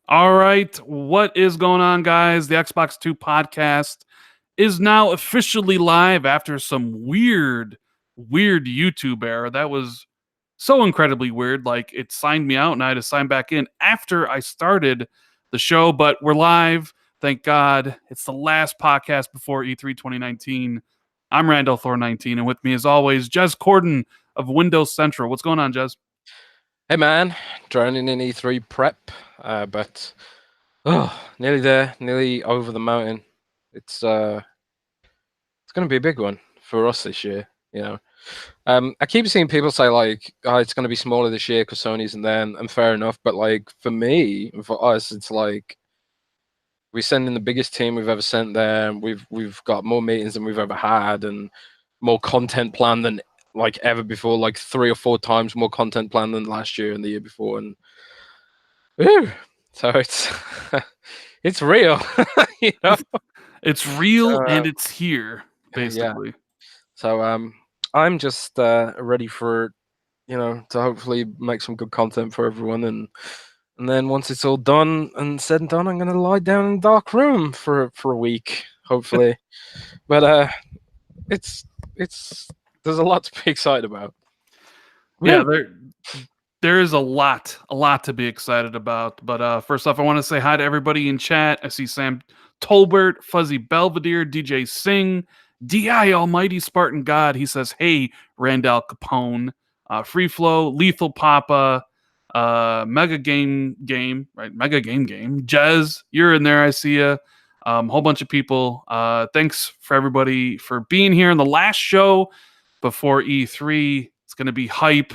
All right, what is going on, guys? The Xbox 2 podcast is now officially live after some weird YouTube era. That was so incredibly weird. Like, it signed me out and I had to sign back in after I started the show, but we're live. Thank God. It's the last podcast before E3 2019. I'm Randall Thor 19, and with me, as always, Jez Corden of Windows Central. What's going on, Jez? Hey man, drowning in E3 prep, but nearly there, nearly over the mountain. It's going to be a big one for us this year. I keep seeing people say like, "Oh, it's going to be smaller this year because Sony's in there," and fair enough. But like for me, and for us, it's like we're sending the biggest team we've ever sent there. And we've got more meetings than we've ever had, and more content planned than like ever before, like 3 or 4 times more content planned than last year and the year before, and so it's it's real, you know. It's real and it's here, basically. Yeah. So I'm just ready for to hopefully make some good content for everyone, and then once it's all done and said and done, I'm gonna lie down in a dark room for a week, hopefully. But it's there's a lot to be excited about. Yeah, there is a lot to be excited about. But first off, I want to say hi to everybody in chat. I see Sam Tolbert, Fuzzy Belvedere, DJ Singh, DI Almighty Spartan God. He says, "Hey, Randall Capone, Free Flow, Lethal Papa, Mega Game, right? Mega Game. Jez, you're in there. I see you. Whole bunch of people. Thanks for everybody for being here in the last show before E3. It's going to be hype.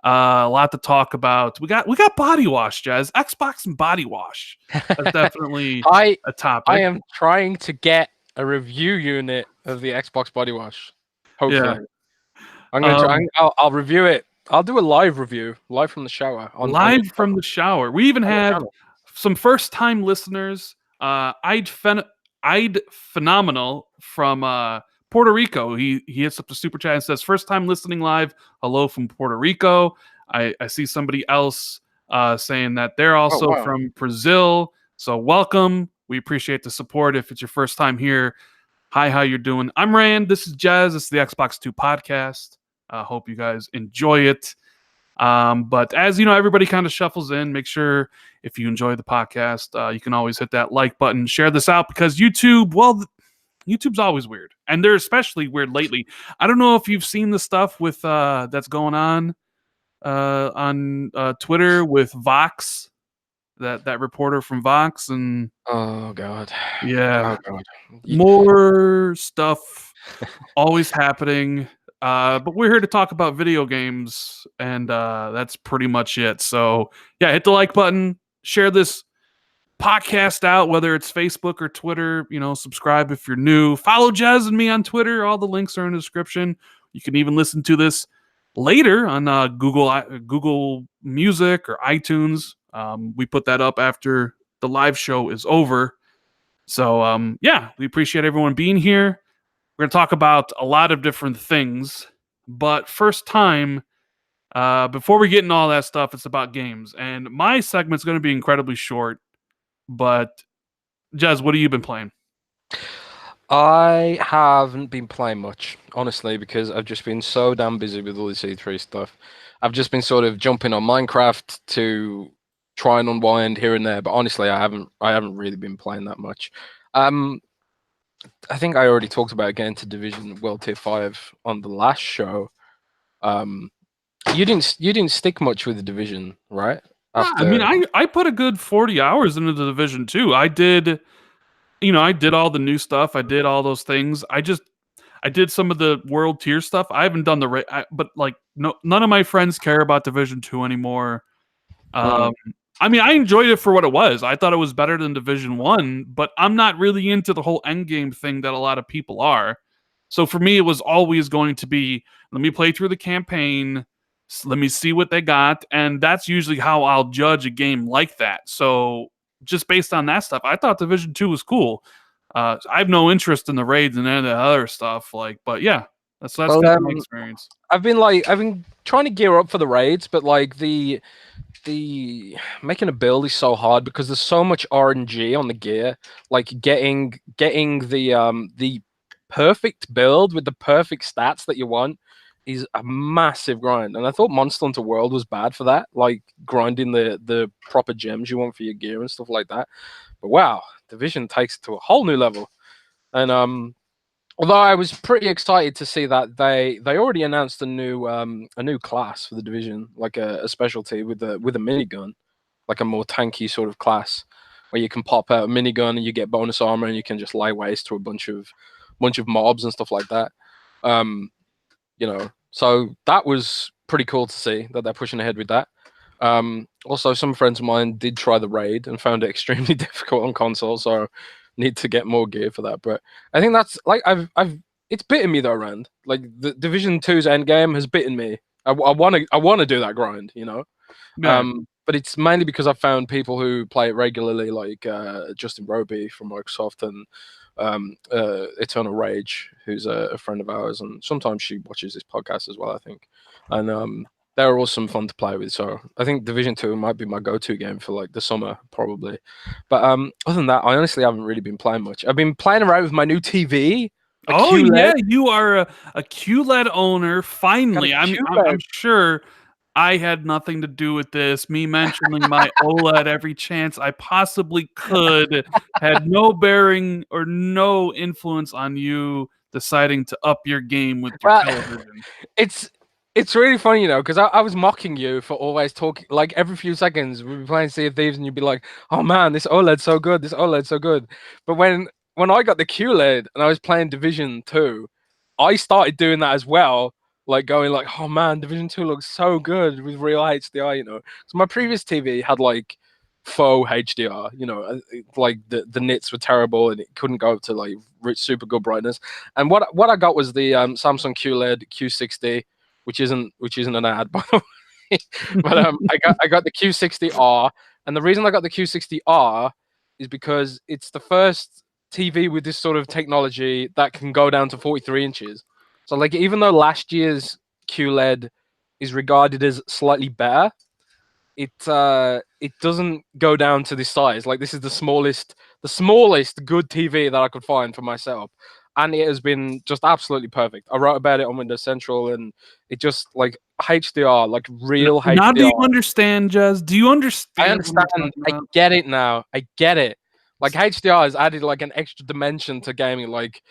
A lot to talk about. We got body wash, Jez. Xbox and body wash. That's definitely a topic. I am trying to get a review unit of the Xbox body wash. Hopefully, yeah. I'm going to try. I'll review it. I'll do a live review, live from the shower. From the shower. We even have some first-time listeners. I'd Phenomenal from Puerto Rico. He hits up the super chat and says, "First time listening live. Hello from Puerto Rico." I see somebody else saying that they're also from Brazil. So welcome. We appreciate the support. If it's your first time here, hi, how you doing? I'm Rand. This is Jez. It's the Xbox 2 podcast. Hope you guys enjoy it. But as you know, everybody kind of shuffles in. Make sure if you enjoy the podcast, you can always hit that like button, share this out, because YouTube's always weird, and they're especially weird lately. I don't know if you've seen the stuff with that's going on Twitter with Vox, that reporter from Vox, and oh god, more stuff always happening. But we're here to talk about video games, and that's pretty much it. So yeah, hit the like button, share this podcast out, whether it's Facebook or Twitter. Subscribe if you're new. Follow Jez and me on Twitter. All the links are in the description. You can even listen to this later on Google Music or iTunes. We put that up after the live show is over. So yeah, we appreciate everyone being here. We're going to talk about a lot of different things, but first time, before we get into all that stuff, it's about games. And my segment's going to be incredibly short, but Jez, what have you been playing? I haven't been playing much, honestly, because I've just been so damn busy with all this E3 stuff. I've just been sort of jumping on Minecraft to try and unwind here and there, but honestly, I haven't really been playing that much. I think I already talked about getting to Division World Tier 5 on the last show. You didn't stick much with the Division, right? I mean, I put a good 40 hours into the Division too. I did all the new stuff. I did all those things. I did some of the world tier stuff. I haven't done but like none of my friends care about Division 2 anymore. I mean, I enjoyed it for what it was. I thought it was better than Division 1, but I'm not really into the whole endgame thing that a lot of people are. So for me, it was always going to be, let me play through the campaign, let me see what they got, and that's usually how I'll judge a game like that. So just based on that stuff, I thought Division 2 was cool. I have no interest in the raids and any of the other stuff, but yeah, that's kind of my experience. I've been trying to gear up for the raids, but like the the making a build is so hard because there's so much RNG on the gear. Like getting the perfect build with the perfect stats that you want is a massive grind. And I thought Monster Hunter World was bad for that, like grinding the proper gems you want for your gear and stuff like that. But wow, Division takes it to a whole new level. And although I was pretty excited to see that they already announced a new class for the Division, like a specialty with a minigun, like a more tanky sort of class where you can pop out a minigun and you get bonus armor and you can just lay waste to a bunch of mobs and stuff like that. So that was pretty cool to see that they're pushing ahead with that. Also, some friends of mine did try the raid and found it extremely difficult on console, so need to get more gear for that. But I think that's like it's bitten me though, Rand. Like the Division 2's endgame has bitten me. I want to do that grind, you know. Yeah. But it's mainly because I've found people who play it regularly, like Justin Roby from Microsoft and Eternal Rage, who's a friend of ours, and sometimes she watches this podcast as well, I think. And they're awesome fun to play with. So I think Division 2 might be my go-to game for like the summer, probably. But other than that, I honestly haven't really been playing much. I've been playing around with my new TV. Oh yeah, you are a QLED owner. Finally, I'm sure I had nothing to do with this. Me mentioning my OLED every chance I possibly could had no bearing or no influence on you deciding to up your game with your television. It's really funny, you know, because I was mocking you for always talking. Like every few seconds, we'd be playing Sea of Thieves, and you'd be like, "Oh man, this OLED's so good. This OLED's so good." But when I got the QLED and I was playing Division 2, I started doing that as well. Like going like, "Oh man, Division 2 looks so good with real HDR," you know. So my previous TV had like faux HDR, you know, like the nits were terrible and it couldn't go up to like super good brightness. And what I got was the Samsung QLED Q60, which isn't an ad, by the way. But I got the Q60R, and the reason I got the Q60R is because it's the first TV with this sort of technology that can go down to 43 inches. So like even though last year's QLED is regarded as slightly better, it doesn't go down to this size. Like this is the smallest good TV that I could find for myself, and it has been just absolutely perfect. I wrote about it on Windows Central, and it just like HDR, like real HDR. Now, do you understand, Jez? Do you understand? I understand. I get it now. I get it. Like HDR has added like an extra dimension to gaming. Like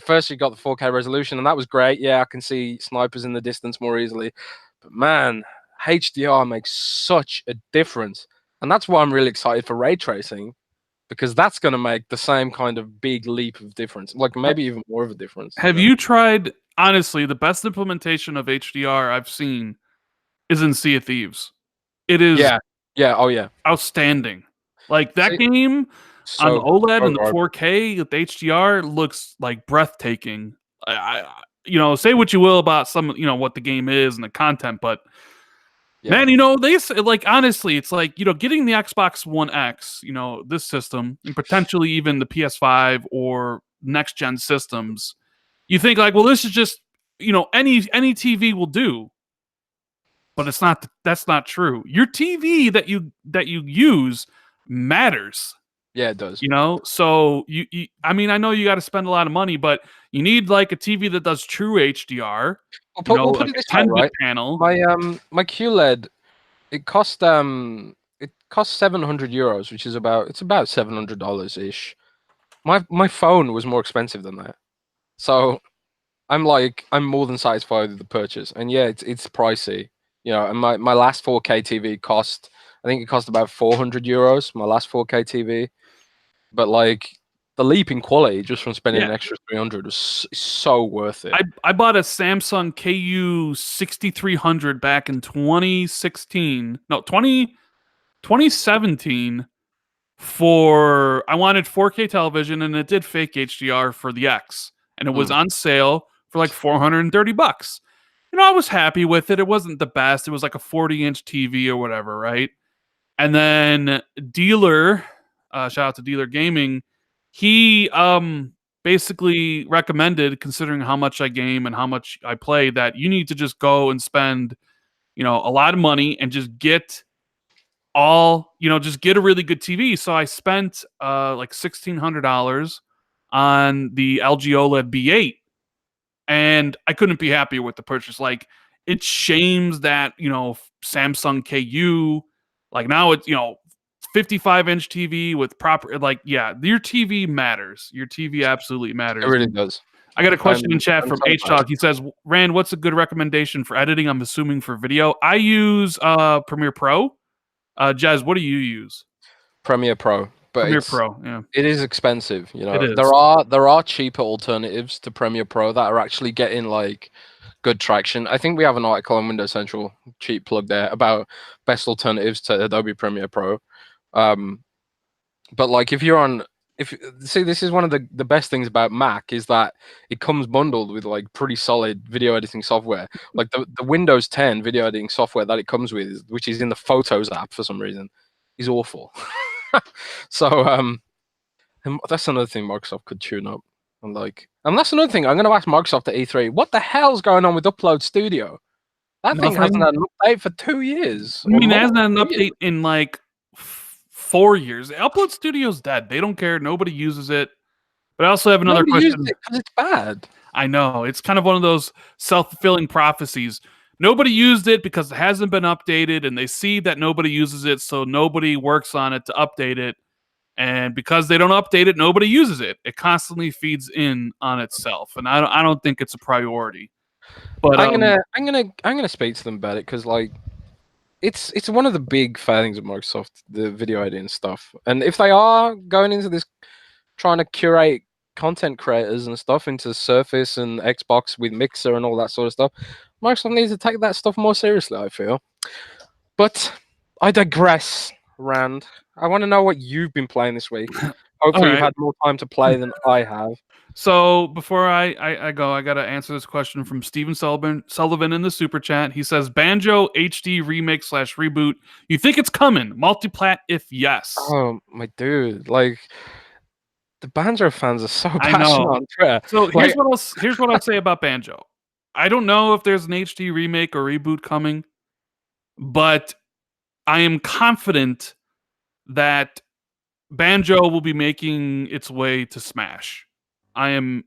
first you got the 4K resolution, and that was great. Yeah, I can see snipers in the distance more easily. But man, HDR makes such a difference, and that's why I'm really excited for ray tracing, because that's going to make the same kind of big leap of difference, like maybe even more of a difference. Have you tried? Honestly, the best implementation of HDR I've seen is in Sea of Thieves. It is oh yeah, outstanding. Like that game on the OLED and the 4K with HDR looks like breathtaking. You know, say what you will about some, you know, what the game is and the content, but man, you know, they say, like, honestly, it's like, you know, getting the Xbox One X, you know, this system, and potentially even the PS5 or next gen systems, you think like, well, this is just, you know, any TV will do. But it's not. That's not true. Your TV that you use matters. Yeah, it does. You know, so you I mean, I know you got to spend a lot of money, but you need like a TV that does true HDR. We'll put it this way, right? Panel. My QLED, it cost €700, which is about $700 ish. My phone was more expensive than that, so I'm more than satisfied with the purchase. And yeah, it's pricey, you know. And my last 4K TV cost, I think it cost about €400. My last 4K TV. But like the leap in quality just from spending an extra 300 was so worth it. I bought a Samsung KU 6300 back in 2016. No, 2017 for I wanted 4K television, and it did fake HDR for the X, and it was on sale for like $430. You know, I was happy with it. It wasn't the best. It was like a 40-inch TV or whatever, right? And then Dealer, shout out to Dealer Gaming, he basically recommended, considering how much I game and how much I play, that you need to just go and spend, you know, a lot of money and just get all, just get a really good TV. So I spent like $1,600 on the LG OLED B8, and I couldn't be happier with the purchase. Like, it shames that, Samsung KU. Like, now it's, 55-inch TV with proper, like, yeah, your TV matters. Your TV absolutely matters. It really does. I got a question in chat from so H Talk. He says, Rand, what's a good recommendation for editing? I'm assuming for video. I use Premiere Pro. Jez, what do you use? Premiere Pro. But Premiere Pro, yeah. It is expensive, It is. There are cheaper alternatives to Premiere Pro that are actually getting like good traction. I think we have an article on Windows Central, cheap plug there, about best alternatives to Adobe Premiere Pro. But like, see, this is one of the best things about Mac, is that it comes bundled with like pretty solid video editing software. Like the Windows 10 video editing software that it comes with, which is in the Photos app for some reason, is awful. So and that's another thing Microsoft could tune up. And that's another thing I'm going to ask Microsoft at E3. What the hell's going on with Upload Studio? That thing hasn't had an update for 2 years. I mean, it hasn't had an update in like 4 years. Upload Studio's dead. They don't care. Nobody uses it. But I also have another question. Because it's bad. I know. It's kind of one of those self-fulfilling prophecies. Nobody used it because it hasn't been updated, and they see that nobody uses it, so nobody works on it to update it. And because they don't update it, nobody uses it. It constantly feeds in on itself, and I don't think it's a priority. But I'm gonna speak to them about it, because like it's one of the big failings of Microsoft, the video editing stuff. And if they are going into this, trying to curate content creators and stuff into Surface and Xbox with Mixer and all that sort of stuff, Microsoft needs to take that stuff more seriously, I feel. But I digress, Rand. I want to know what you've been playing this week. Hopefully you've had more time to play than I have. So before I go, I got to answer this question from Steven Sullivan in the super chat. He says, Banjo HD remake / reboot. You think it's coming? Multiplat if yes. Oh, my dude. Like, the Banjo fans are so passionate on Twitter. So here's what I'll say about Banjo. I don't know if there's an HD remake or reboot coming, but I am confident that Banjo will be making its way to Smash. I am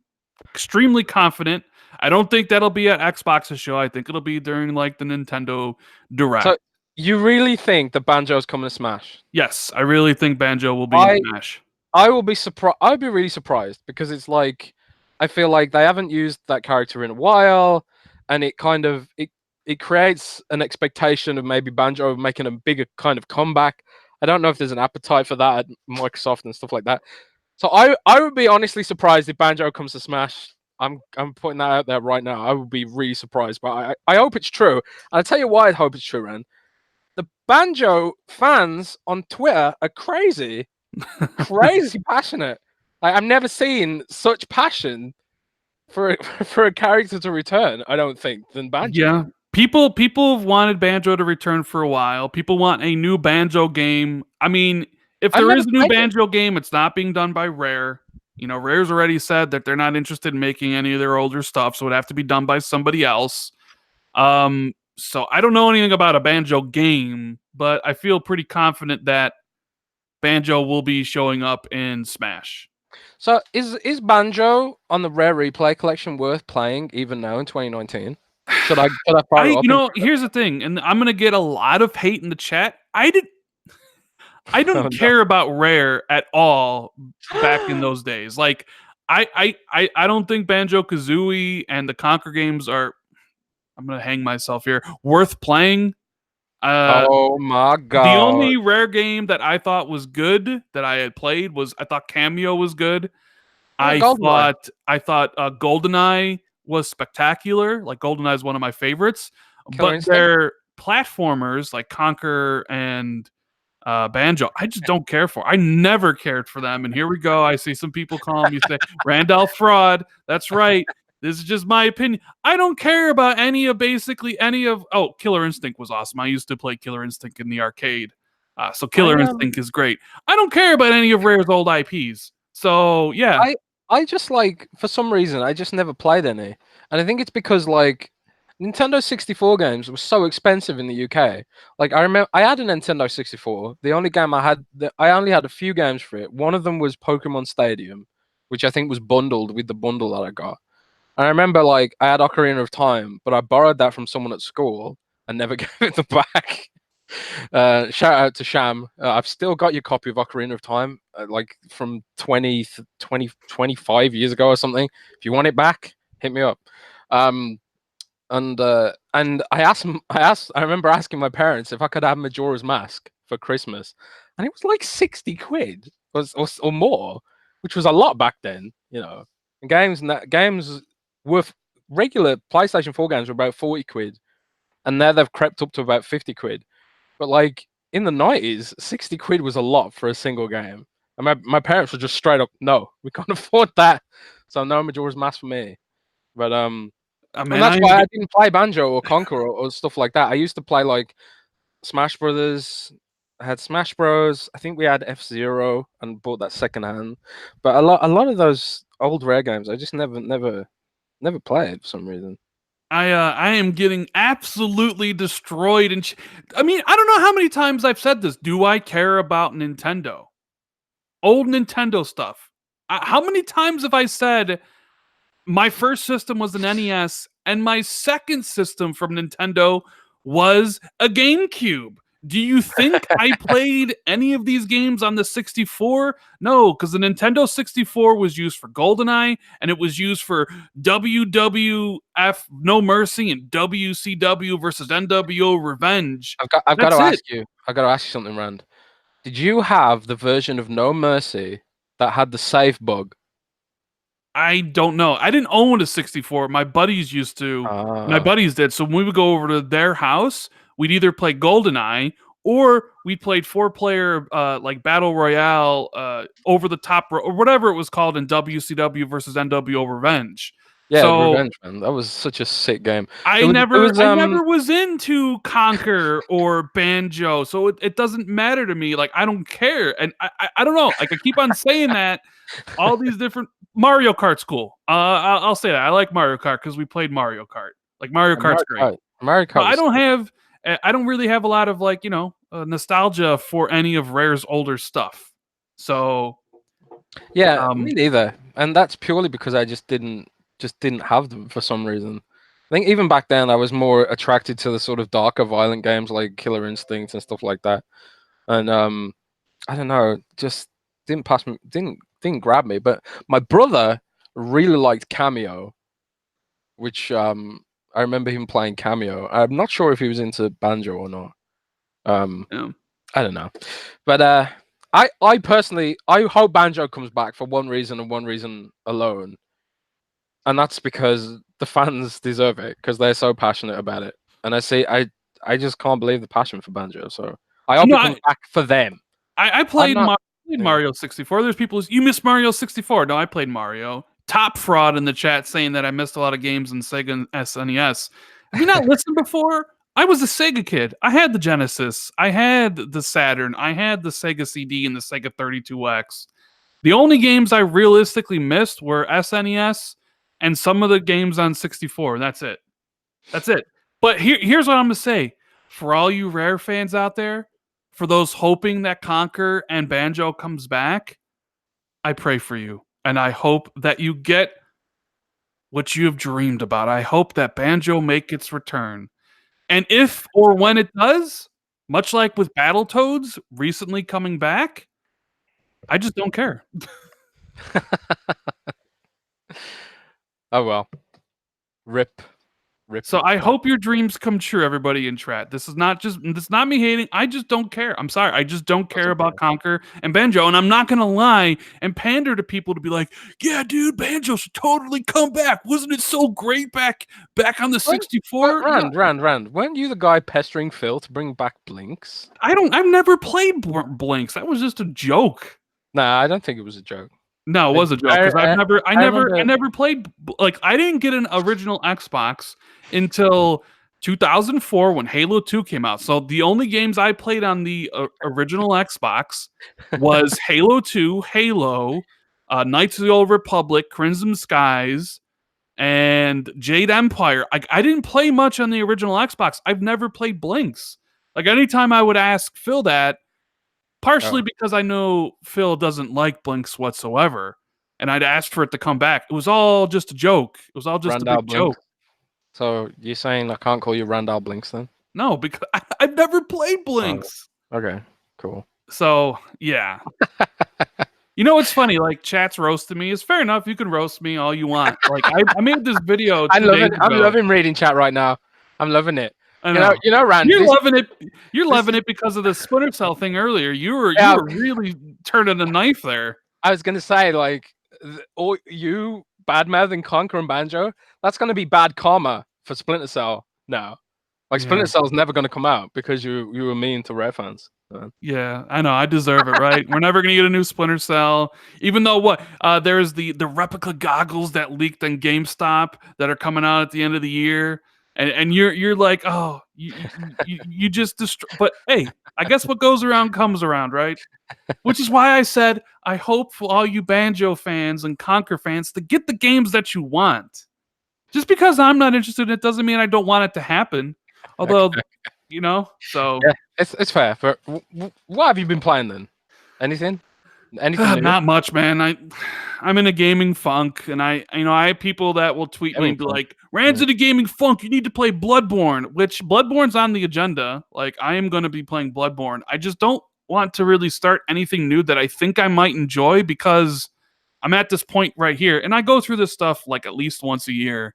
extremely confident. I don't think that'll be at Xbox's show. I think it'll be during like the Nintendo Direct. So you really think that Banjo's coming to Smash? Yes, I really think Banjo will be in Smash. I will be surprised. I'd be really surprised, because it's like, I feel like they haven't used that character in a while, and it kind of it creates an expectation of maybe Banjo making a bigger kind of comeback. I don't know if there's an appetite for that at Microsoft and stuff like that. So I would be honestly surprised if Banjo comes to Smash. I'm putting that out there right now. I would be really surprised, but I hope it's true. And I'll tell you why I hope it's true, Ren. The Banjo fans on Twitter are crazy. Crazy passionate. Like, I've never seen such passion for a character to return, I don't think, than Banjo. Yeah. People have wanted Banjo to return for a while. People want a new Banjo game. I mean, if there is a new Banjo game, it's not being done by Rare. Rare's already said that they're not interested in making any of their older stuff, so it would have to be done by somebody else. So I don't know anything about a Banjo game, but I feel pretty confident that Banjo will be showing up in Smash. So is Banjo on the Rare Replay collection worth playing even now in 2019? Should I here's the thing, and I'm gonna get a lot of hate in the chat. I don't care about Rare at all back in those days. Like, I don't think Banjo Kazooie and the Conquer games are, I'm gonna hang myself here, worth playing. Oh my god! The only Rare game that I thought was good that I had played was, I thought Cameo was good. I thought GoldenEye was spectacular. Like, GoldenEye is one of my favorites. But their platformers like Conquer and Banjo, I just don't care for. I never cared for them, and here we go. I see some people calling me, say Randolph fraud. That's right. This is just my opinion. I don't care about any of Killer Instinct was awesome. I used to play Killer Instinct in the arcade. So Killer Instinct is great. I don't care about any of Rare's old IPs. So yeah. I just, like, for some reason, I just never played any. And I think it's because, like, Nintendo 64 games were so expensive in the UK. Like I remember, I had a Nintendo 64. The only game I only had a few games for it. One of them was Pokemon Stadium, which I think was bundled with the bundle that I got. And I remember, like, I had Ocarina of Time, but I borrowed that from someone at school and never gave it back. Shout out to Sham. I've still got your copy of Ocarina of Time, like from 25 years ago or something. If you want it back, hit me up. And I remember asking my parents if I could have Majora's Mask for Christmas, and it was like 60 quid or more, which was a lot back then, you know. And games worth regular PlayStation 4 games were about 40 quid, and now they've crept up to about 50 quid. But like in the 90s, 60 quid was a lot for a single game. And my parents were just straight up, no, we can't afford that. So no Majora's Mask for me. But and that's why I didn't play Banjo or Conquer or stuff like that. I used to play like Smash Brothers. I had Smash Bros. I think we had F-Zero and bought that secondhand. But a lot of those old Rare games, I just never played for some reason. I am getting absolutely destroyed. And I mean, I don't know how many times I've said this. Do I care about Nintendo? Old Nintendo stuff. How many times have I said my first system was an NES and my second system from Nintendo was a GameCube? Do you think I played any of these games on the 64? No, because the Nintendo 64 was used for GoldenEye, and it was used for WWF No Mercy and WCW versus NWO Revenge. I've got to ask you something, Rand. Did you have the version of No Mercy that had the save bug? I don't know. I didn't own a 64. My buddies used to. My buddies did. So when we would go over to their house, we'd either play GoldenEye or we played 4-player like Battle Royale, Over the Top, or whatever it was called in WCW versus NWO Revenge. Yeah, so, Revenge, man. That was such a sick game. I never was into Conquer or Banjo, so it doesn't matter to me. Like, I don't care. And I don't know. Like, I keep on saying that. All these different Mario Kart's cool. I'll say that. I like Mario Kart because we played Mario Kart. Like, Mario Kart's great. Mario Kart. I don't really have a lot of, like, nostalgia for any of Rare's older stuff. So yeah, me neither. And that's purely because I just didn't have them for some reason. I think even back then I was more attracted to the sort of darker, violent games like Killer Instinct and stuff like that. And I don't know, just didn't pass me, didn't grab me. But my brother really liked Cameo, which I remember him playing Cameo. I'm not sure if he was into Banjo or not. I don't know, but I personally hope Banjo comes back for one reason and one reason alone, and that's because the fans deserve it because they're so passionate about it. And I just can't believe the passion for Banjo. So I hope it comes back for them. I played Mario 64. There's people you miss Mario 64. No, I played Mario. Top fraud in the chat saying that I missed a lot of games in Sega and SNES. Have you not listened before? I was a Sega kid. I had the Genesis. I had the Saturn. I had the Sega CD and the Sega 32X. The only games I realistically missed were SNES and some of the games on 64. That's it. That's it. But here's what I'm going to say. For all you Rare fans out there, for those hoping that Conquer and Banjo comes back, I pray for you. And I hope that you get what you have dreamed about. I hope that Banjo make its return. And if or when it does, much like with Battletoads recently coming back, I just don't care. Oh well. Rip. So I hope your dreams come true, everybody in chat. This is not me hating. I just don't care. I'm sorry. I just don't care about Conquer and Banjo. And I'm not going to lie and pander to people to be like, yeah, dude, Banjo should totally come back. Wasn't it so great back on the 64? Rand. Weren't you the guy pestering Phil to bring back Blinks? I've never played Blinks. That was just a joke. Nah, I don't think it was a joke. No, it was a joke because I never played. Like, I didn't get an original Xbox until 2004 when Halo 2 came out. So the only games I played on the original Xbox was Halo 2, Halo, Knights of the Old Republic, Crimson Skies, and Jade Empire. I didn't play much on the original Xbox. I've never played Blinks. Like anytime I would ask Phil that, partially because I know Phil doesn't like Blinks whatsoever, and I'd ask for it to come back. It was all just a joke. It was all just a big joke. So you're saying I can't call you Randall Blinks then? No, because I've never played Blinks. Okay, cool. So yeah. You know what's funny? Like chat's roasting me. It's fair enough. You can roast me all you want. Like I made this video. I'm loving reading chat right now. I'm loving it. I know. You know, Rand. You're loving it. You're loving it because of the Splinter Cell thing earlier. You were really turning a knife there. I was gonna say like, all you bad-mouthing Conquer and Banjo. That's gonna be bad karma for Splinter Cell now. Like Splinter Cell's never gonna come out because you were mean to Rare fans. Yeah, I know. I deserve it, right? We're never gonna get a new Splinter Cell, even though there's the replica goggles that leaked on GameStop that are coming out at the end of the year, and you're like, oh, you just destroy. But hey, I guess what goes around comes around, right? Which is why I said I hope for all you Banjo fans and Conquer fans to get the games that you want. Just because I'm not interested in it doesn't mean I don't want it to happen. Although. You know, so yeah, it's fair. But what have you been playing then? Anything? Not much, man. I'm in a gaming funk, and I have people that will tweet me and be like, "Rand's in a gaming funk. You need to play Bloodborne." Which Bloodborne's on the agenda. Like I am going to be playing Bloodborne. I just don't want to really start anything new that I think I might enjoy because I'm at this point right here, and I go through this stuff like at least once a year,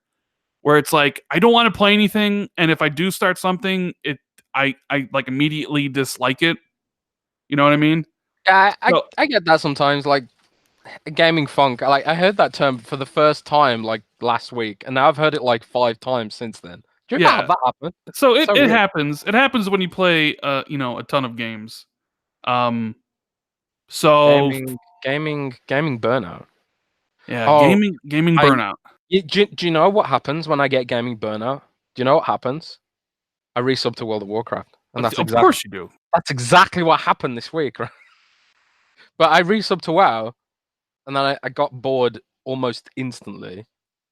where it's like I don't want to play anything, and if I do start something, I like immediately dislike it. You know what I mean? Yeah, I get that sometimes. Like gaming funk. Like I heard that term for the first time like last week, and now I've heard it like 5 times since then. Do you know how that happened? So it happens. It happens when you play a ton of games. So gaming burnout. Yeah, gaming burnout. Do you know what happens when I get gaming burnout? Do you know what happens? I resub to World of Warcraft, and that's of course you do. That's exactly what happened this week, right? But I resub to WoW, and then I got bored almost instantly.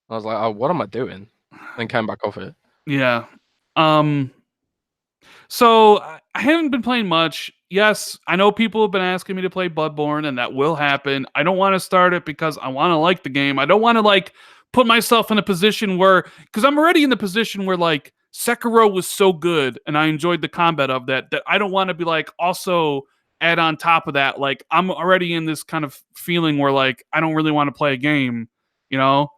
I was like, "Oh, what am I doing?" And came back off it. Yeah. So I haven't been playing much. Yes, I know people have been asking me to play Bloodborne, and that will happen. I don't want to start it because I want to like the game. I don't want to like put myself in a position where, because I'm already in the position where like Sekiro was so good and I enjoyed the combat of that I don't want to be like also add on top of that. Like I'm already in this kind of feeling where like I don't really want to play a game, you know,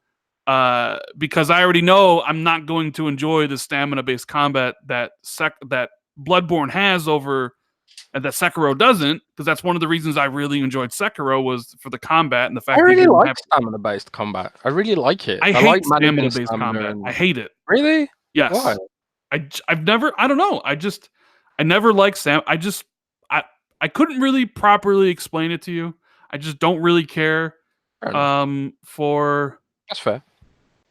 because I already know I'm not going to enjoy the stamina based combat that Bloodborne has over. And that Sekiro doesn't, because that's one of the reasons I really enjoyed Sekiro was for the combat and the fact I really that like stamina-based combat. I really like it. I hate like stamina-based combat. I hate it. Really? Yes. Why? I've never. I don't know. I never liked Sam. I couldn't really properly explain it to you. I just don't really care. For that's fair.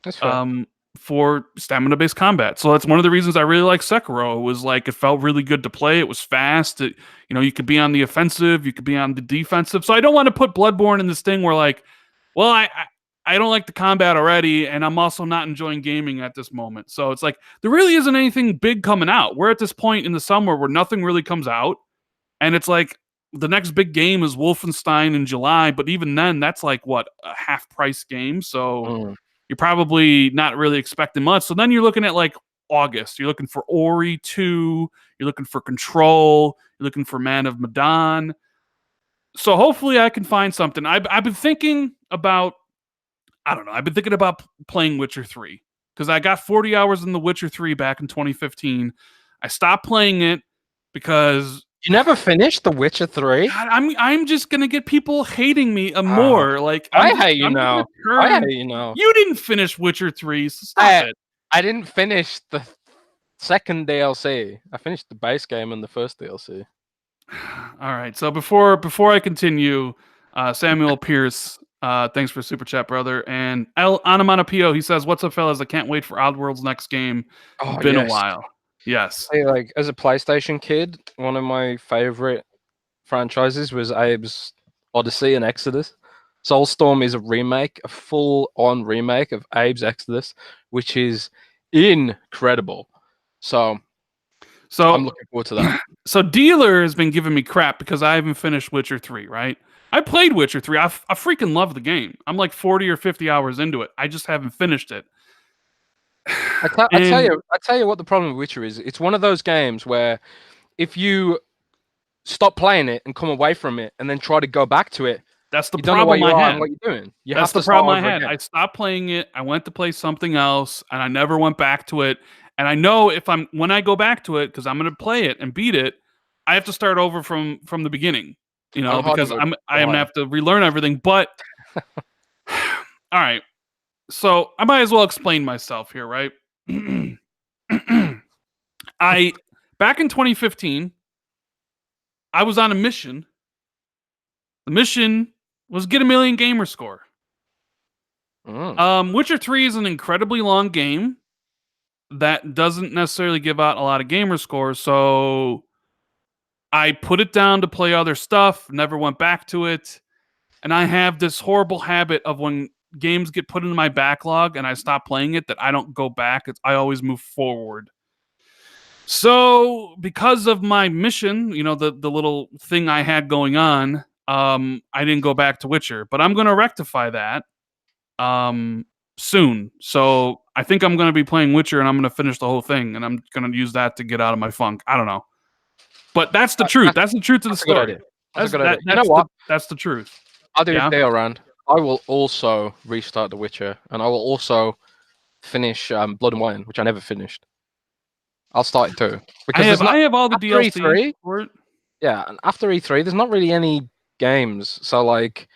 That's fair. For stamina-based combat. So that's one of the reasons I really like Sekiro. It was like, it felt really good to play. It was fast. You could be on the offensive, you could be on the defensive. So I don't want to put Bloodborne in this thing where like, well, I don't like the combat already, and I'm also not enjoying gaming at this moment. So it's like, there really isn't anything big coming out. We're at this point in the summer where nothing really comes out. And it's like, the next big game is Wolfenstein in July, but even then, that's like, what, a half-price game? So... You're probably not really expecting much. So then you're looking at like August. You're looking for Ori 2. You're looking for Control. You're looking for Man of Medan. So hopefully I can find something. I've been thinking about, I don't know, I've been thinking about playing Witcher 3. Because I got 40 hours in The Witcher 3 back in 2015. I stopped playing it because... You never finished The Witcher 3? God, I'm just gonna get people hating me more. Like I hate you now. I hate you now. You didn't finish Witcher 3, so stop it. I didn't finish the second DLC. I finished the base game and the first DLC. All right. So before I continue, Samuel Pierce, thanks for super chat, brother. And El Onomatopoeia, he says, "What's up, fellas? I can't wait for Oddworld's next game. It's been a while." Yes. Hey, like as a PlayStation kid, one of my favorite franchises was Abe's Odyssey and Exodus. Soulstorm is a remake, a full-on remake of Abe's Exodus, which is incredible. So I'm looking forward to that. So Dealer has been giving me crap because I haven't finished Witcher 3, right? I played Witcher 3. I freaking love the game. I'm like 40 or 50 hours into it. I just haven't finished it. I tell you what the problem with Witcher is. It's one of those games where if you stop playing it and come away from it and then try to go back to it, that's the you don't know where problem you I are had. and what you're doing. That's the problem I had. I stopped playing it. I went to play something else, and I never went back to it. And I know when I go back to it, because I'm going to play it and beat it, I have to start over from the beginning. You know, because I'm going to have to relearn everything. But all right, so I might as well explain myself here, right? Back in 2015, I was on a mission. The mission was get a million gamer score. Witcher 3 is an incredibly long game that doesn't necessarily give out a lot of gamer scores, so I put it down to play other stuff, never went back to it, and I have this horrible habit of when games get put into my backlog and I stop playing it, that I don't go back. I always move forward. So, because of my mission, you know, the little thing I had going on, I didn't go back to Witcher, but I'm going to rectify that soon. So, I think I'm going to be playing Witcher and I'm going to finish the whole thing, and I'm going to use that to get out of my funk. I don't know. But that's the truth. That's the truth of the story. That's a good idea. You know what? That's the truth. I'll do a deal, Rand. I will also restart The Witcher, and I will also finish Blood and Wine, which I never finished. I'll start it too. Because I have all the DLC for it. Yeah, and after E3, there's not really any games. So like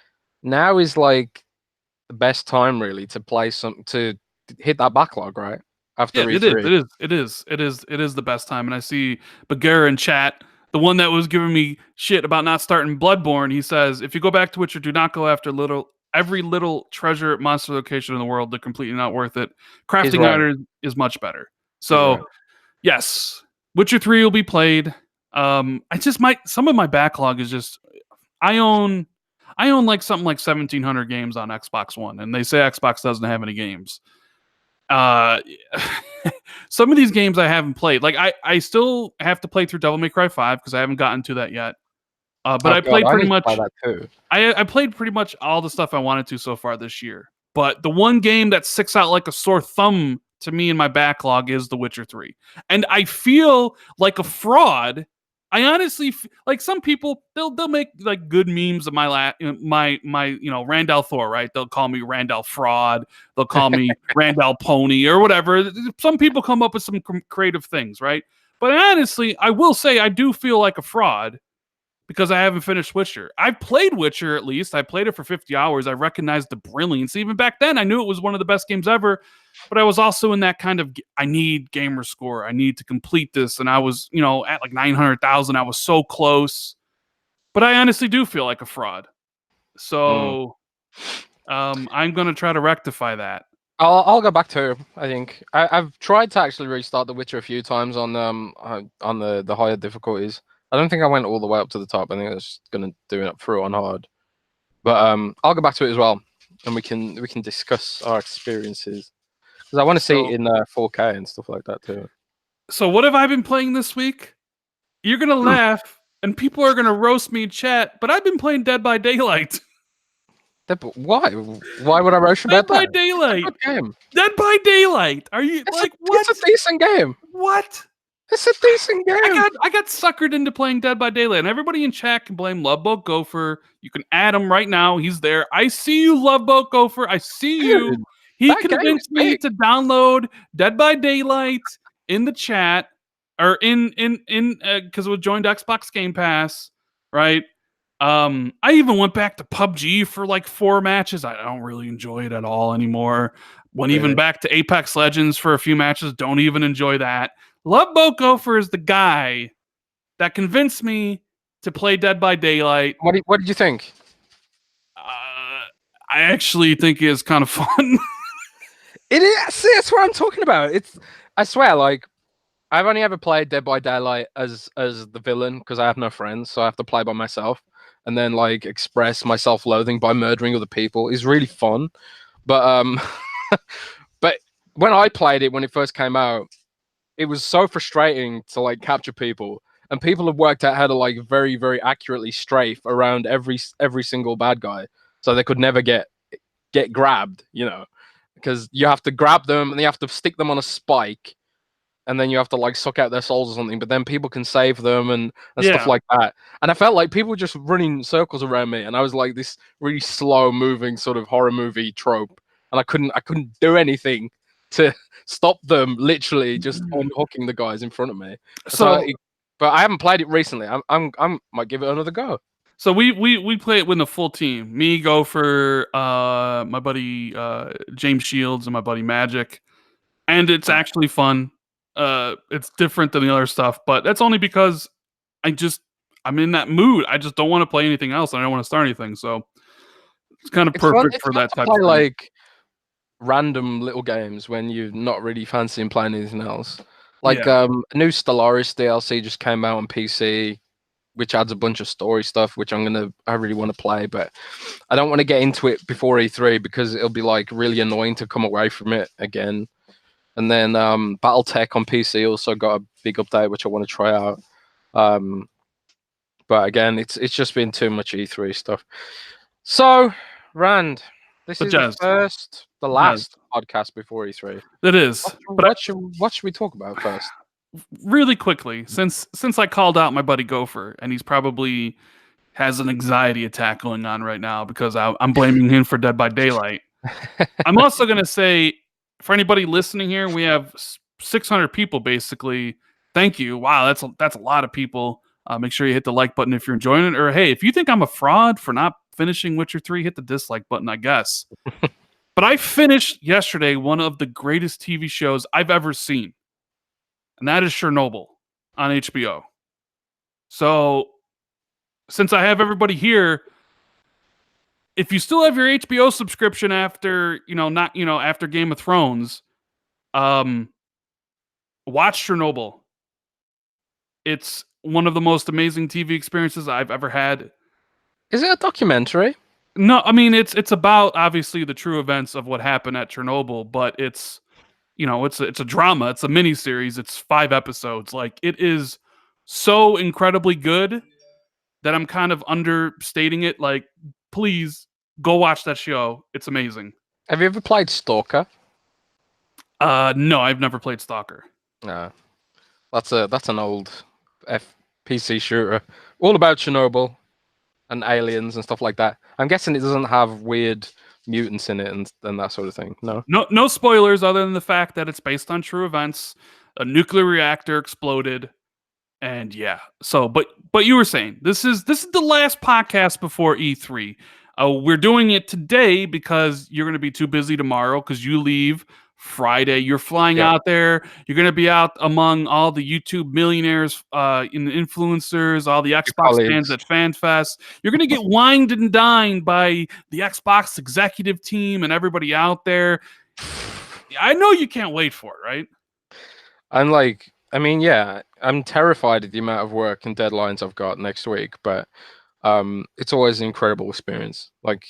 now is like the best time really to play to hit that backlog, right? After E3. It is the best time. And I see Bagheera in chat, the one that was giving me shit about not starting Bloodborne. He says, if you go back to Witcher, do not go after every little treasure monster location in the world. They're completely not worth it. Crafting items is much better. So yes, Witcher 3 will be played. I just some of my backlog is just I own like something like 1,700 games on Xbox One, and they say Xbox doesn't have any games. Some of these games I haven't played. Like I still have to play through Devil May Cry 5 because I haven't gotten to that yet. But I played pretty much. I played pretty much all the stuff I wanted to so far this year. But the one game that sticks out like a sore thumb to me in my backlog is The Witcher 3. And I feel like a fraud. I honestly like some people they'll make like good memes of my Randall Thor, right? They'll call me Randall Fraud. They'll call me Randall Pony or whatever. Some people come up with some creative things, right? But honestly, I will say I do feel like a fraud because I haven't finished Witcher. I've played Witcher at least. I played it for 50 hours. I recognized the brilliance. Even back then, I knew it was one of the best games ever. But I was also in that kind of, I need gamer score. I need to complete this. And I was, at like 900,000. I was so close. But I honestly do feel like a fraud. So I'm going to try to rectify that. I'll go back to, I think. I've tried to actually restart The Witcher a few times on the higher difficulties. I don't think I went all the way up to the top. I think I was going to do it through on hard. But I'll go back to it as well. And we can discuss our experiences. Because I want to see it in 4K and stuff like that too. So what have I been playing this week? You're going to laugh, and people are going to roast me in chat, but I've been playing Dead by Daylight. Why? Why would I roast you about that? Dead by Daylight. It's a good game. Dead by Daylight. Are you what? It's a decent game. What? It's a decent game. I got suckered into playing Dead by Daylight, and everybody in chat can blame Loveboat Gopher. You can add him right now. He's there. I see you, Loveboat Gopher. I see you. He convinced me to download Dead by Daylight in the chat, or in because it was joined Xbox Game Pass, right? I even went back to PUBG for like 4 matches. I don't really enjoy it at all anymore. Went even back to Apex Legends for a few matches. Don't even enjoy that. Loveboat Gopher is the guy that convinced me to play Dead by Daylight. What did you think? I actually think it's kind of fun. It is. See, that's what I'm talking about. I swear, like, I've only ever played Dead by Daylight as the villain because I have no friends, so I have to play by myself. and then like express my self-loathing by murdering other people is really fun. But but when I played it when it first came out, it was so frustrating to like capture people, and people have worked out how to like very, very accurately strafe around every single bad guy, so they could never get grabbed, you know, because you have to grab them and you have to stick them on a spike, and then you have to like suck out their souls or something. But then people can save them and stuff like that. And I felt like people were just running circles around me, and I was like this really slow moving sort of horror movie trope, and I couldn't do anything to stop them literally just unhooking the guys in front of me. But I haven't played it recently. I'm might give it another go. So we play it with the full team. Me, Gopher, my buddy James Shields, and my buddy Magic, and it's actually fun. It's different than the other stuff, but that's only because I'm in that mood. I just don't want to play anything else, and I don't want to start anything. So it's kind of perfect for that type of thing. Like random little games when you're not really fancying playing anything else. Like a new Stellaris DLC just came out on PC, which adds a bunch of story stuff, which I really want to play, but I don't want to get into it before E3 because it'll be like really annoying to come away from it again. And then BattleTech on PC also got a big update, which I want to try out. But again, it's just been too much E3 stuff. So, Rand, this is the last podcast before E3. It is. What should we talk about first? Really quickly, since I called out my buddy Gopher, and he's probably has an anxiety attack going on right now because I'm blaming him for Dead by Daylight. I'm also going to say, for anybody listening here, we have 600 people basically. Thank you. Wow, that's a lot of people. Make sure you hit the like button if you're enjoying it. Or hey, if you think I'm a fraud for not finishing Witcher 3, hit the dislike button, I guess. But I finished yesterday one of the greatest TV shows I've ever seen, and that is Chernobyl on HBO. So, since I have everybody here, if you still have your HBO subscription after, after Game of Thrones, watch Chernobyl. It's one of the most amazing TV experiences I've ever had. Is it a documentary? No, I mean it's about obviously the true events of what happened at Chernobyl, but it's a drama. It's a mini series. It's 5 episodes. Like, it is so incredibly good that I'm kind of understating it. Like, please go watch that show. It's amazing. Have you ever played Stalker? No, I've never played Stalker. No, that's an old PC shooter, all about Chernobyl and aliens and stuff like that. I'm guessing it doesn't have weird mutants in it and that sort of thing. No spoilers other than the fact that it's based on true events. A nuclear reactor exploded, and yeah. So, but you were saying this is the last podcast before E3. We're doing it today because you're going to be too busy tomorrow because you leave Friday. You're flying out there. You're going to be out among all the YouTube millionaires, influencers, all the Xbox fans at FanFest. You're going to get wined and dined by the Xbox executive team and everybody out there. I know you can't wait for it, right? I'm terrified of the amount of work and deadlines I've got next week, but it's always an incredible experience. Like,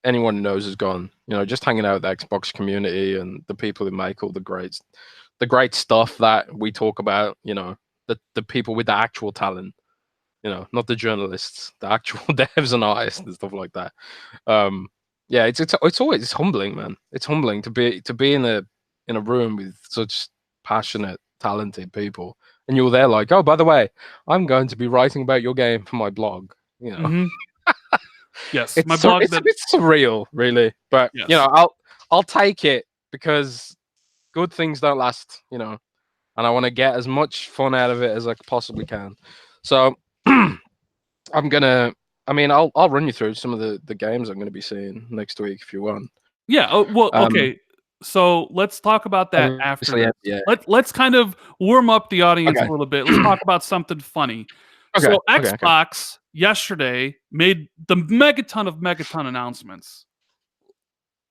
anyone who knows has gone, just hanging out with the Xbox community and the people who make all the great stuff that we talk about, the people with the actual talent, not the journalists, the actual devs and artists and stuff like that. It's always humbling, man. It's humbling to be in a room with such passionate, talented people, and you're there like, oh, by the way, I'm going to be writing about your game for my blog. Mm-hmm. Yes, it's a bit surreal, really, but yes. I'll take it because good things don't last, and I want to get as much fun out of it as I possibly can. So I'll run you through some of the games I'm gonna be seeing next week if you want. Yeah. Oh, well, okay. So let's talk about that after. Yeah. Let's kind of warm up the audience a little bit. Let's talk about something funny. Okay. So Xbox yesterday made the megaton announcements.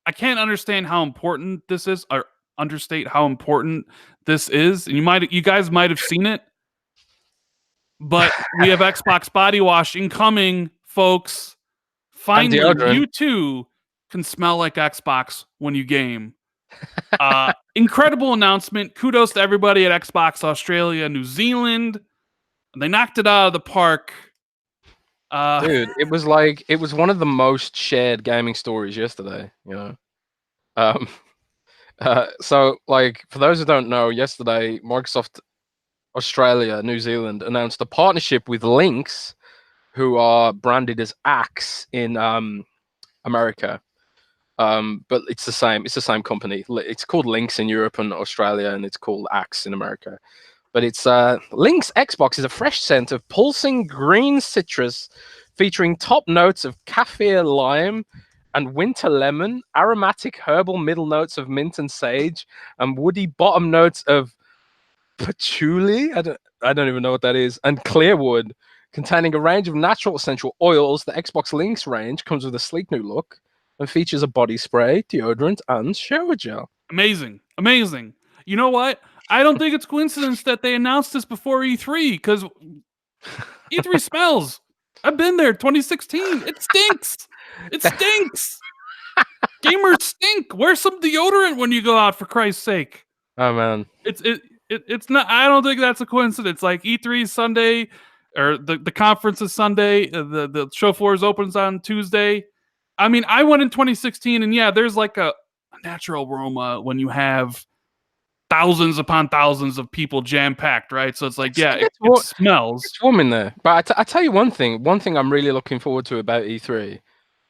I can't understand how important this is, or understate how important this is. And you guys might have seen it, but we have Xbox body wash incoming folks. And Finally, deodorant. you too can smell like Xbox when you game. Incredible announcement. Kudos to everybody at Xbox Australia, New Zealand. They knocked it out of the park. Dude, it was one of the most shared gaming stories yesterday, you know. Um, so like for those who don't know, yesterday Microsoft Australia, New Zealand announced a partnership with Lynx, who are branded as Axe in America. But it's the same company. It's called Lynx in Europe and Australia, and it's called Axe in America. But it's Lynx Xbox is a fresh scent of pulsing green citrus, featuring top notes of kaffir lime and winter lemon, aromatic herbal middle notes of mint and sage, and woody bottom notes of patchouli. I don't even know what that is, and clearwood, containing a range of natural essential oils. The Xbox Lynx range comes with a sleek new look and features a body spray, deodorant, and shower gel. Amazing. You know what? I don't think it's coincidence that they announced this before E3 because E3 smells. I've been there. 2016. It stinks. It stinks. Gamers stink. Wear some deodorant when you go out, for Christ's sake. Oh man, it's not. I don't think that's a coincidence. Like E3 is Sunday, or the conference is Sunday. The show floors opens on Tuesday. I mean, I went in 2016, and yeah, there's like a natural aroma when you have thousands upon thousands of people jam packed, right? So it's like, yeah, it smells. It's warm in there. But I tell you one thing. One thing I'm really looking forward to about E3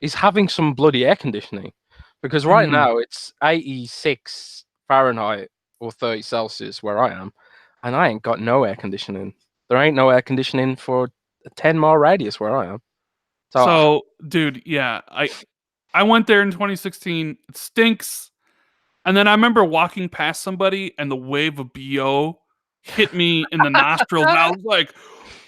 is having some bloody air conditioning, because right now it's 86 Fahrenheit or 30 Celsius where I am, and I ain't got no air conditioning. There ain't no air conditioning for a 10-mile radius where I am. So, dude, yeah, I went there in 2016. It stinks. And then I remember walking past somebody and the wave of BO hit me in the nostrils. And I was like,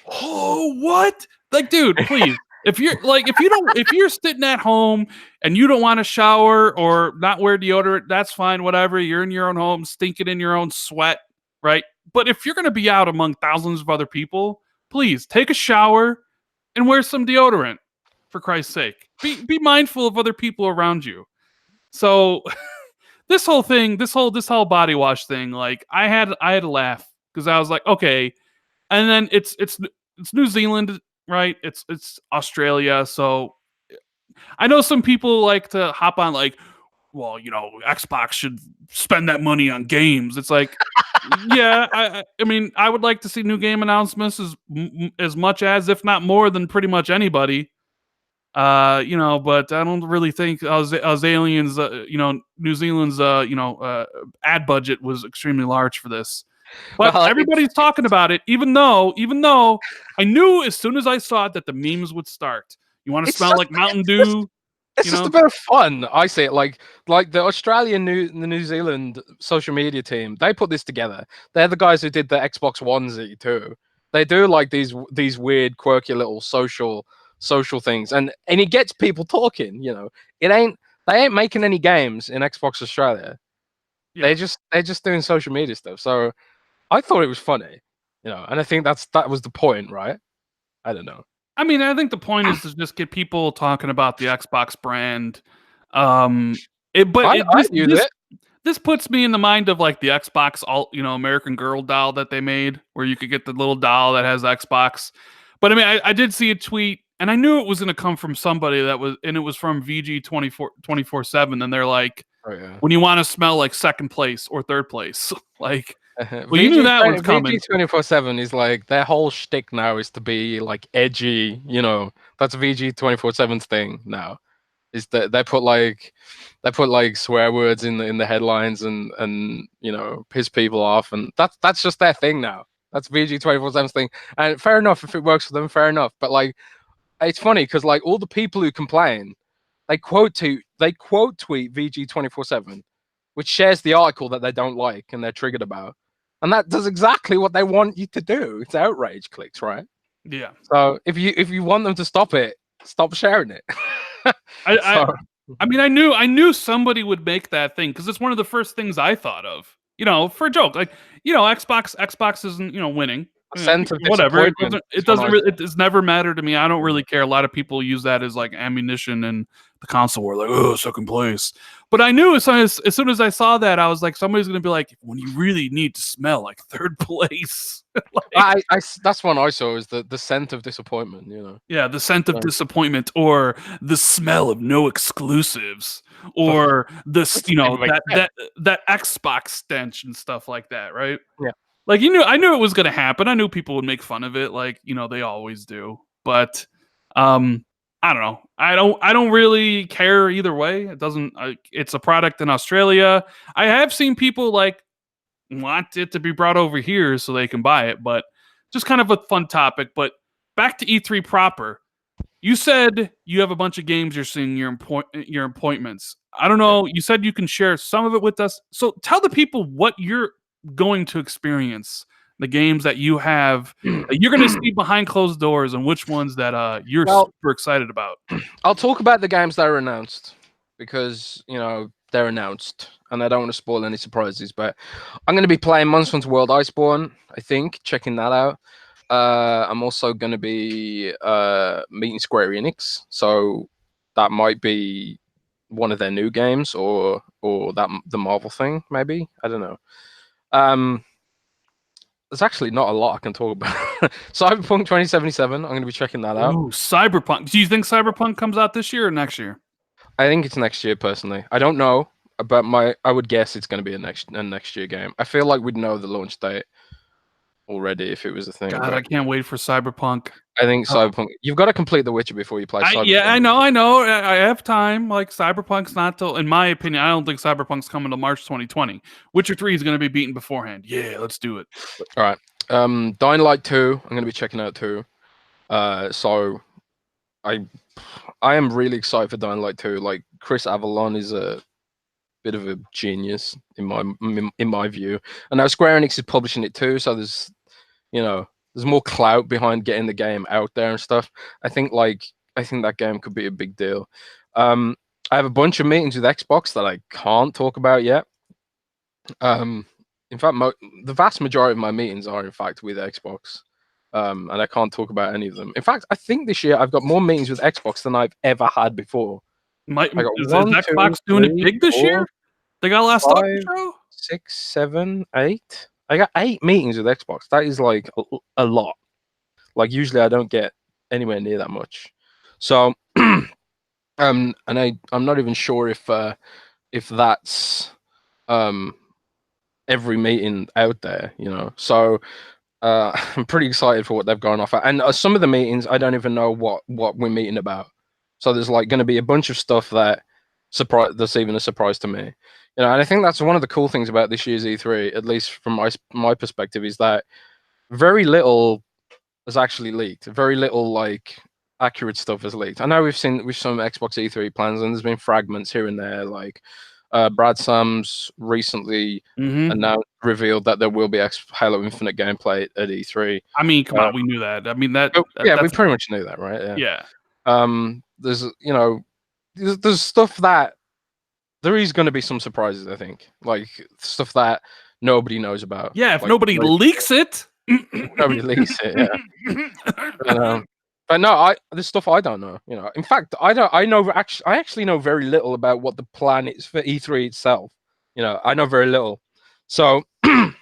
oh, what? Like, dude, please. If you're sitting at home and you don't want to shower or not wear deodorant, that's fine, whatever. You're in your own home, stinking in your own sweat, right? But if you're going to be out among thousands of other people, please take a shower and wear some deodorant, for Christ's sake. Be mindful of other people around you. So this whole thing, this whole body wash thing, like I had to laugh because I was like, okay. And then it's New Zealand, right? It's Australia, so I know some people like to hop on like, well, you know, Xbox should spend that money on games. It's like, yeah, I mean, I would like to see new game announcements as much as, if not more than, pretty much anybody. You know, but I don't really think Aliens, New Zealand's, ad budget was extremely large for this. But Well, everybody's talking about it, even though I knew as soon as I saw it that the memes would start. You want to smell like Mountain Dew? It's just a bit of fun. I see it like the Australian the New Zealand social media team. They put this together. They're the guys who did the Xbox onesie too. They do like these weird, quirky little social things, and it gets people talking. You know, they ain't making any games in Xbox Australia. Yeah. They're just doing social media stuff. So I thought it was funny, you know, and I think that was the point, right? I don't know. I mean, I think the point is to just get people talking about the Xbox brand. This puts me in the mind of like the Xbox, American Girl doll that they made, where you could get the little doll that has Xbox. But I mean, I did see a tweet, and I knew it was going to come from somebody and it was from VG 24/7, and they're like, oh, yeah, when you want to smell like second place or third place, like. Well, you knew that was coming. VG 24/7 is like their whole shtick now is to be like edgy, you know. That's VG 24/7's thing now. Is that they put like swear words in the headlines and you know, piss people off, and that's just their thing now. That's VG 24/7's thing. And fair enough, if it works for them, fair enough. But like, it's funny because like all the people who complain, they quote tweet VG 24/7, which shares the article that they don't like and they're triggered about. And that does exactly what they want you to do. It's outrage clicks, right? Yeah. So if you want them to stop it, stop sharing it. I mean, I knew somebody would make that thing because it's one of the first things I thought of. You know, for a joke, like, you know, Xbox isn't, you know, winning, sense of whatever. disappointment. It doesn't really. It's never mattered to me. I don't really care. A lot of people use that as like ammunition in the console war, like, oh, second place. But I knew as soon as I saw that, I was like, somebody's gonna be like, when you really need to smell like third place. Like, that's one I saw, is the scent of disappointment. You know. Yeah, the scent of disappointment, or the smell of no exclusives, or this, that Xbox stench and stuff like that, right? Yeah. Like I knew it was gonna happen. I knew people would make fun of it, like they always do. But I don't know. I don't really care either way. It doesn't. It's a product in Australia. I have seen people like want it to be brought over here so they can buy it, but just kind of a fun topic. But back to E3 proper. You said you have a bunch of games you're seeing your appointments. I don't know. You said you can share some of it with us. So tell the people what you're going to experience, the games that you have that you're going to see behind closed doors, and which ones that you're super excited about. I'll talk about the games that are announced because they're announced, and I don't want to spoil any surprises. But I'm going to be playing Monster Hunter World Iceborne, I think, checking that out. I'm also going to be meeting Square Enix, so that might be one of their new games, or the Marvel thing, maybe. I don't know. There's actually not a lot I can talk about. Cyberpunk 2077, I'm going to be checking that out. Ooh, Cyberpunk. Do you think Cyberpunk comes out this year or next year? I think it's next year, personally. I don't know, but I would guess it's going to be a next year game. I feel like we'd know the launch date already if it was a thing. God, I can't wait for Cyberpunk. I think Cyberpunk. You've got to complete The Witcher before you play Cyberpunk. Yeah, I know. I have time. Like, Cyberpunk's not till, in my opinion, I don't think Cyberpunk's coming to March 2020. Witcher 3 is going to be beaten beforehand. Yeah, let's do it. All right. Dynalite 2, I'm going to be checking out too. So I am really excited for Dynalite 2. Like, Chris Avellone is a bit of a genius in my view. And now Square Enix is publishing it too, so there's more clout behind getting the game out there and stuff. I think that game could be a big deal. I have a bunch of meetings with Xbox that I can't talk about yet. In fact, the vast majority of my meetings are in fact with Xbox, and I can't talk about any of them. In fact, I think this year I've got more meetings with Xbox than I've ever had before. Is Xbox doing it big this year? They got a last talk show? 6, 7, 8. I got 8 meetings with Xbox. That is like a lot. Like, usually I don't get anywhere near that much. So, and I'm not even sure if that's every meeting out there, So I'm pretty excited for what they've gone off at. And some of the meetings, I don't even know what we're meeting about. So there's like going to be a bunch of stuff that's even a surprise to me. And I think that's one of the cool things about this year's E3, at least from my perspective, is that very little has actually leaked. Very little like accurate stuff has leaked. I know we've seen some Xbox E3 plans, and there's been fragments here and there. Like Brad Sams recently revealed that there will be Halo Infinite gameplay at E3. I mean, come on, we knew that. I mean that. Yeah, we pretty much knew that, right? Yeah. There's stuff that there is going to be some surprises. I think, like stuff that nobody knows about. Yeah, if nobody leaks it. Nobody leaks it. Yeah. But no, there's stuff I don't know. In fact, I actually know very little about what the plan is for E3 itself. I know very little. So I'm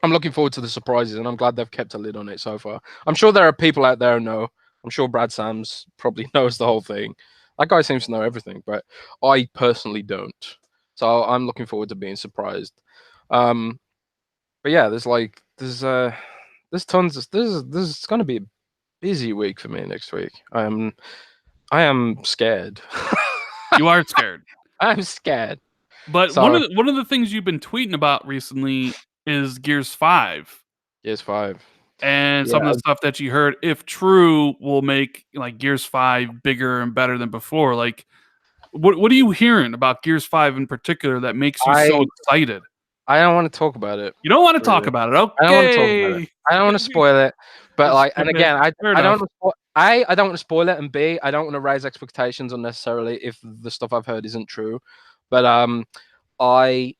looking forward to the surprises, and I'm glad they've kept a lid on it so far. I'm sure there are people out there who know. I'm sure Brad Sams probably knows the whole thing. That guy seems to know everything, but I personally don't. So I'm looking forward to being surprised. But yeah, there's tons. There's going to be a busy week for me next week. I am scared. You are scared. I'm scared. But one of the things you've been tweeting about recently is Gears 5. Gears 5. And some of the stuff that you heard, if true, will make like Gears 5 bigger and better than before. Like, what are you hearing about Gears 5 in particular that makes you so excited? I don't want to talk about it. You don't want to talk about it, okay? I don't want to talk about it. I don't want to spoil it. But like, and again, I don't want to spoil it, and B, I don't want to raise expectations unnecessarily if the stuff I've heard isn't true. But I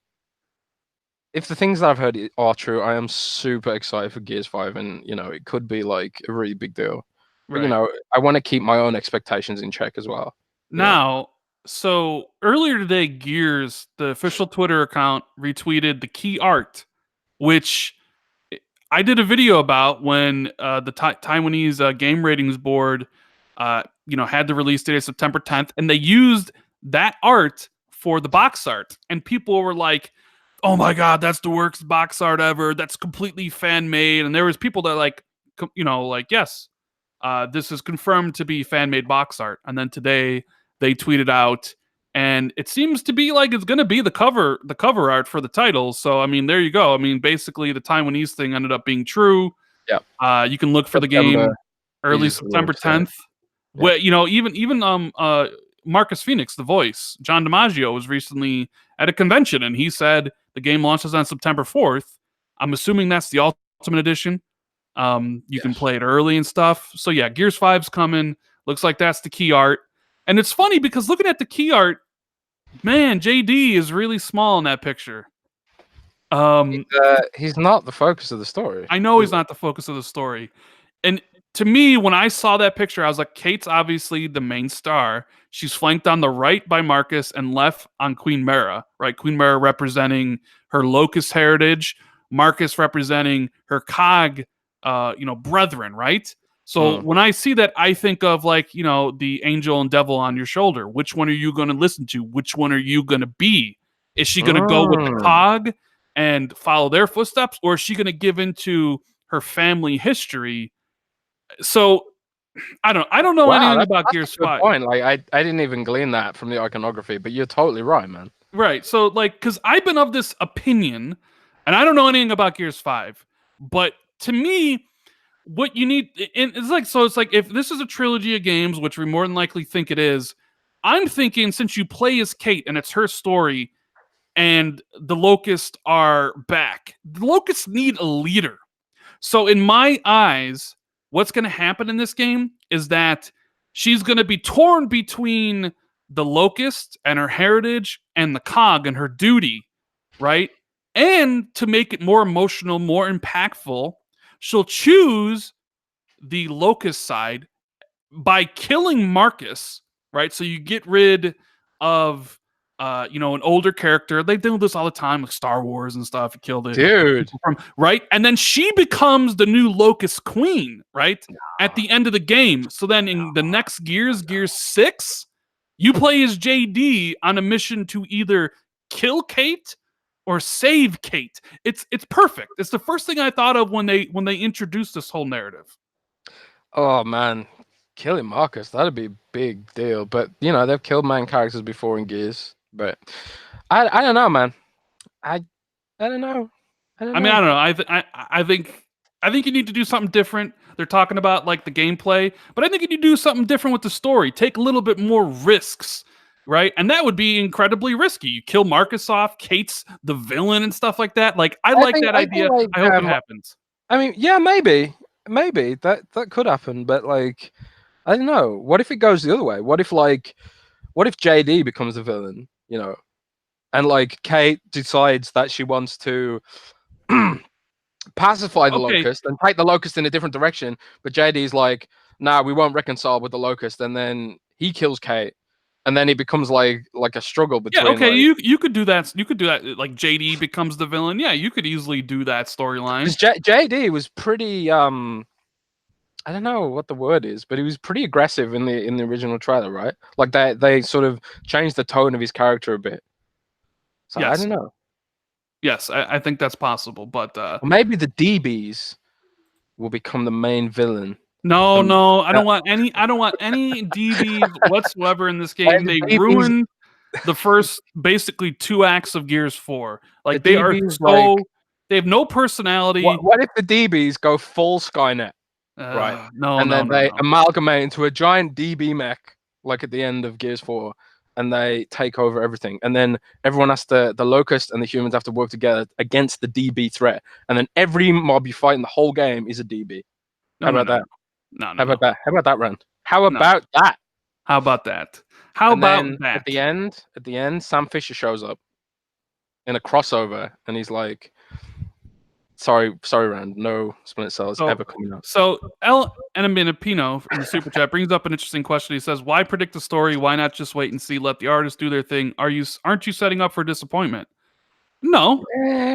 if the things that I've heard are true, I am super excited for Gears 5, and it could be like a really big deal. But Right. I want to keep my own expectations in check as well. Now, so earlier today, Gears, the official Twitter account, retweeted the key art, which I did a video about when the Taiwanese game ratings board, had the release date of September 10th, and they used that art for the box art, and people were like, "Oh my god, that's the worst box art ever! That's completely fan made." And there was people that yes, this is confirmed to be fan made box art. And then today they tweeted out, and it seems to be like it's going to be the cover art for the title. So I mean, there you go. I mean, basically the Taiwanese thing ended up being true. Yeah. You can look for the September game early is September release date. 10th. Where even Marcus Phoenix, the voice, John DiMaggio, was recently at a convention, and he said the game launches on September 4th. I'm assuming that's the Ultimate Edition. You can play it early and stuff. So yeah, Gears 5's coming. Looks like that's the key art. And it's funny because looking at the key art, man, JD is really small in that picture. He's not the focus of the story. I know he's not the focus of the story. And to me, when I saw that picture, I was like, Kate's obviously the main star. She's flanked on the right by Marcus and left on Queen Mara, right? Queen Mara representing her Locust heritage, Marcus representing her Cog, brethren, right? So when I see that, I think of the angel and devil on your shoulder. Which one are you going to listen to? Which one are you going to be? Is she going to go with the Cog and follow their footsteps, or is she going to give into her family history? So I don't know anything about Gears 5. Point. Like I didn't even glean that from the iconography, but you're totally right, man. Right. So because I've been of this opinion, and I don't know anything about Gears 5, but to me, what you need, it's like if this is a trilogy of games, which we more than likely think it is, I'm thinking since you play as Kate and it's her story, and the Locusts are back, the Locusts need a leader. So in my eyes, what's going to happen in this game is that she's going to be torn between the Locust and her heritage and the Cog and her duty, right? And to make it more emotional, more impactful, she'll choose the Locust side by killing Marcus, right? So you get rid of an older character. They do this all the time with Star Wars and stuff. You killed it, dude. Right? And then she becomes the new Locust Queen, right? At the end of the game. So then in the next Gears 6, you play as JD on a mission to either kill Kate or save Kate. It's perfect. It's the first thing I thought of when they introduced this whole narrative. Oh man, killing Marcus, that'd be a big deal. But they've killed main characters before in Gears. But I don't know, man. I don't know. I don't know. I think you need to do something different. They're talking about like the gameplay, but I think you need to do something different with the story. Take a little bit more risks, right? And that would be incredibly risky. You kill Marcus off, Kate's the villain and stuff like that. Like I like that idea. I hope it happens. I mean, yeah, maybe that could happen, but like I don't know. What if it goes the other way? What if JD becomes the villain? And like Kate decides that she wants to pacify the Locust and take the Locust in a different direction, but JD's like, nah, we won't reconcile with the Locust, and then he kills Kate, and then it becomes like a struggle between. Yeah, okay, you could do that. You could do that. Like JD becomes the villain. Yeah, you could easily do that storyline. Because JD was pretty I don't know what the word is, but he was pretty aggressive in the original trailer, right? Like they sort of changed the tone of his character a bit. So yes. I don't know. Yes, I think that's possible, but maybe the DBs will become the main villain. No, I don't want any DBs whatsoever in this game. They ruined the first basically 2 acts of Gears 4. Like they are so they have no personality. What if the DBs go full Skynet? Right. And then they amalgamate into a giant DB mech, like at the end of Gears 4, and they take over everything. And then everyone the Locust and the humans have to work together against the DB threat. And then every mob you fight in the whole game is a DB. How about that? No. How about that, Rand? How about that? How about that? How about that? At the end, Sam Fisher shows up in a crossover, and he's like, sorry, Rand, no Splinter Cell is ever coming out. So El Enaminapino in the super chat brings up an interesting question. He says, "Why predict the story? Why not just wait and see? Let the artists do their thing. Aren't you setting up for disappointment?" No,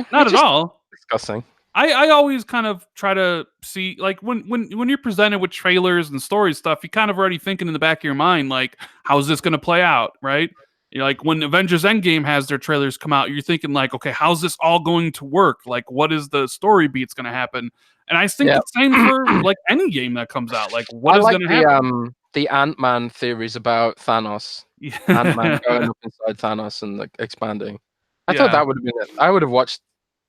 not at all. Discussing. I always kind of try to see, like, when you're presented with trailers and story stuff, you kind of already thinking in the back of your mind, like, how's this going to play out, right? Like when Avengers Endgame has their trailers come out, you're thinking like, okay, how's this all going to work? Like, what is the story beat's going to happen? And I think the same for like any game that comes out. Like, what is going to happen? The Ant-Man theories about Thanos. Ant-Man going up inside Thanos and like expanding. I thought that would have been it. I would have watched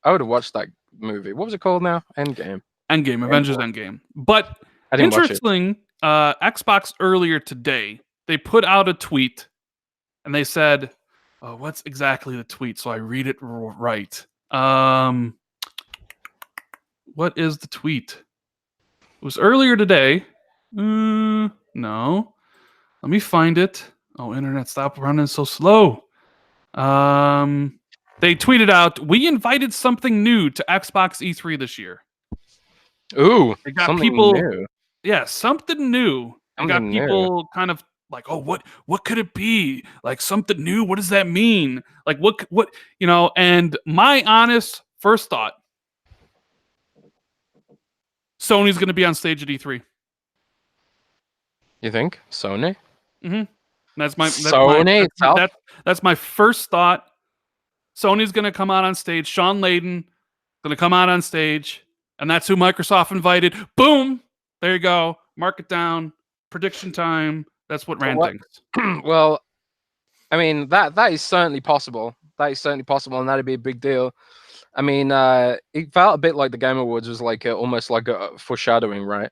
that movie. What was it called now? Endgame. Avengers Endgame. But interesting, Xbox earlier today, they put out a tweet and they said, oh, what's exactly the tweet? So I read it right. What is the tweet? It was earlier today. No. Let me find it. Oh, internet, stop running so slow. They tweeted out, we invited something new to Xbox E3 this year. Ooh, they got people new. Yeah, something new. They got people kind of like, oh, what could it be? Like something new? What does that mean? Like what and my honest first thought, Sony's going to be on stage at E3. You think Sony? Mm-hmm. That's my that's my first thought. Sony's going to come out on stage. Sean Layden going to come out on stage, and that's who Microsoft invited. Boom! There you go. Mark it down. Prediction time. That's what Rand thinks. Well, I mean, that is certainly possible. That is certainly possible, and that'd be a big deal. I mean, it felt a bit like the Game Awards was like almost like a foreshadowing, right?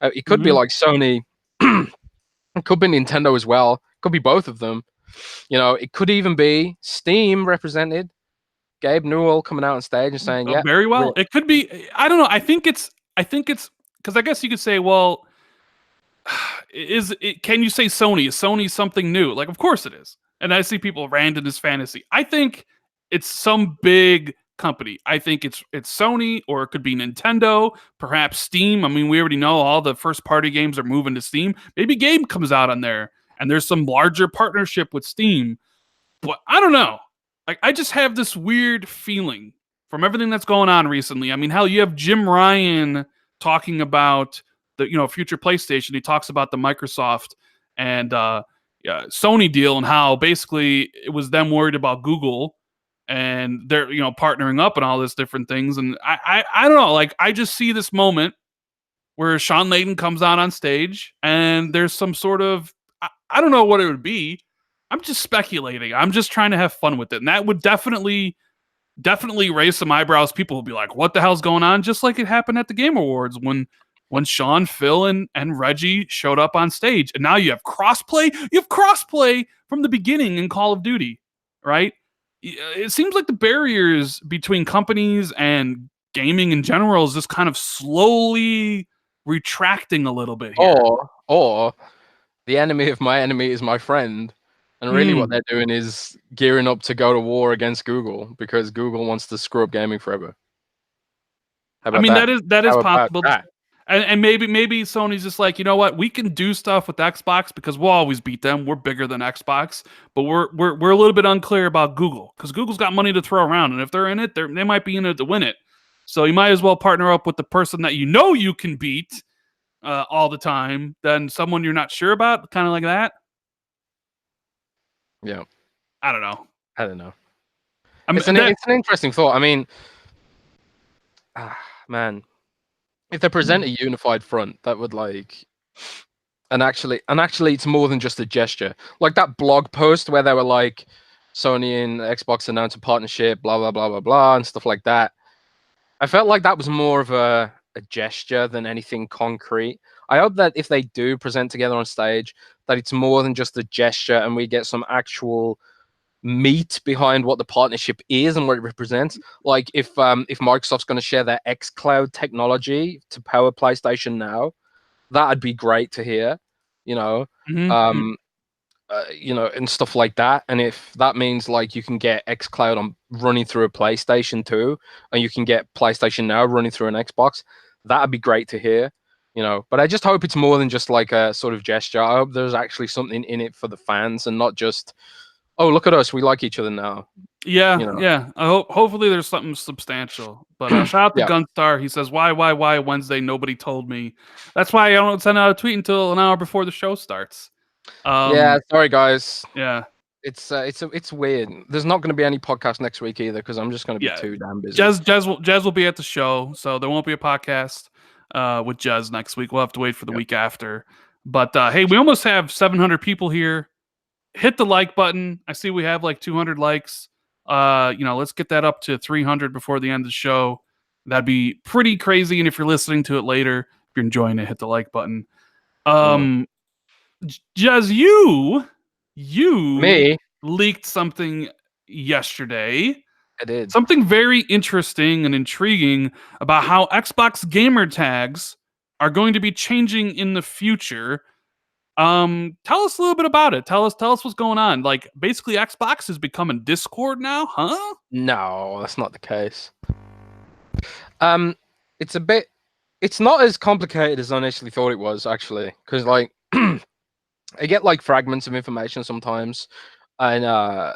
It could be like Sony. It could be Nintendo as well. It could be both of them. You know, it could even be Steam represented. Gabe Newell coming out on stage and saying, "Yeah, very well." It could be. I don't know. I think it's because I guess you could say, well, can you say Sony? Is Sony something new? Like, of course it is. And I see people Rand in his fantasy. I think it's some big company. I think it's Sony, or it could be Nintendo, perhaps Steam. I mean, we already know all the first party games are moving to Steam. Maybe Game comes out on there and there's some larger partnership with Steam. But I don't know. Like, I just have this weird feeling from everything that's going on recently. I mean, hell, you have Jim Ryan talking about the future PlayStation. He talks about the Microsoft and Sony deal and how basically it was them worried about Google and they're partnering up and all this different things. And I don't know. Like, I just see this moment where Sean Layden comes out on stage and there's some sort of I don't know what it would be. I'm just speculating. I'm just trying to have fun with it. And that would definitely raise some eyebrows. People will be like, what the hell's going on? Just like it happened at the Game Awards when Sean, Phil, and Reggie showed up on stage. And now you have crossplay. You have crossplay from the beginning in Call of Duty, right? It seems like the barriers between companies and gaming in general is just kind of slowly retracting a little bit here. Or the enemy of my enemy is my friend. And really what they're doing is gearing up to go to war against Google because Google wants to screw up gaming forever. I mean, that is possible. And maybe Sony's just like, you know what? We can do stuff with Xbox because we'll always beat them. We're bigger than Xbox. But we're a little bit unclear about Google because Google's got money to throw around. And if they're in it, they might be in it to win it. So you might as well partner up with the person that you can beat all the time than someone you're not sure about, kind of like that. Yeah. I don't know. I mean, it's an interesting thought. I mean, man, if they present a unified front, that would and actually it's more than just a gesture. Like that blog post where they were like, Sony and Xbox announced a partnership, blah, blah, blah, blah, blah, and stuff like that. I felt like that was more of a gesture than anything concrete. I hope that if they do present together on stage, that it's more than just a gesture and we get some actual meat behind what the partnership is and what it represents. Like if Microsoft's going to share their xCloud technology to power PlayStation Now, that'd be great to hear. you know, and stuff like that. And if that means like you can get xCloud on running through a PlayStation 2, and you can get PlayStation Now running through an Xbox, that'd be great to hear. You know, but I just hope it's more than just like a sort of gesture. I hope there's actually something in it for the fans, and not just, oh, look at us, we like each other now. Yeah, You know, yeah. Hopefully there's something substantial. But shout out to yeah, Gunstar. He says, why Wednesday? Nobody told me. That's why I don't send out a tweet until an hour before the show starts. yeah. Sorry, guys. Yeah, It's weird. There's not going to be any podcast next week either because I'm just going to be yeah. too damn busy. Jez will be at the show, so there won't be a podcast with Jez next week. We'll have to wait for the Yep. week after. But hey, we almost have 700 people here. Hit the like button. I see we have like 200 likes. Let's get that up to 300 before the end of the show. That'd be pretty crazy. And if you're listening to it later, if you're enjoying it, hit the like button. Jez, you Me, leaked something yesterday. I did. Something very interesting and intriguing about how Xbox gamer tags are going to be changing in the future. Tell us a little bit about it. Tell us what's going on. Like, basically Xbox is becoming Discord now, huh? No, that's not the case. It's a bit. It's not as complicated as I initially thought it was, actually, because like I get like fragments of information sometimes, and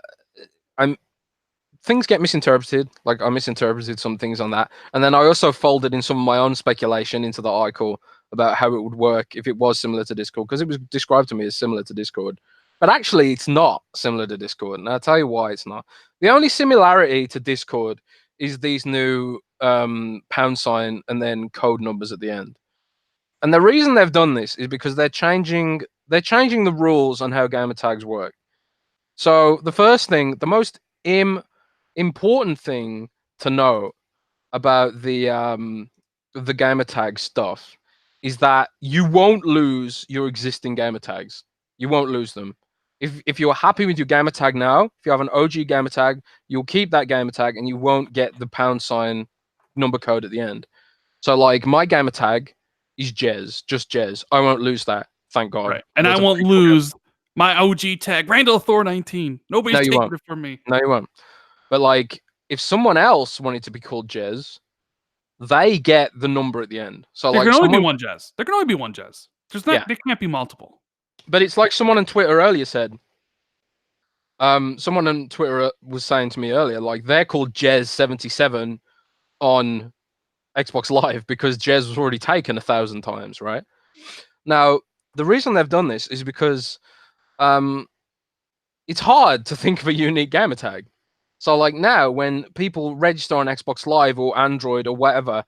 things get misinterpreted. Like I misinterpreted some things on that, and then I also folded in some of my own speculation into the article about how it would work if it was similar to Discord, because it was described to me as similar to Discord, but actually it's not similar to Discord, and I'll tell you why it's not. The only similarity to Discord is these new pound sign and then code numbers at the end. And the reason they've done this is because they're changing the rules on how gamer tags work. So the first thing, the most important thing to know about the gamer tag stuff is that you won't lose your existing gamer tags. You won't lose them. If you're happy with your gamer tag now, if you have an OG gamer tag, you'll keep that gamer tag and you won't get the pound sign number code at the end. So like my gamer tag is Jez, just Jez. I won't lose that, thank God. Right. And I won't lose my OG tag, Randall Thor 19. Nobody's taking it from me. No, you won't. But like, if someone else wanted to be called Jez, they get the number at the end. So there like, can only be one Jez. There can only be one Jez. There can't be multiple. But it's like someone on Twitter earlier said. Someone on Twitter was saying to me earlier, like they're called Jez77 on Xbox Live because Jez was already taken 1,000 times, right? Now, the reason they've done this is because it's hard to think of a unique gamer tag. So like now, when people register on Xbox Live or Android or whatever,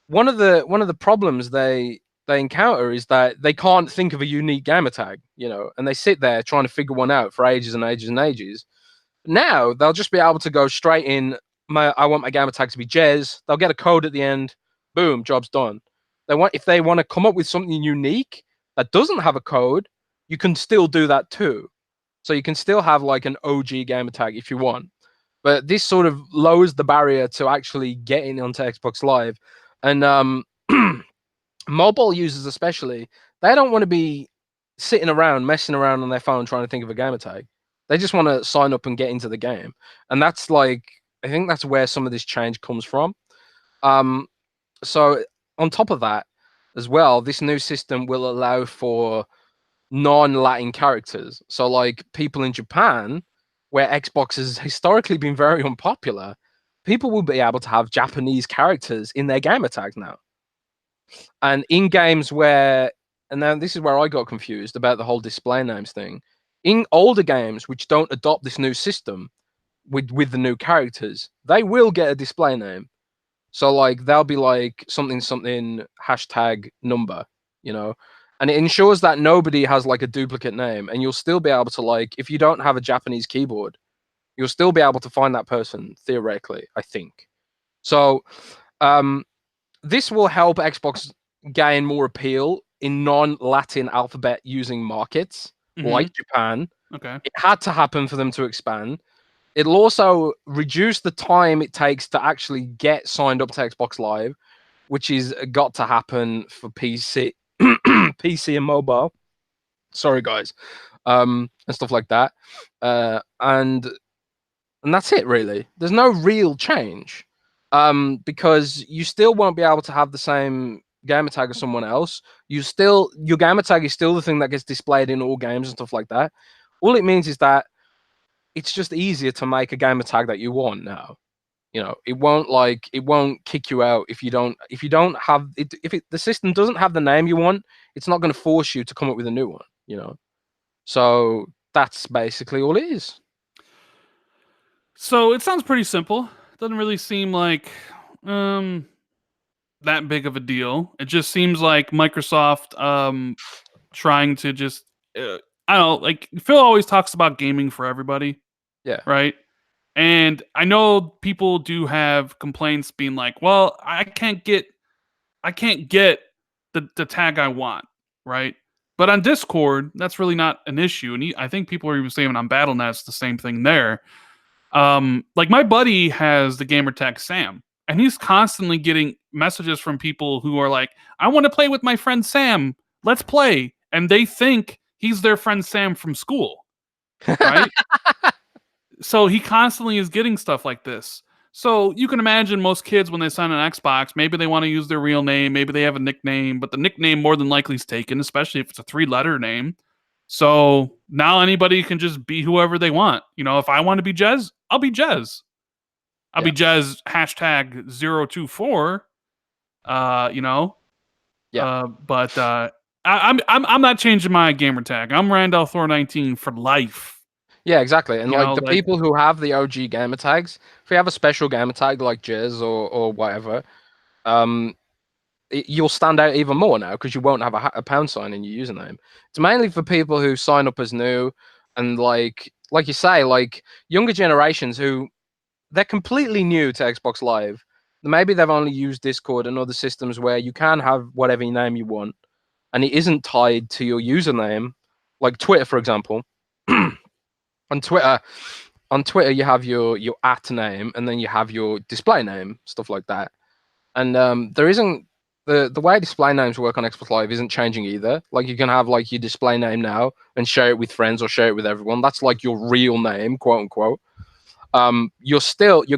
one of the problems they encounter is that they can't think of a unique gamer tag, you know, and they sit there trying to figure one out for ages and ages and ages. Now they'll just be able to go straight in. I want my gamer tag to be Jez. They'll get a code at the end. Boom, job's done. If they want to come up with something unique that doesn't have a code, you can still do that too. So you can still have like an OG gamer tag if you want. But this sort of lowers the barrier to actually getting onto Xbox Live. And mobile users especially, they don't want to be sitting around, messing around on their phone trying to think of a gamer tag. They just want to sign up and get into the game. And that's like, I think that's where some of this change comes from. So on top of that as well, this new system will allow for non-Latin characters. So like people in Japan, where Xbox has historically been very unpopular, people will be able to have Japanese characters in their gamer tags now. And in games where, and now this is where I got confused about the whole display names thing. In older games which don't adopt this new system with the new characters, they will get a display name. So like they'll be like something hashtag number, you know, and it ensures that nobody has like a duplicate name, and you'll still be able to, like, if you don't have a Japanese keyboard, you'll still be able to find that person theoretically, I think. So this will help Xbox gain more appeal in non-Latin alphabet using markets like Japan. Okay. It had to happen for them to expand. It'll also reduce the time it takes to actually get signed up to Xbox Live, which is got to happen for PC, PC and mobile. Sorry, guys. and stuff like that. And that's it, really. There's no real change, because you still won't be able to have the same gamertag as someone else. Your gamertag is still the thing that gets displayed in all games and stuff like that. All it means is that it's just easier to make a gamertag that you want now. It won't kick you out if you don't have it. If the system doesn't have the name you want, it's not going to force you to come up with a new one. So that's basically all it is. So it sounds pretty simple. Doesn't really seem like that big of a deal. It just seems like Microsoft trying to just I don't know, like Phil always talks about gaming for everybody. Yeah. Right? And I know people do have complaints being like, well, I can't get the tag I want, right? But on Discord, that's really not an issue. And I think people are even saying on BattleNet it's the same thing there. Like my buddy has the gamertag Sam, and he's constantly getting messages from people who are like, I want to play with my friend Sam. Let's play. And they think he's their friend Sam from school. Right? So he constantly is getting stuff like this. So you can imagine most kids when they sign an Xbox, maybe they want to use their real name, maybe they have a nickname, but the nickname more than likely is taken, especially if it's a 3-letter name. So now anybody can just be whoever they want. If I want to be Jez, I'll be Jez. I'll be Jez #024. But I'm not changing my gamer tag. I'm Randall Thor 19 for life. Yeah, exactly. And people who have the OG gamer tags, if you have a special gamer tag like Jez or whatever, you'll stand out even more now because you won't have a pound sign in your username. It's mainly for people who sign up as new and like you say, like younger generations who they're completely new to Xbox Live. Maybe they've only used Discord and other systems where you can have whatever name you want, and it isn't tied to your username, like Twitter, for example. On Twitter, you have your @ name, and then you have your display name, stuff like that. And there isn't the way display names work on Xbox Live isn't changing either. Like you can have like your display name now and share it with friends or share it with everyone. That's like your real name, quote unquote. Your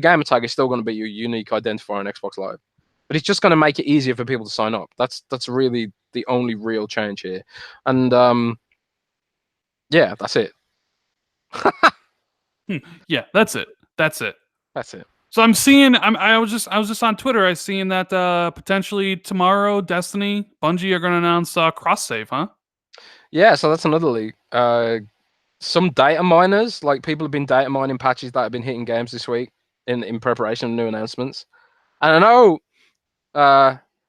gamer tag is still going to be your unique identifier on Xbox Live, but it's just going to make it easier for people to sign up. That's really the only real change here. And yeah, that's it. Yeah, that's it. That's it. So I'm seeing. I was just on Twitter. I seen that potentially tomorrow, Destiny, Bungie are going to announce cross save, huh? Yeah, so that's another leak. Some data miners, like people have been data mining patches that have been hitting games this week in preparation of new announcements. And I know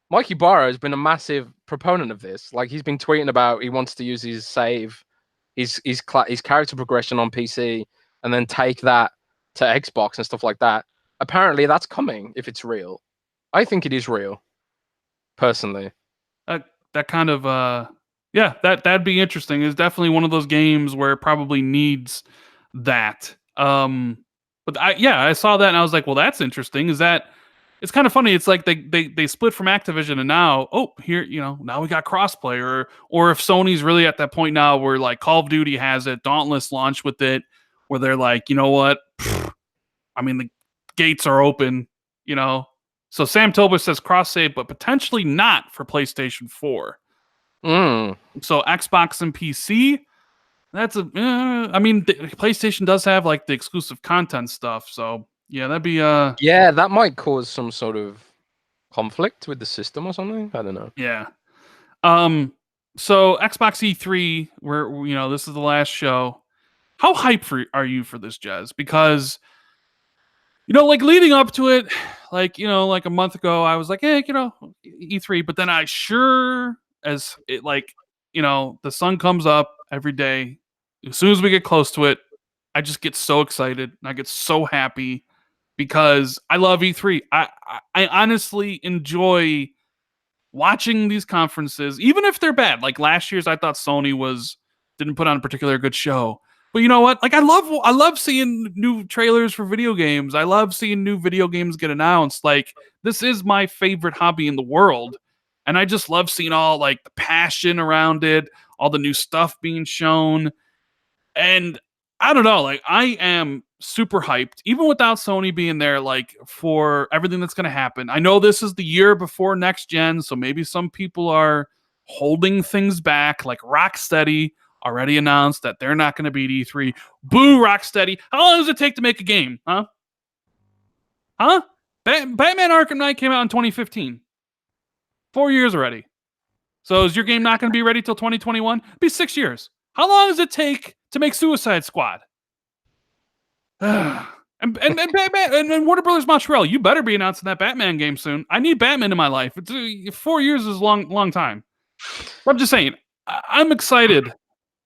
Mikey Barra has been a massive proponent of this. Like he's been tweeting about he wants to use his save, his character progression on PC, and then take that to Xbox and stuff like that. Apparently, that's coming if it's real. I think it is real, personally. That kind of that'd be interesting. It's definitely one of those games where it probably needs that. But I saw that and I was like, well, that's interesting. It's kind of funny. It's like they split from Activision and now, here, now we got crossplay, or if Sony's really at that point now where like Call of Duty has it, Dauntless launched with it, where they're like, you know what? I mean, the gates are open, So Sam Tobler says cross save, but potentially not for PlayStation 4. So Xbox and PC, that's I mean, PlayStation does have like the exclusive content stuff, so yeah, that'd be yeah, that might cause some sort of conflict with the system or something. I don't know. Yeah. So Xbox E3, where this is the last show. How hyped are you for this, Jez? Because like leading up to it, like like a month ago, I was like, hey, E3, but then I as it like the sun comes up every day. As soon as we get close to it, I just get so excited and I get so happy because I love E3. I honestly enjoy watching these conferences, even if they're bad. Like last year's, I thought Sony didn't put on a particular good show. But you know what? Like I love seeing new trailers for video games. I love seeing new video games get announced. Like this is my favorite hobby in the world. And I just love seeing all like the passion around it, all the new stuff being shown. And I don't know, like I am super hyped, even without Sony being there, like for everything that's going to happen. I know this is the year before next gen, so maybe some people are holding things back. Like Rocksteady already announced that they're not going to be at E3. Boo, Rocksteady! How long does it take to make a game? Huh? Huh? Batman Arkham Knight came out in 2015. 4 years already. So is your game not going to be ready till 2021? It'll be 6 years. How long does it take to make Suicide Squad? and Batman and Warner Brothers Montreal, you better be announcing that Batman game soon. I need Batman in my life. 4 years is a long time. But I'm just saying, I'm excited.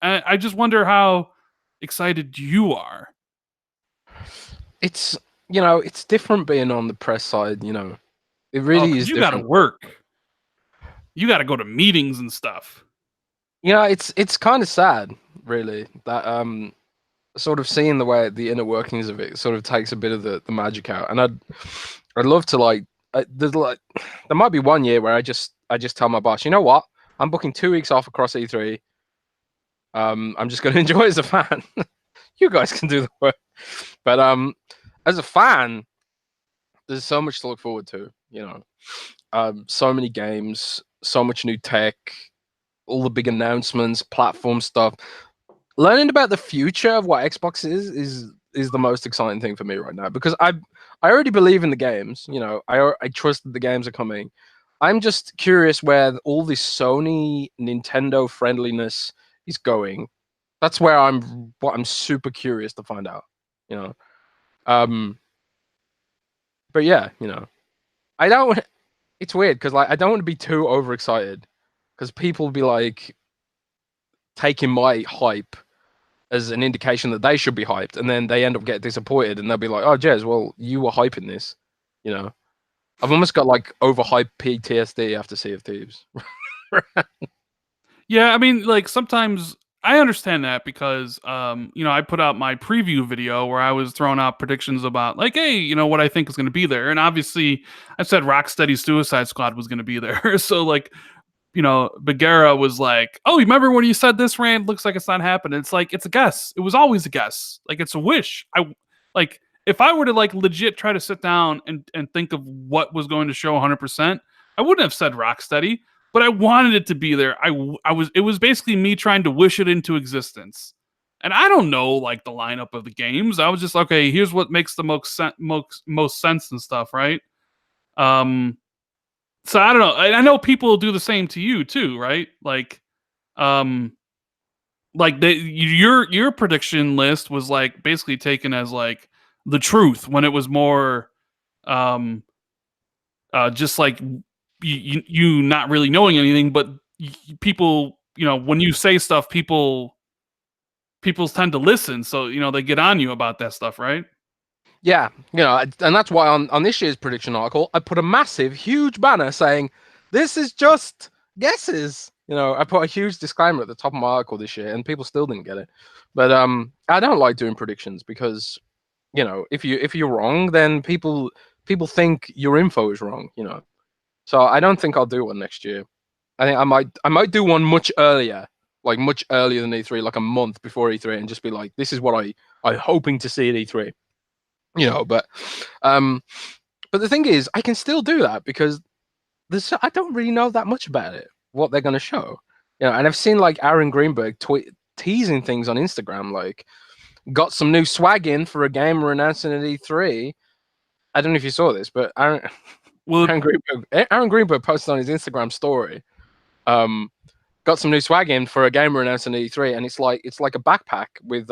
I just wonder how excited you are. It's it's different being on the press side. It really is. You different. got to work. You got to go to meetings and stuff. It's kind of sad, really, that sort of seeing the way the inner workings of it sort of takes a bit of the magic out. And I'd love to there might be 1 year where I just tell my boss, you know what, I'm booking 2 weeks off across E3. I'm just going to enjoy as a fan. You guys can do the work, but as a fan, there's so much to look forward to. So many games, so much new tech, all the big announcements, platform stuff. Learning about the future of what Xbox is the most exciting thing for me right now, because I already believe in the games. I trust that the games are coming. I'm just curious where all this Sony Nintendo friendliness is going. That's where I'm super curious to find out. But yeah, I don't. It's weird because I don't want to be too overexcited, because people will be like taking my hype as an indication that they should be hyped, and then they end up getting disappointed, and they'll be like, "Oh, Jez, well, you were hyping this." I've almost got like overhyped PTSD after Sea of Thieves. Yeah, I mean, like sometimes I understand that because, I put out my preview video where I was throwing out predictions about like, hey, what I think is going to be there, and obviously I said Rocksteady's Suicide Squad was going to be there, so like. Bagheera was like, "Oh, you remember when you said this, Rand? Looks like it's not happening." It's like it's a guess. It was always a guess. Like it's a wish. If I were to like legit try to sit down and think of what was going to show 100%, I wouldn't have said Rocksteady, but I wanted it to be there. It was basically me trying to wish it into existence. And I don't know like the lineup of the games. I was just okay. Here's what makes the most sense and stuff, right? So I don't know. I know people do the same to you too, right? Like your prediction list was like basically taken as like the truth when it was more just like you not really knowing anything, but people, when you say stuff, people tend to listen, so they get on you about that stuff, right? Yeah, and that's why on this year's prediction article, I put a massive, huge banner saying, "This is just guesses." I put a huge disclaimer at the top of my article this year, and people still didn't get it. But I don't like doing predictions because, if you're wrong, then people think your info is wrong. So I don't think I'll do one next year. I think I might do one much earlier, like much earlier than E3, like a month before E3, and just be like, "This is what I'm hoping to see at E3." But the thing is, I can still do that because I don't really know that much about it, what they're going to show. And I've seen like Aaron Greenberg teasing things on Instagram, like got some new swag in for a game we're announcing at E3. I don't know if you saw this, but Aaron Greenberg posted on his Instagram story, got some new swag in for a game we're announcing at E3, and it's like a backpack with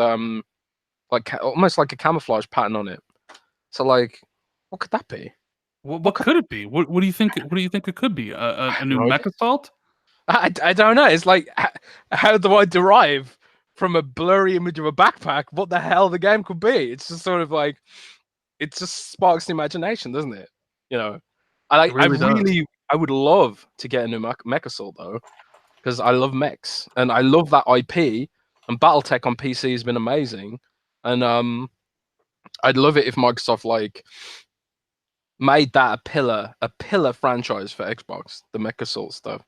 like almost like a camouflage pattern on it. So like, what could that be? What could it be? What do you think? What do you think it could be? A new Mecha Salt? I don't know. It's like, how do I derive from a blurry image of a backpack what the hell the game could be? It's just sort of like, it just sparks the imagination, doesn't it? I would love to get a new Mecha Salt though, because I love mechs and I love that IP, and BattleTech on PC has been amazing, and I'd love it if Microsoft like made that a pillar franchise for Xbox, the Mecha Salt stuff.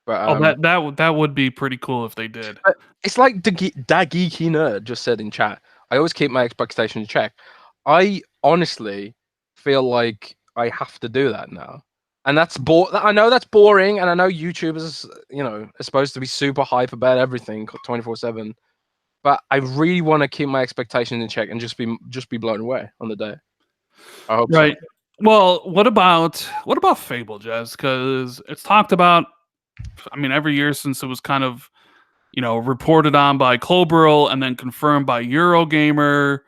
But that would be pretty cool if they did. it's like Da Geeky Nerd just said in chat. I always keep my expectations in check. I honestly feel like I have to do that now, and I know that's boring, and I know YouTubers, are supposed to be super hype about everything 24/7. But I really want to keep my expectations in check and just be blown away on the day. I hope Right. so. Well, what about Fable, Jez? Because it's talked about. I mean, every year since it was kind of, reported on by Cloberl and then confirmed by Eurogamer.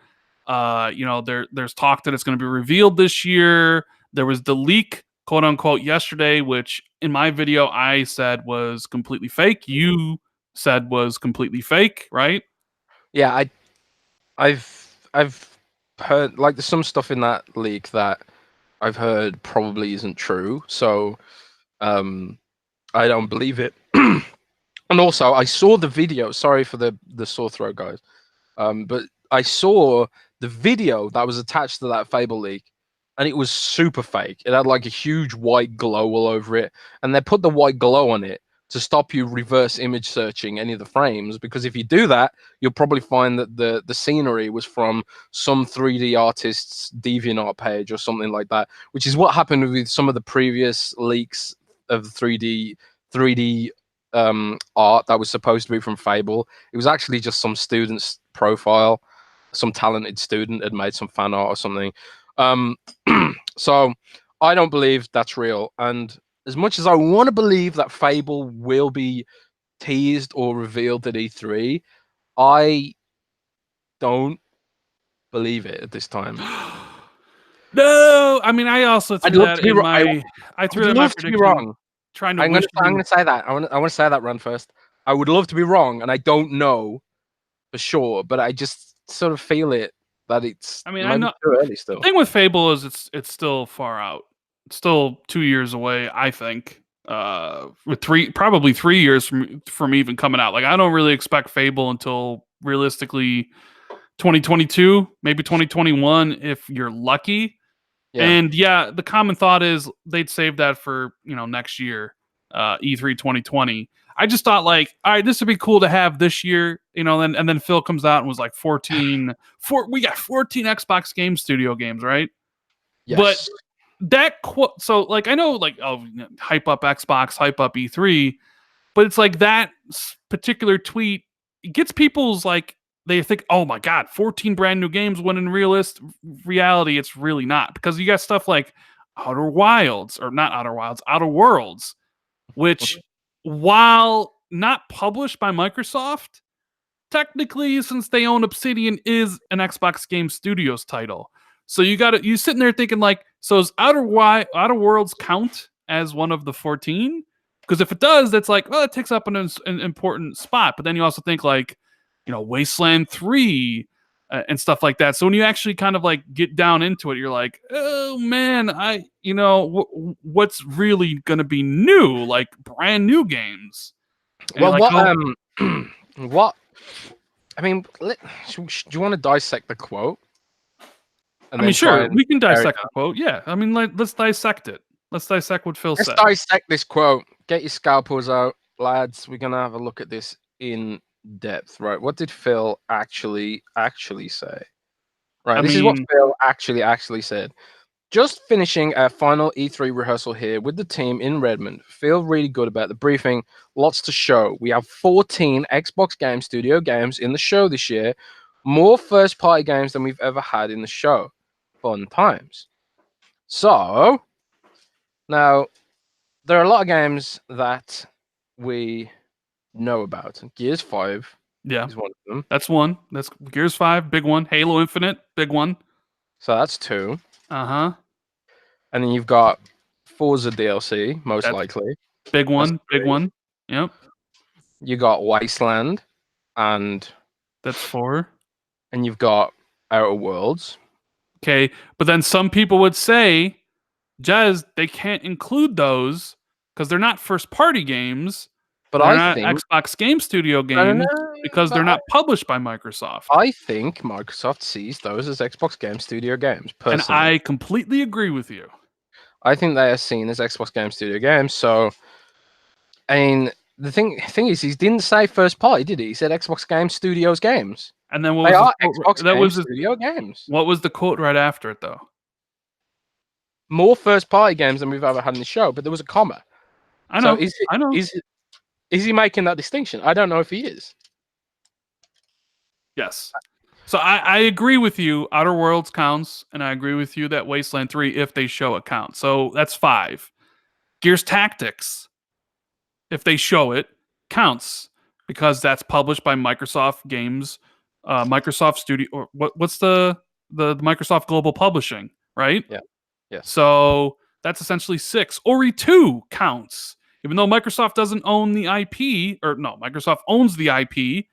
There's talk that it's going to be revealed this year. There was the leak, quote unquote, yesterday, which in my video I said was completely fake. You said was completely fake, right? Yeah, I've heard like there's some stuff in that leak that I've heard probably isn't true. So I don't believe it. And also I saw the video. Sorry for the sore throat, guys. But I saw the video that was attached to that Fable leak, and it was super fake. It had like a huge white glow all over it, and they put the white glow on it to stop you reverse image searching any of the frames, because if you do that, you'll probably find that the scenery was from some 3D artist's DeviantArt page or something like that, which is what happened with some of the previous leaks of 3D art that was supposed to be from Fable. It was actually just some student's profile. Some talented student had made some fan art or something. So I don't believe that's real. And as much as I want to believe that Fable will be teased or revealed at E3, I don't believe it at this time. No, I mean, I also threw that in my. I threw that in my prediction. To be wrong. Trying to. I'm gonna say that. I want to say that run first. I would love to be wrong, and I don't know for sure, but I just sort of feel it that it's. I mean, I know. Too early still. The thing with Fable is it's still far out. It's still 2 years away, I think. With probably 3 years from even coming out. Like, I don't really expect Fable until realistically 2022, maybe 2021 if you're lucky. Yeah. And yeah, the common thought is they'd save that for, next year, E3 2020. I just thought, like, all right, this would be cool to have this year, and then Phil comes out and was like we got 14 Xbox Game Studio games, right? Yes. But that quote, so like, I know, like, hype up Xbox, hype up E3, but it's like that particular tweet, it gets people's, like, they think, oh my God, 14 brand new games, when in reality, it's really not, because you got stuff like Outer Worlds, which, while not published by Microsoft, technically, since they own Obsidian, is an Xbox Game Studios title. So you sitting there thinking, like, so does Outer Worlds count as one of the 14? Because if it does, that's like, well, it takes up an important spot. But then you also think, like, Wasteland 3 and stuff like that. So when you actually kind of like get down into it, you're like, oh man, what's really going to be new, like brand new games? And well, like, what? I mean, do you want to dissect the quote? I mean, sure, we can dissect the quote. Yeah, I mean, let's dissect it. Let's dissect what Phil said. Let's dissect this quote. Get your scalpels out, lads. We're gonna have a look at this in depth, right? What did Phil actually say? Right, this is what Phil actually said. Just finishing our final E3 rehearsal here with the team in Redmond. Feel really good about the briefing. Lots to show. We have 14 Xbox Game Studio games in the show this year. More first-party games than we've ever had in the show. Fun times. So, now, there are a lot of games that we know about. Gears 5 is one of them. That's one. That's Gears 5, big one. Halo Infinite, big one. So that's 2. Uh-huh. And then you've got Forza DLC, most likely. Big one, big one. Yep. You got Wasteland, and that's 4. And you've got Outer Worlds. Okay, but then some people would say, Jez, they can't include those because they're not first-party games. But I think Xbox Game Studio games because they're not published by Microsoft. I think Microsoft sees those as Xbox Game Studio games, personally. And I completely agree with you. I think they are seen as Xbox Game Studio games. So I mean, the thing is, he didn't say first party, did he? He said Xbox Game Studios games. And then They are quote, Xbox that Game was Studio games. what was the quote right after it though? More first party games than we've ever had in the show, but there was a comma. I know. So I know. Is he making that distinction? I don't know if he is. Yes. So I agree with you. Outer Worlds counts, and I agree with you that Wasteland 3, if they show it, counts. So that's 5. Gears Tactics, if they show it, counts because that's published by Microsoft Games, Microsoft Studio, or what's the Microsoft Global Publishing, right? Yeah. Yes. So that's essentially 6. Ori 2 counts, even though Microsoft doesn't own the IP, or no, Microsoft owns the IP.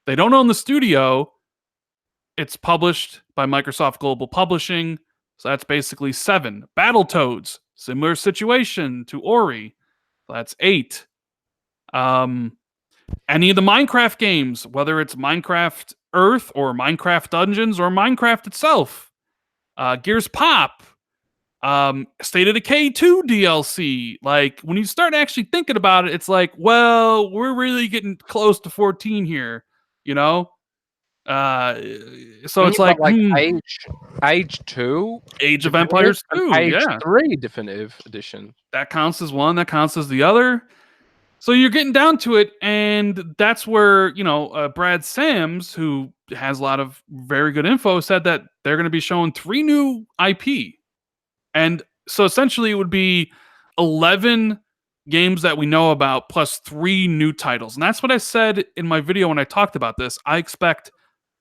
They don't own the studio. It's published by Microsoft Global Publishing, so that's basically 7. Battletoads, similar situation to Ori, so that's 8. Any of the Minecraft games, whether it's Minecraft Earth or Minecraft Dungeons or Minecraft itself, Gears Pop, State of Decay 2 DLC. Like, when you start actually thinking about it, it's like, well, we're really getting close to 14 here, you know? So it's like Age 2, Age of Empires 2, Age yeah. 3 Definitive Edition. That counts as one, that counts as the other. So you're getting down to it, and that's where, Brad Sams, who has a lot of very good info, said that they're going to be showing 3 new IP. And so essentially it would be 11 games that we know about plus 3 new titles. And that's what I said in my video when I talked about this. I expect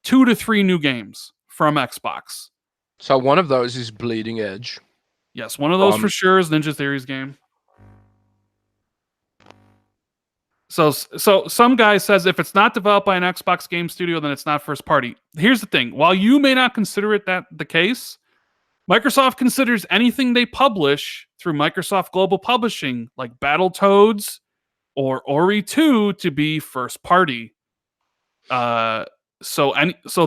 2 to 3 new games from Xbox. So one of those is Bleeding Edge. Yes, one of those for sure is Ninja Theory's game. So some guy says if it's not developed by an Xbox game studio, then it's not first party. Here's the thing. While you may not consider it that the case, Microsoft considers anything they publish through Microsoft Global Publishing, like Battletoads or Ori 2, to be first party. So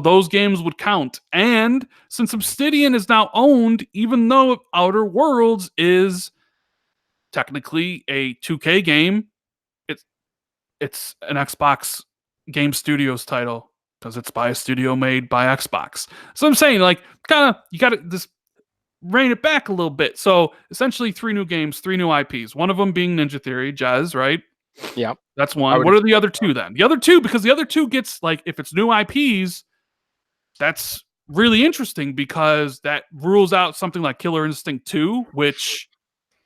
those games would count. And since Obsidian is now owned, even though Outer Worlds is technically a 2K game, it's an Xbox Game Studios title because it's by a studio made by Xbox. So I'm saying, like, kind of, you got to just rein it back a little bit. So essentially 3 new games, 3 new IPs. One of them being Ninja Theory, Jez, right? Yeah. That's one. What are the other 2 then? The other 2, because the other 2 gets, like, if it's new IPs, that's really interesting because that rules out something like Killer Instinct 2, which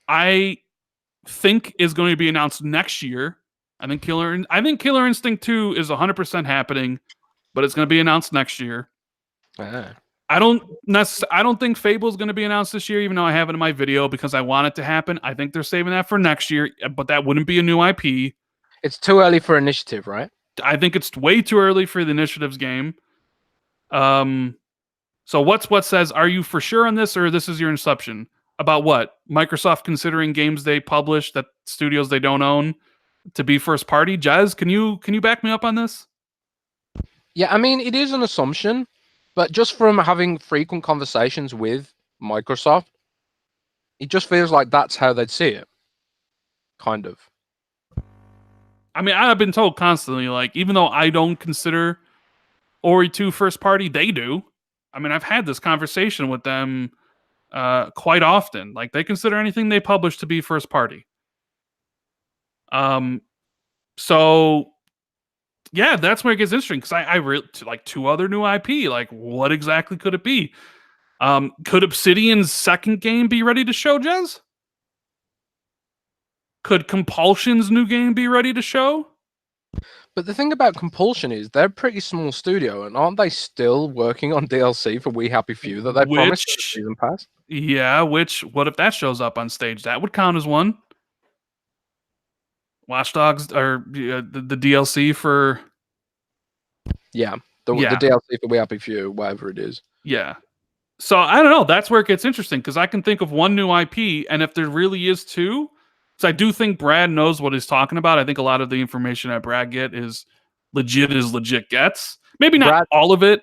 I think is going to be announced next year. I think Killer Instinct 2 is 100% happening, but it's going to be announced next year. I don't think Fable is going to be announced this year, even though I have it in my video because I want it to happen. I think they're saving that for next year, but that wouldn't be a new IP. It's too early for Initiative, right? I think it's way too early for the Initiative's game. So what says, are you for sure on this, or this is your inception? About what? Microsoft considering games they publish that studios they don't own to be first party? Jez, can you back me up on this? Yeah, I mean, it is an assumption, but just from having frequent conversations with Microsoft, it just feels like that's how they'd see it. Kind of. I mean, I've been told constantly, like, even though I don't consider Ori 2 first party, they do. I mean, I've had this conversation with them quite often. Like, they consider anything they publish to be first party. So yeah, that's where it gets interesting because I really like 2 other new IP. Like, what exactly could it be? Could Obsidian's second game be ready to show, Jez? Could Compulsion's new game be ready to show? But the thing about Compulsion is they're a pretty small studio, and aren't they still working on DLC for We Happy Few that they promised in the season pass? Yeah, what if that shows up on stage? That would count as one. Watch Dogs, or the DLC for... Yeah, the DLC for We Happy Few, whatever it is. Yeah. So, I don't know. That's where it gets interesting, because I can think of one new IP, and if there really is 2... So I do think Brad knows what he's talking about. I think a lot of the information that Brad get is legit as legit gets. Maybe not all of it,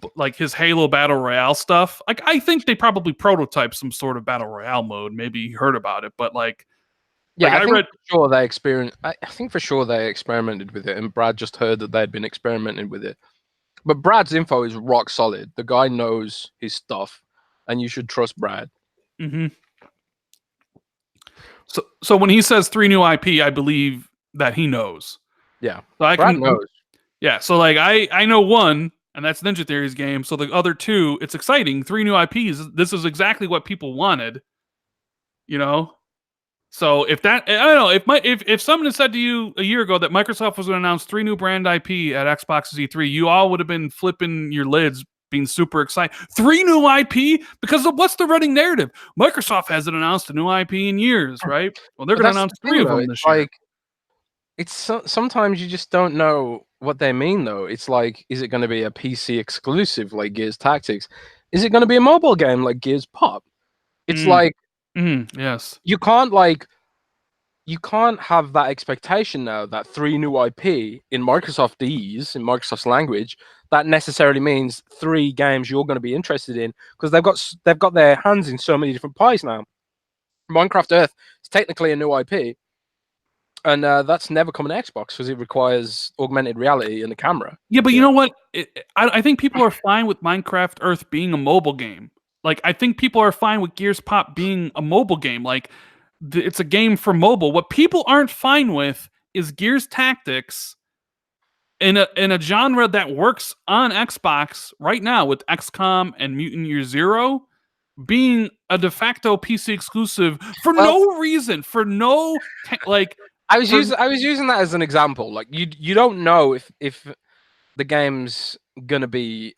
but like his Halo Battle Royale stuff. Like, I think they probably prototyped some sort of Battle Royale mode. Maybe he heard about it, but like Yeah, Like, I think for sure they I think for sure they experimented with it, and Brad just heard that they'd been experimenting with it. But Brad's info is rock solid. The guy knows his stuff, and you should trust Brad. Mm-hmm. So when he says 3 new IP, I believe that he knows. Yeah, So Brad knows. Yeah, so like I know one, and that's Ninja Theory's game. So the other two, it's exciting. 3 new IPs. This is exactly what people wanted. You know. So if that, I don't know, if someone had said to you a year ago that Microsoft was going to announce 3 new brand IP at Xbox's E3, you all would have been flipping your lids, being super excited. 3 new IP? Because of what's the running narrative? Microsoft hasn't announced a new IP in years, right? Well, they're going to announce 3 of them this year. It's sometimes you just don't know what they mean, though. It's like, is it going to be a PC exclusive like Gears Tactics? Is it going to be a mobile game like Gears Pop? It's like, yes, you can't have that expectation now that 3 new IP in Microsoftese, in Microsoft's language, that necessarily means 3 games you're going to be interested in, because they've got their hands in so many different pies now. Minecraft Earth is technically a new IP, and that's never coming to Xbox because it requires augmented reality in the camera. Yeah, but you know what? I think people are fine with Minecraft Earth being a mobile game. Like, I think people are fine with Gears Pop being a mobile game. Like, it's a game for mobile. What people aren't fine with is Gears Tactics in a genre that works on Xbox right now with XCOM and Mutant Year Zero being a de facto PC exclusive for no reason, for no like. I was using that as an example. Like, you don't know if the game's gonna be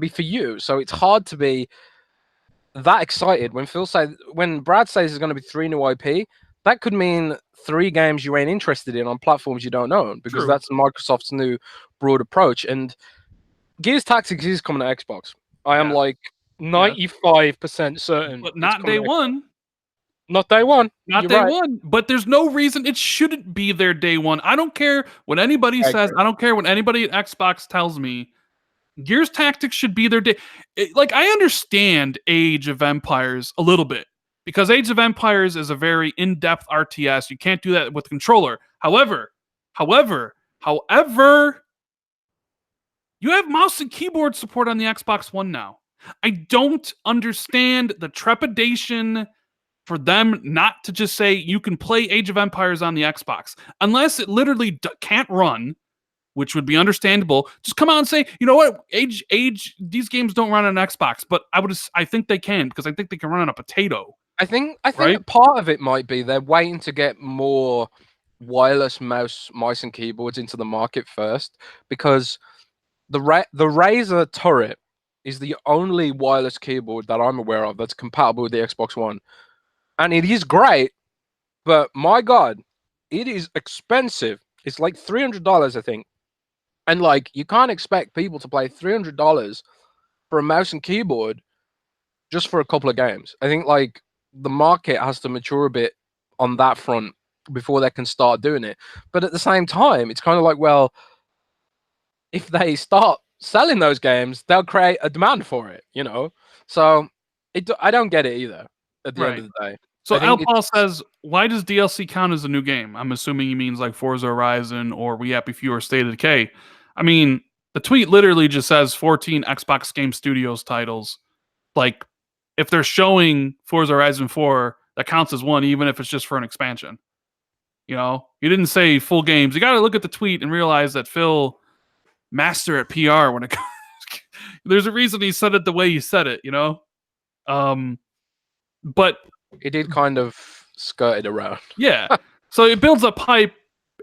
for you, so it's hard to be that excited when Brad says there's going to be 3 new IP. That could mean 3 games you ain't interested in on platforms you don't own, because that's Microsoft's new broad approach. And Gears Tactics is coming to Xbox. I am like 95% certain, but not day one. Not day one. Not day one. But there's no reason it shouldn't be there day one. I don't care what anybody says. I don't care what anybody at Xbox tells me. Gears Tactics should be their day. Like, I understand Age of Empires a little bit, because Age of Empires is a very in-depth RTS. You can't do that with a controller. However, you have mouse and keyboard support on the Xbox One now. I don't understand the trepidation for them not to just say you can play Age of Empires on the Xbox, unless it literally can't run, which would be understandable. Just come out and say, you know what, Age, these games don't run on Xbox, but I think they can, because I think they can run on a potato. I think part of it might be they're waiting to get more wireless mice and keyboards into the market first, because the Razer Turret is the only wireless keyboard that I'm aware of that's compatible with the Xbox One, and it is great, but my God, it is expensive. It's like $300, I think. And like, you can't expect people to pay $300 for a mouse and keyboard just for a couple of games. I think like the market has to mature a bit on that front before they can start doing it. But at the same time, it's kind of like, well, if they start selling those games, they'll create a demand for it, you know? So I don't get it either at the end of the day. So Alpal says, why does DLC count as a new game? I'm assuming he means like Forza Horizon or We Happy Few or State of Decay. I mean, the tweet literally just says 14 Xbox Game Studios titles. Like, if they're showing Forza Horizon 4, that counts as one, even if it's just for an expansion. You know? He didn't say full games. You got to look at the tweet and realize that Phil, master at PR when it comes. There's a reason he said it the way he said it, you know? But it did kind of skirt it around. Yeah. So it builds up hype,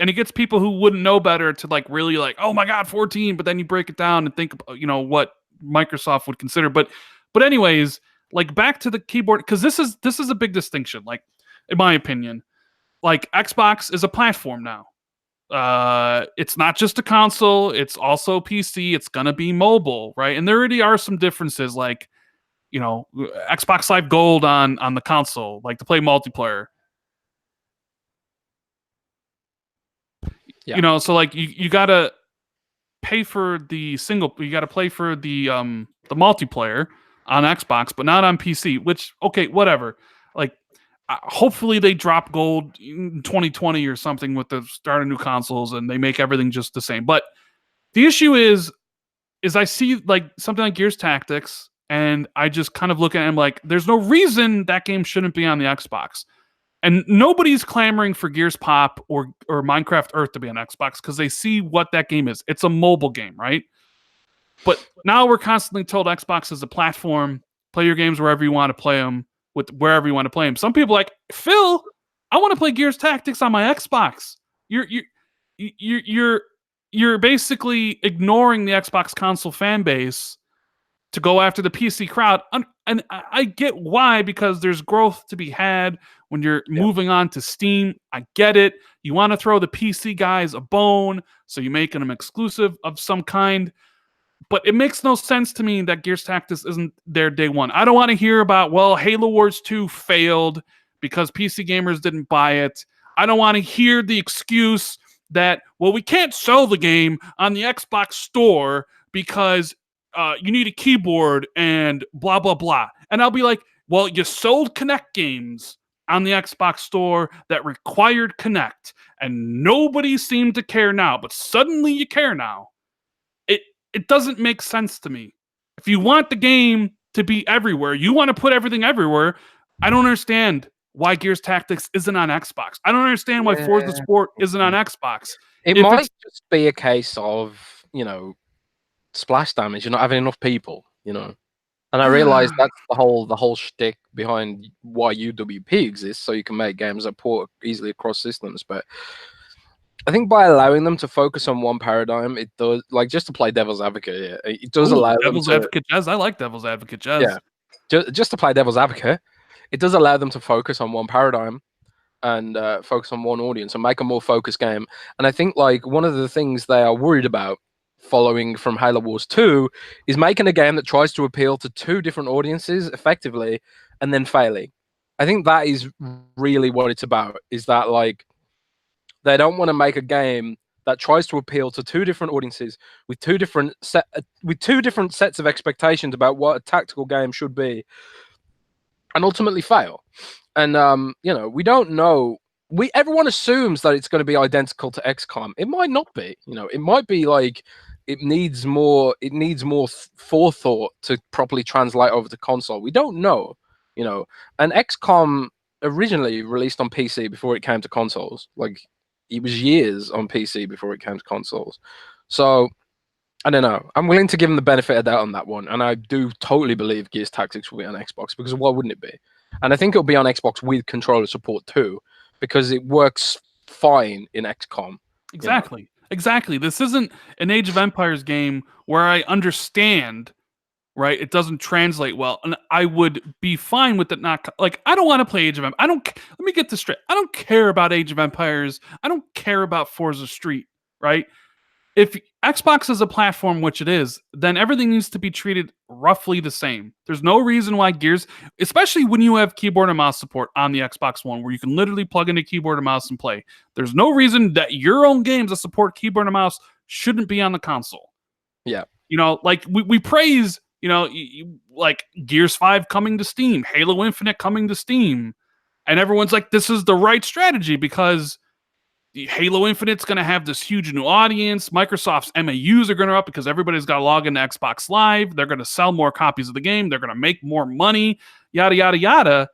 and it gets people who wouldn't know better to like really like, oh my God, 14. But then you break it down and think, you know, what Microsoft would consider. But anyways, like, back to the keyboard, because this is a big distinction. Like, in my opinion, like, Xbox is a platform now. It's not just a console, it's also PC, it's gonna be mobile, right? And there already are some differences, like, you know, Xbox Live Gold on the console, like to play multiplayer. Yeah. You know, so like you gotta pay for the you gotta play for the multiplayer on Xbox, but not on PC, which, okay, whatever. Like, hopefully they drop gold in 2020 or something with the start of new consoles and they make everything just the same. But the issue is I see like something like Gears Tactics, and I just kind of look at it and I'm like, there's no reason that game shouldn't be on the Xbox. And nobody's clamoring for Gears Pop or Minecraft Earth to be on Xbox because they see what that game is. It's a mobile game, right? But now we're constantly told Xbox is a platform. Play your games wherever you want to play them, with wherever you want to play them. Some people are like, Phil, I want to play Gears Tactics on my Xbox. You're basically ignoring the Xbox console fan base to go after the PC crowd. And I get why, because there's growth to be had when you're moving on to Steam. I get it. You want to throw the PC guys a bone, so you're making them exclusive of some kind. But it makes no sense to me that Gears Tactics isn't there day one. I don't want to hear about, well, Halo Wars 2 failed because PC gamers didn't buy it. I don't want to hear the excuse that, well, we can't sell the game on the Xbox store because you need a keyboard and blah, blah, blah. And I'll be like, well, you sold Kinect games on the Xbox store that required Kinect, and nobody seemed to care now, but suddenly you care now. It doesn't make sense to me. If you want the game to be everywhere, you want to put everything everywhere, I don't understand why Gears Tactics isn't on Xbox. I don't understand why Forza Sport isn't on Xbox. It might just be a case of, splash damage. You're not having enough people, And I realize that's the whole shtick behind why UWP exists, so you can make games that port easily across systems. But I think by allowing them to focus on one paradigm, it does, like, just to play devil's advocate, it does allow devil's advocate Jez. I like devil's advocate Jez. Yeah, just to play devil's advocate, it does allow them to focus on one paradigm and focus on one audience and make a more focused game. And I think, like, one of the things they are worried about following from Halo Wars 2 is making a game that tries to appeal to two different audiences effectively and then failing. I think that is really what it's about, is that, like, they don't want to make a game that tries to appeal to two different audiences with two different sets of expectations about what a tactical game should be, and ultimately fail. And we don't know. Everyone assumes that it's going to be identical to XCOM. It might not be. It might be like it needs more forethought to properly translate over to console. We don't know. And XCOM originally released on PC before it came to consoles. Like, it was years on PC before it came to consoles. So, I don't know. I'm willing to give them the benefit of doubt on that one. And I do totally believe Gears Tactics will be on Xbox, because why wouldn't it be? And I think it'll be on Xbox with controller support too, because it works fine in XCOM. Exactly. Exactly. This isn't an Age of Empires game where I understand, right? It doesn't translate well, and I would be fine with it not. Like, I don't want to play Age of Empires. Let me get this straight. I don't care about Age of Empires. I don't care about Forza Street, right? If Xbox is a platform, which it is, then everything needs to be treated roughly the same. There's no reason why Gears, especially when you have keyboard and mouse support on the Xbox One, where you can literally plug in a keyboard and mouse and play. There's no reason that your own games that support keyboard and mouse shouldn't be on the console. Yeah. Like we praise, like Gears 5 coming to Steam, Halo Infinite coming to Steam. And everyone's like, this is the right strategy because Halo Infinite's going to have this huge new audience. Microsoft's MAUs are going to up because everybody's got to log into Xbox Live. They're going to sell more copies of the game. They're going to make more money, yada, yada, yada.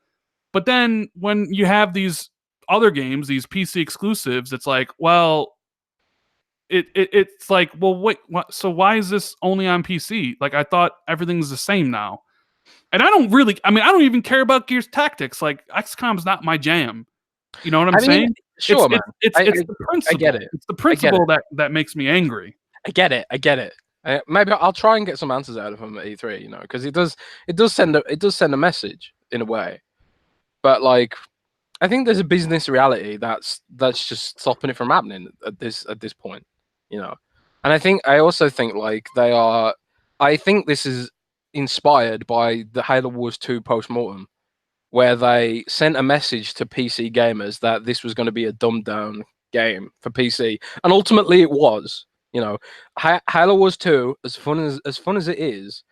But then when you have these other games, these PC exclusives, it's like, well, it's like, well, wait, what? So why is this only on PC? Like, I thought everything's the same now. And I don't even care about Gears Tactics. Like, XCOM's not my jam. You know what I'm saying? Sure, man. It's the principle. I get it. It's the principle that makes me angry. I get it. Maybe I'll try and get some answers out of him at E3. Because it does send a message in a way. But, like, I think there's a business reality that's just stopping it from happening at this point. And I also think, like, I think this is inspired by the Halo Wars 2 postmortem, where they sent a message to PC gamers that this was going to be a dumbed down game for PC, and ultimately it was. Halo Wars 2, as fun as it is,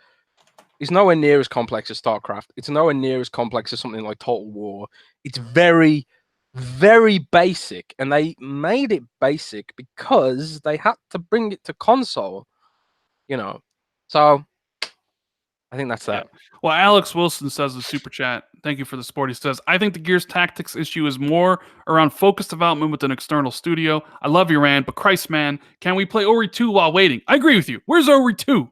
is nowhere near as complex as StarCraft. It's nowhere near as complex as something like Total War. It's very, very basic, and they made it basic because they had to bring it to console. So I think that's that. Yeah. Well, Alex Wilson says in super chat, thank you for the support. He says, I think the Gears Tactics issue is more around focused development with an external studio. I love you, Rand, but Christ, man, can we play Ori 2 while waiting? I agree with you. Where's Ori 2?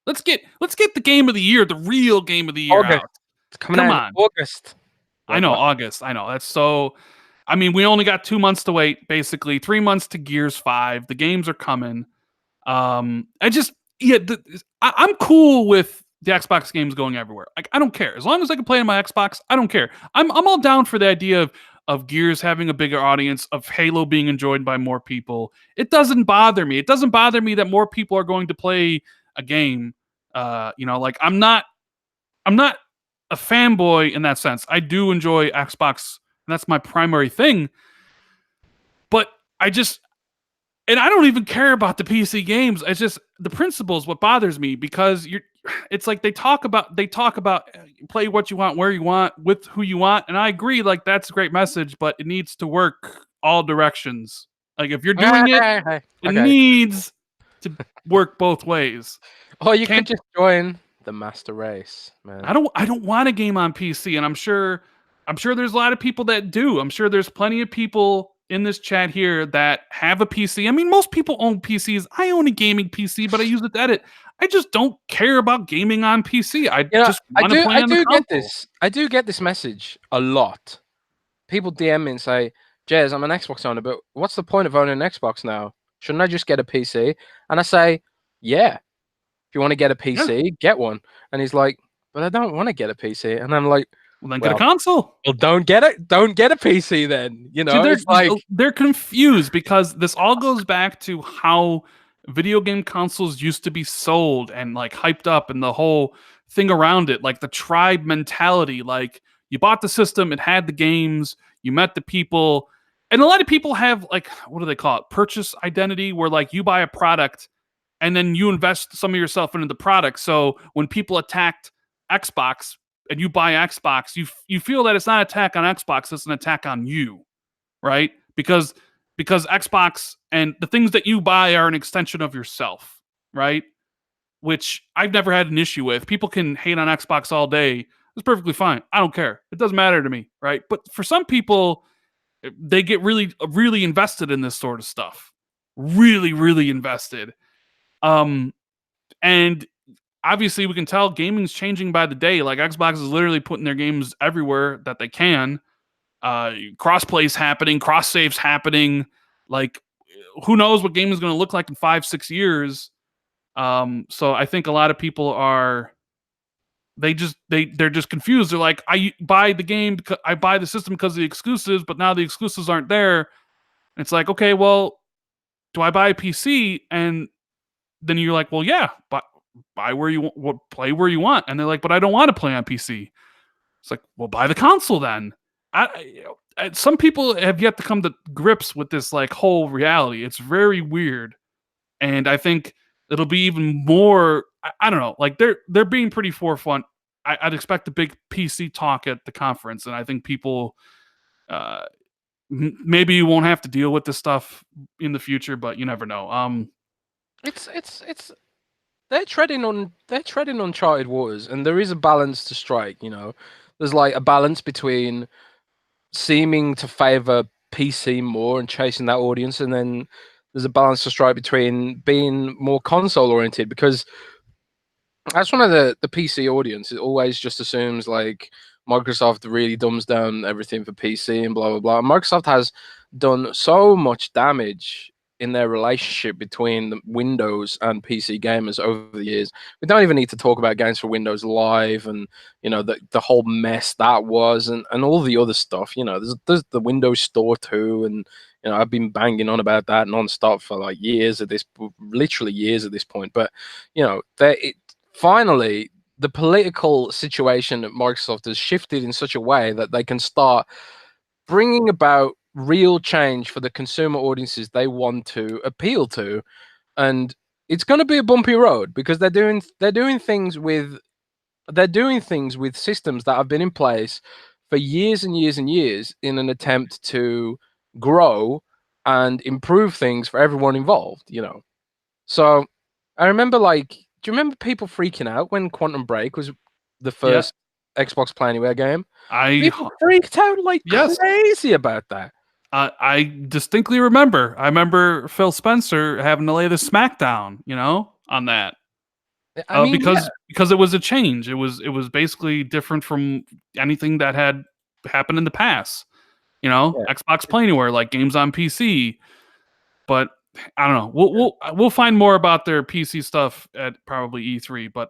Let's get the game of the year, the real game of the year August. out. It's coming Come out on. in August. I know, August. I know. That's so. I mean, we only got 2 months to wait, basically 3 months to Gears 5. The games are coming. I'm cool with the Xbox games going everywhere. Like, I don't care. As long as I can play on my Xbox, I don't care. I'm all down for the idea of Gears having a bigger audience, of Halo being enjoyed by more people. It doesn't bother me. It doesn't bother me that more people are going to play a game. Like I'm not a fanboy in that sense. I do enjoy Xbox, and that's my primary thing. But and I don't even care about the PC games. It's just the principles what bothers me, because it's like they talk about play what you want, where you want, with who you want, and I agree, like that's a great message, but it needs to work all directions. Like if you're doing it needs to work both ways. Oh, you can just join the master race, man. I don't want a game on PC, and I'm sure there's a lot of people that do. I'm sure there's plenty of people in this chat here that have a PC. I mean, most people own PCs. I own a gaming PC, but I use it to edit. I just don't care about gaming on PC. I just want to play on the console. I do get this message a lot. People DM me and say, Jez, I'm an Xbox owner, but what's the point of owning an Xbox now? Shouldn't I just get a PC? And I say, yeah. If you want to get a PC, get one. And he's like, but I don't want to get a PC. And I'm like, well, then get a console. Well, don't get it. Don't get a PC then. They're confused, because this all goes back to how video game consoles used to be sold and like hyped up, and the whole thing around it, like the tribe mentality. Like you bought the system, it had the games, you met the people, and a lot of people have like, what do they call it? Purchase identity, where like you buy a product and then you invest some of yourself into the product. So when people attacked Xbox and you buy Xbox, you feel that it's not an attack on Xbox, it's an attack on you, right? Because Xbox and the things that you buy are an extension of yourself, right? Which I've never had an issue with. People can hate on Xbox all day. It's perfectly fine. I don't care. It doesn't matter to me, right? But for some people, they get really, really invested in this sort of stuff. Really, really invested. And obviously we can tell gaming's changing by the day. Like Xbox is literally putting their games everywhere that they can. Crossplay's happening, cross saves happening. Like who knows what game is going to look like in 5-6 years. So I think a lot of people are, they're just confused. They're like, I buy the game, I buy the system because of the exclusives, but now the exclusives aren't there. And it's like, okay, well, do I buy a PC? And then you're like, well, yeah, but buy where you want, play where you want. And they're like, but I don't want to play on PC. It's like, well, buy the console then. Some people have yet to come to grips with this like whole reality. It's very weird, and I think it'll be even more. I don't know. Like they're being pretty forefront. I'd expect a big PC talk at the conference, and I think people maybe you won't have to deal with this stuff in the future, but you never know. It's they're treading uncharted waters, and there is a balance to strike. There's like a balance between seeming to favor PC more and chasing that audience, and then there's a balance to strike between being more console oriented, because that's one of the PC audience. It always just assumes like Microsoft really dumbs down everything for PC and blah blah blah. Microsoft has done so much damage in their relationship between the Windows and PC gamers over the years. We don't even need to talk about games for Windows Live and the whole mess that was, and all the other stuff. There's the Windows Store too, and I've been banging on about that nonstop for like literally years at this point. But finally, the political situation at Microsoft has shifted in such a way that they can start bringing about real change for the consumer audiences they want to appeal to. And it's going to be a bumpy road, because they're doing things with they're doing things with systems that have been in place for years and years and years in an attempt to grow and improve things for everyone involved, you know. So I remember, like, do you remember people freaking out when Quantum Break was the first Xbox Play Anywhere game? People freaked out like crazy about that. I distinctly remember. I remember Phil Spencer having to lay the smackdown, you know, on that. I mean, because it was a change. It was basically different from anything that had happened in the past. You know, Xbox Play Anywhere, like games on PC. But I don't know. We'll find more about their PC stuff at probably E3. But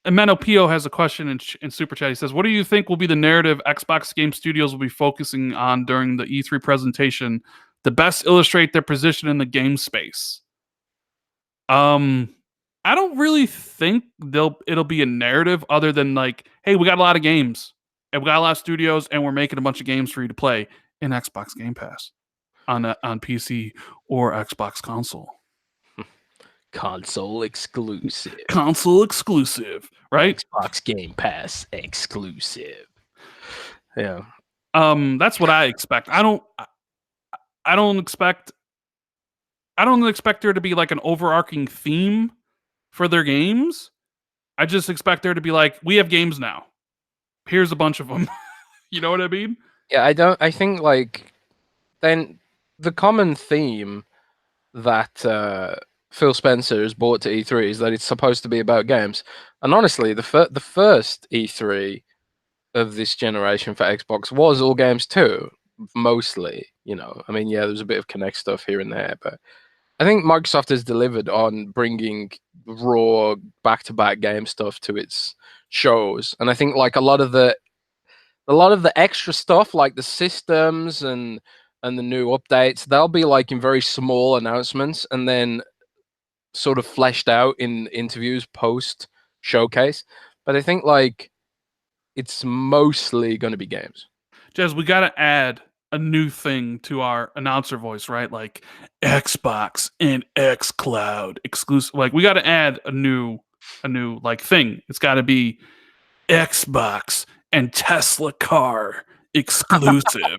Menopio has a question in Super Chat. He says, "What do you think will be the narrative Xbox Game Studios will be focusing on during the E3 presentation to best illustrate their position in the game space?" I don't really think it'll be a narrative other than like, hey, we got a lot of games and we got a lot of studios and we're making a bunch of games for you to play in Xbox Game Pass on PC or Xbox console. Console exclusive. Console exclusive, right? Xbox Game Pass exclusive. Yeah. That's what I expect. I don't expect there to be like an overarching theme for their games. I just expect there to be like, we have games now. Here's a bunch of them. You know what I mean? Yeah, I think like then the common theme that Phil Spencer has brought to E3 is that it's supposed to be about games. And honestly, the first E3 of this generation for Xbox was all games too, mostly. You know, I mean, yeah, there was a bit of Kinect stuff here and there, but I think Microsoft has delivered on bringing raw back-to-back game stuff to its shows, and I think like a lot of the extra stuff, like the systems and the new updates, they'll be like in very small announcements and then sort of fleshed out in interviews post showcase. But I think like it's mostly going to be games. Jez, we got to add a new thing to our announcer voice, right? Like Xbox and xCloud exclusive. Like we got to add a new like thing. It's got to be Xbox and Tesla car exclusive.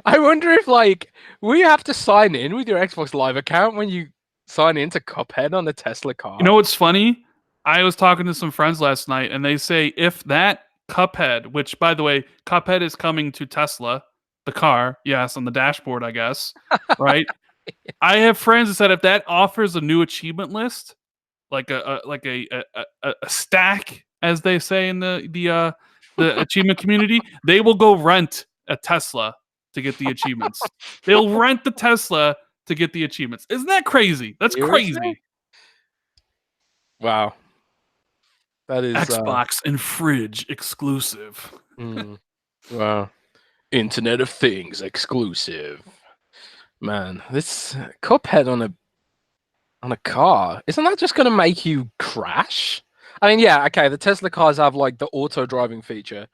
I wonder if like we have to sign in with your Xbox Live account when you sign into Cuphead on the Tesla car. You know what's funny? I was talking to some friends last night, and they say if that Cuphead, which by the way, Cuphead is coming to Tesla, the car, yes, on the dashboard, I guess, right? I have friends that said if that offers a new achievement list, like a stack, as they say in the achievement community, they will go rent a Tesla to get the achievements. They'll rent the Tesla to get the achievements. Isn't that crazy? That's crazy. Wow. That is Xbox and fridge exclusive. Wow. Internet of Things exclusive. Man, this Cuphead on a car, isn't that just going to make you crash? I mean, yeah, okay, the Tesla cars have like the auto driving feature,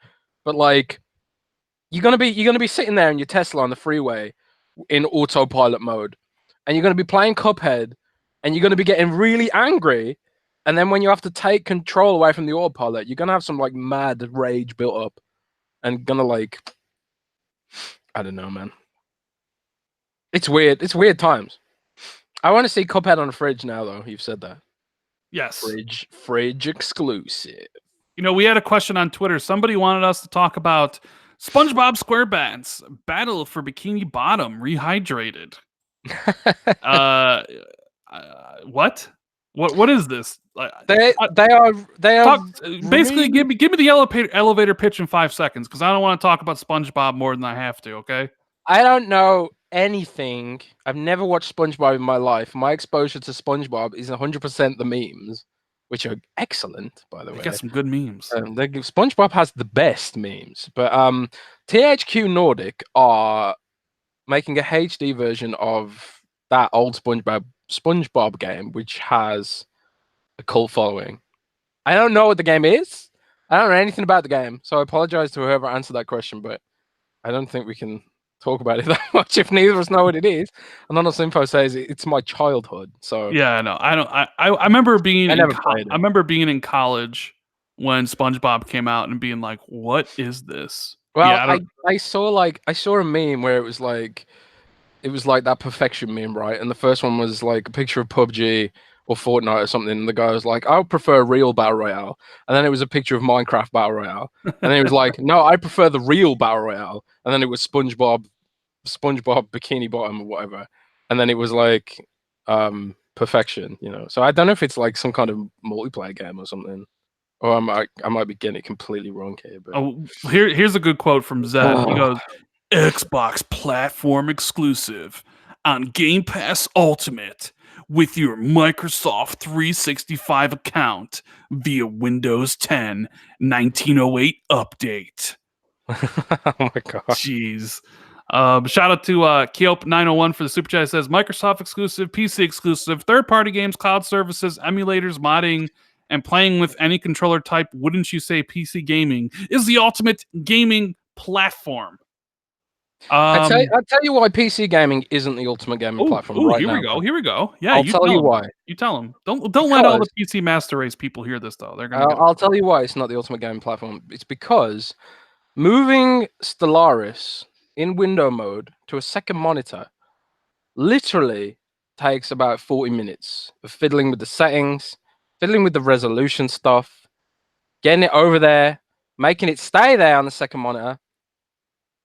but like you're gonna be sitting there in your Tesla on the freeway in autopilot mode, and you're gonna be playing Cuphead, and you're gonna be getting really angry, and then when you have to take control away from the autopilot, you're gonna have some like mad rage built up, and gonna like, I don't know, man. It's weird. It's weird times. I want to see Cuphead on a fridge now, though. You've said that. Yes. Fridge exclusive. You know, we had a question on Twitter. Somebody wanted us to talk about SpongeBob SquarePants Battle for Bikini Bottom Rehydrated. What? What is this? They are basically give me the elevator pitch in 5 seconds, because I don't want to talk about SpongeBob more than I have to. Okay. I don't know anything. I've never watched SpongeBob in my life. My exposure to SpongeBob is 100% the memes, which are excellent, by the way. They got some good memes. SpongeBob has the best memes, but THQ Nordic are making a HD version of that old SpongeBob game, which has a cult following. I don't know what the game is. I don't know anything about the game, so I apologize to whoever answered that question, but I don't think we can talk about it that much if neither of us know what it is. Anonymous Info says it's my childhood. So Yeah, no, I don't. I remember being I in never played it. I remember being in college when SpongeBob came out and being like, "What is this?" Well, Yeah, I saw a meme where it was like that perfection meme, right? And the first one was like a picture of PUBG or Fortnite or something, and the guy was like, "I would prefer real battle royale," and then it was a picture of Minecraft battle royale, and then he was like, "No, I prefer the real battle royale," and then it was SpongeBob Bikini Bottom or whatever, and then it was like perfection, you know. So I don't know if it's like some kind of multiplayer game or something, or I might be getting it completely wrong here, but Oh, here's a good quote from Zed. He goes, "Xbox platform exclusive on Game Pass Ultimate with your Microsoft 365 account via Windows 10 1908 update." oh my god. Jeez. Shout out to Keop901 for the super chat. It says Microsoft exclusive, PC exclusive, third-party games, cloud services, emulators, modding, and playing with any controller type. Wouldn't you say PC gaming is the ultimate gaming platform? I tell you why PC gaming isn't the ultimate gaming platform right here now. we go. Here we go. Yeah, I'll tell you why. You tell them. Don't let all the PC Master Race people hear this though. They're gonna. I'll tell you why it's not the ultimate gaming platform. It's because moving Stellaris in window mode to a second monitor literally takes about 40 minutes of fiddling with the settings, fiddling with the resolution stuff, getting it over there, making it stay there on the second monitor.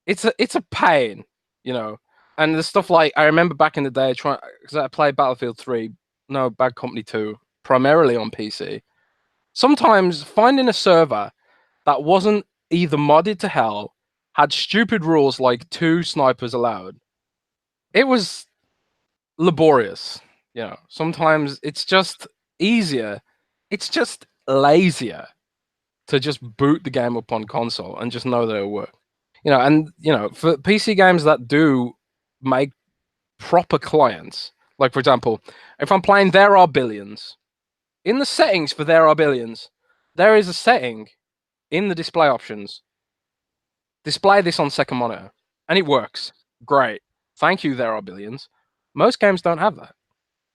It's a pain, you know. And the stuff like I remember back in the day because I played Battlefield 3, no, Bad Company 2, primarily on PC. Sometimes finding a server that wasn't either modded to hell, had stupid rules like 2 snipers allowed. It was laborious, you know. Sometimes it's just easier. It's just lazier to just boot the game up on console and just know that it'll work. You know, and you know, for PC games that do make proper clients, like for example, if I'm playing There Are Billions, in the settings for There Are Billions, there is a setting in the display options. Display this on second monitor, and it works. Great. Thank you, There Are Billions. Most games don't have that.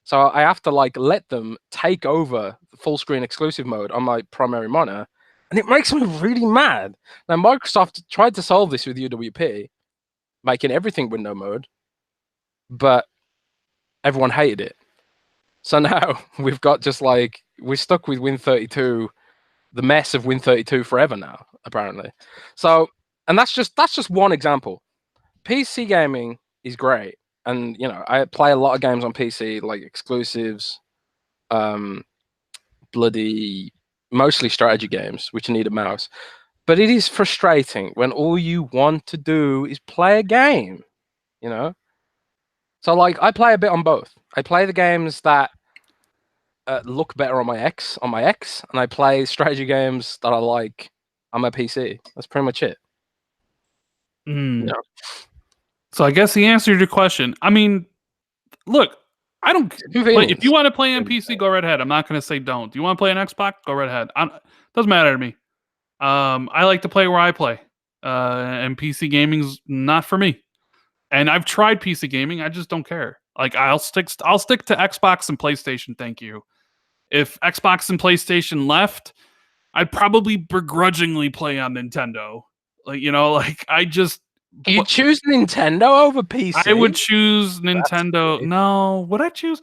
So I have to like let them take over the full screen exclusive mode on my primary monitor, and it makes me really mad. Now Microsoft tried to solve this with UWP, making everything window mode, but everyone hated it. So now we've got just like we're stuck with Win32, the mess of Win32 forever now, apparently. So, and that's just one example. PC gaming is great, and you know I play a lot of games on PC, like exclusives, bloody mostly strategy games, which need a mouse. But it is frustrating when all you want to do is play a game, you know. So like I play a bit on both. I play the games that look better on my X, and I play strategy games that I like on my PC. That's pretty much it. Mm. You know? So I guess he answered your question. I mean, look, I don't. If you want to play on PC, go right ahead. I'm not going to say don't. Do you want to play on Xbox? Go right ahead. Doesn't matter to me. I like to play where I play, and PC gaming's not for me. And I've tried PC gaming. I just don't care. Like I'll stick to Xbox and PlayStation. Thank you. If Xbox and PlayStation left, I'd probably begrudgingly play on Nintendo. Like you know, like I just. You choose Nintendo over PC? I would choose Nintendo. No, would I choose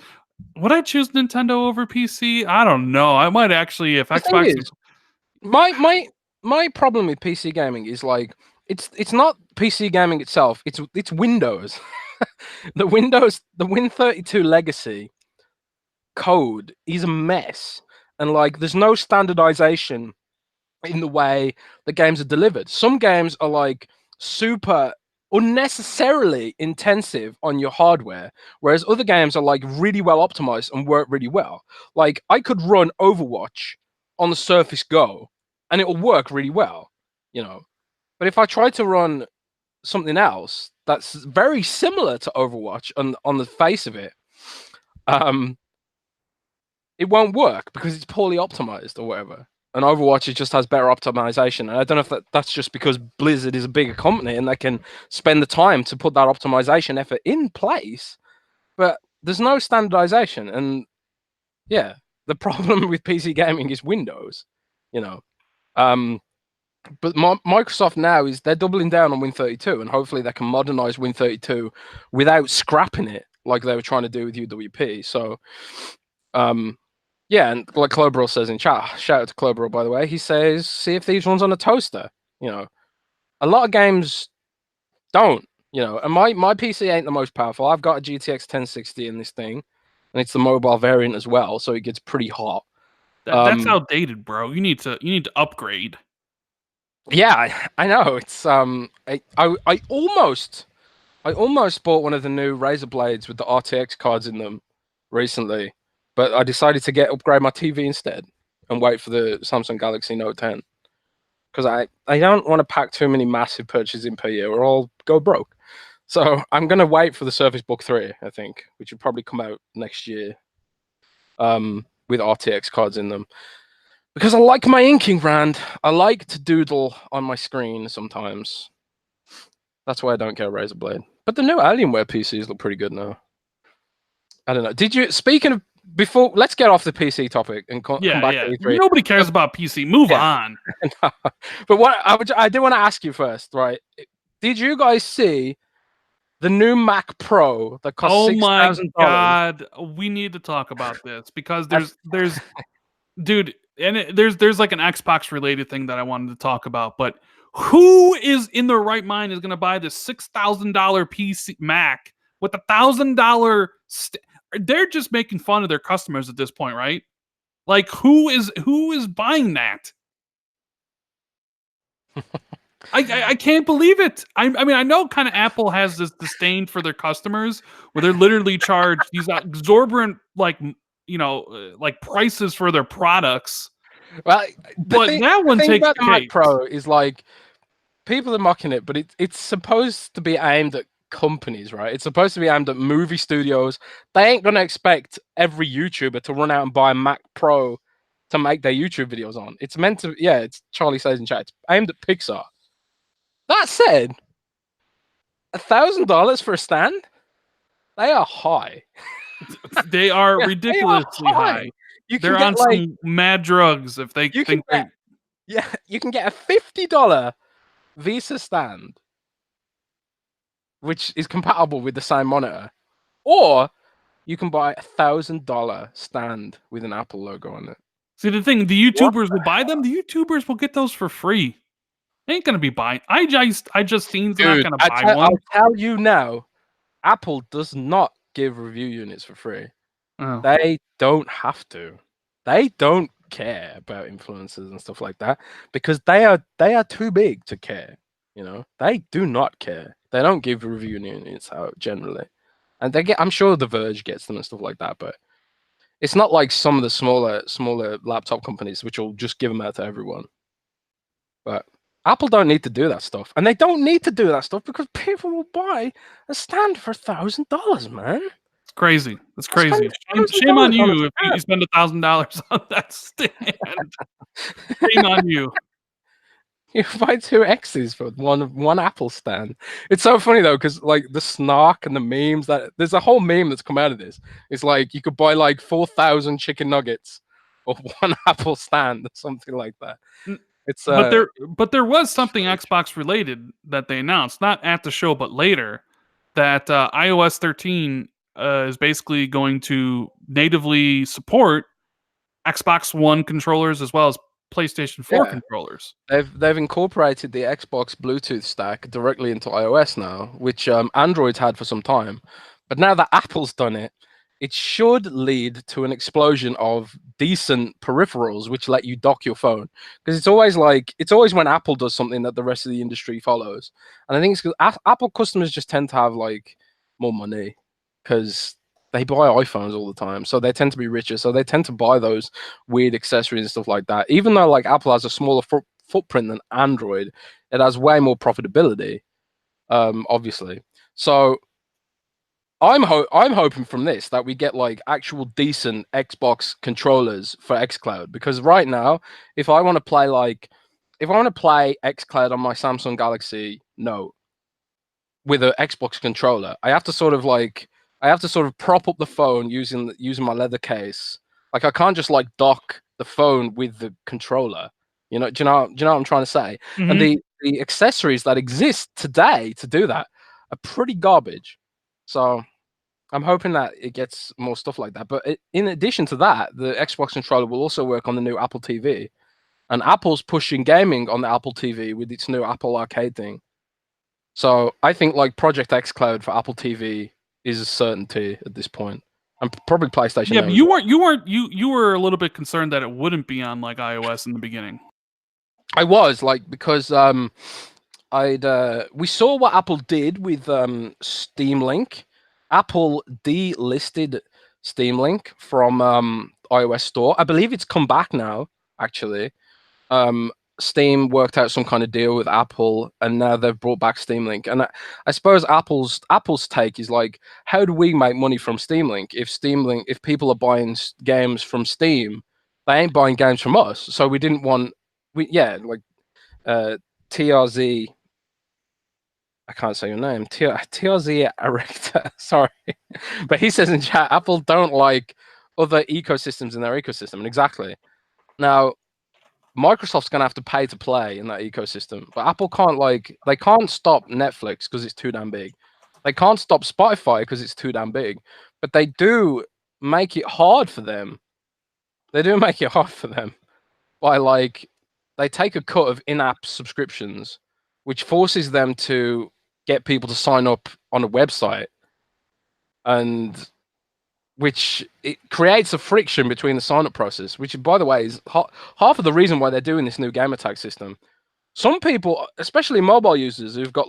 Nintendo over PC? I don't know. I might actually if Xbox. My problem with PC gaming is like it's not PC gaming itself. It's Windows. the Win32 legacy code is a mess, and like there's no standardization in the way the games are delivered. Some games are like super unnecessarily intensive on your hardware, whereas other games are like really well optimized and work really well. Like I could run Overwatch on the Surface Go and it will work really well, you know. But if I try to run something else that's very similar to Overwatch on the face of it, it won't work because it's poorly optimized or whatever. and Overwatch it just has better optimization. And I don't know if that's just because Blizzard is a bigger company and they can spend the time to put that optimization effort in place, but there's no standardization. And yeah, the problem with PC gaming is Windows, you know. But Microsoft now is they're doubling down on Win32, and hopefully they can modernize Win32 without scrapping it like they were trying to do with UWP. So, yeah, and like Cloberl says in chat, shout out to Cloberl, by the way, he says, Sea of Thieves runs on a toaster. You know, a lot of games don't, you know, and my PC ain't the most powerful. I've got a GTX 1060 in this thing, and it's the mobile variant as well, so it gets pretty hot. That's outdated, bro. You need to upgrade. Yeah, I know. It's I almost bought one of the new Razer blades with the RTX cards in them recently, but I decided to upgrade my TV instead and wait for the Samsung Galaxy Note 10 because I don't want to pack too many massive purchases in per year or I'll go broke. So I'm gonna wait for the Surface Book 3, I think, which will probably come out next year, with RTX cards in them. Because I like my inking, Rand. I like to doodle on my screen sometimes. That's why I don't get a Razer Blade. But the new Alienware PCs look pretty good now. I don't know. Did you, speaking of, before, let's get off the PC topic and come back to E3. Nobody cares about PC. Move on. But what I do want to ask you first, right? Did you guys see the new Mac Pro that costs $6,000? Oh my God. We need to talk about this because there's dude, and there's like an Xbox related thing that I wanted to talk about, but who is in their right mind is going to buy this $6,000 PC Mac with $1,000? They're just making fun of their customers at this point, right? Like who is buying that? I can't believe it. I mean, I know kind of Apple has this disdain for their customers where they're literally charged these exorbitant, like, you know, like prices for their products. Well, but that one takes about the Mac Pro is like people are mocking it, but it's supposed to be aimed at companies, right? It's supposed to be aimed at movie studios. They ain't gonna expect every YouTuber to run out and buy a Mac Pro to make their YouTube videos on. It's meant to, yeah. It's Charlie says in chat. It's aimed at Pixar. That said, $1,000 for a stand? They are high. They are ridiculously high. They're on some mad drugs if they think they... Yeah, you can get a $50 Visa stand, which is compatible with the same monitor, or you can buy $1,000 stand with an Apple logo on it. See, the thing, the YouTubers will buy them. The YouTubers will get those for free. They ain't gonna be buying. I just seen they're not gonna buy one. I'll tell you now, Apple does not give review units for free. Oh. They don't have to. They don't care about influencers and stuff like that because they are too big to care. You know, they do not care. They don't give review units out generally, and they get. I'm sure The Verge gets them and stuff like that, but it's not like some of the smaller laptop companies which will just give them out to everyone. But Apple don't need to do that stuff, and they don't need to do that stuff because people will buy a stand for $1,000, man. It's crazy. It's crazy. Shame on you if you spend $1,000 on that stand. Shame on you. You buy 2 X's for one Apple stand. It's so funny though, because like the snark and the memes that there's a whole meme that's come out of this. It's like you could buy like 4,000 chicken nuggets or 1 Apple stand or something like that. It's but there was something Xbox related that they announced, not at the show but later, that iOS 13 is basically going to natively support Xbox One controllers as well as PlayStation 4 controllers. They've incorporated the Xbox Bluetooth stack directly into iOS now, which Android's had for some time. But now that Apple's done it, it should lead to an explosion of decent peripherals which let you dock your phone. Because it's always when Apple does something that the rest of the industry follows. And I think it's because Apple customers just tend to have like more money because they buy iPhones all the time, so they tend to be richer. So they tend to buy those weird accessories and stuff like that. Even though like Apple has a smaller footprint than Android, it has way more profitability, obviously. So I'm hoping from this that we get like actual decent Xbox controllers for xCloud, because right now, if I want to play xCloud on my Samsung Galaxy Note with an Xbox controller, I have to sort of prop up the phone using my leather case. Like I can't just like dock the phone with the controller. Do you know what I'm trying to say? And Mhm. the accessories that exist today to do that are pretty garbage. So I'm hoping that it gets more stuff like that. But in addition to that, the Xbox controller will also work on the new Apple TV. And Apple's pushing gaming on the Apple TV with its new Apple Arcade thing. So I think like Project X Cloud for Apple TV is a certainty at this point. And probably PlayStation Yeah, now but as well. you were a little bit concerned that it wouldn't be on like iOS in the beginning. I was like, because we saw what Apple did with Steam Link. Apple delisted Steam Link from iOS store. I believe it's come back now, actually. Steam worked out some kind of deal with Apple, and now they've brought back Steam Link. And I suppose Apple's take is like, how do we make money from Steam Link? If people are buying games from Steam, they ain't buying games from us. So we didn't want, TRZ. I can't say your name. TRZ Erector. Sorry, but he says in chat, Apple don't like other ecosystems in their ecosystem. And exactly. Now, Microsoft's gonna have to pay to play in that ecosystem, but Apple they can't stop Netflix because it's too damn big. They can't stop Spotify because it's too damn big. But they do make it hard for them. They do make it hard for them by they take a cut of in-app subscriptions, which forces them to get people to sign up on a website, and which it creates a friction between the sign-up process, which, by the way, is half of the reason why they're doing this new Gamertag system. Some people, especially mobile users who've got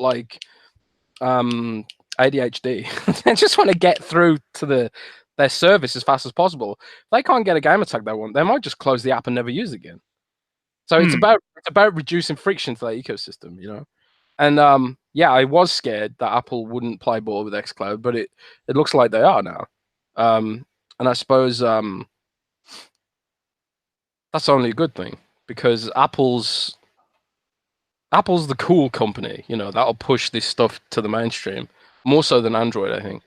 ADHD, they just want to get through to their service as fast as possible. If they can't get a Gamertag they want, they might just close the app and never use it again. So it's about reducing friction to that ecosystem. And yeah, I was scared that Apple wouldn't play ball with xCloud, but it looks like they are now. And I suppose that's only a good thing, because Apple's the cool company, that'll push this stuff to the mainstream more so than Android, I think.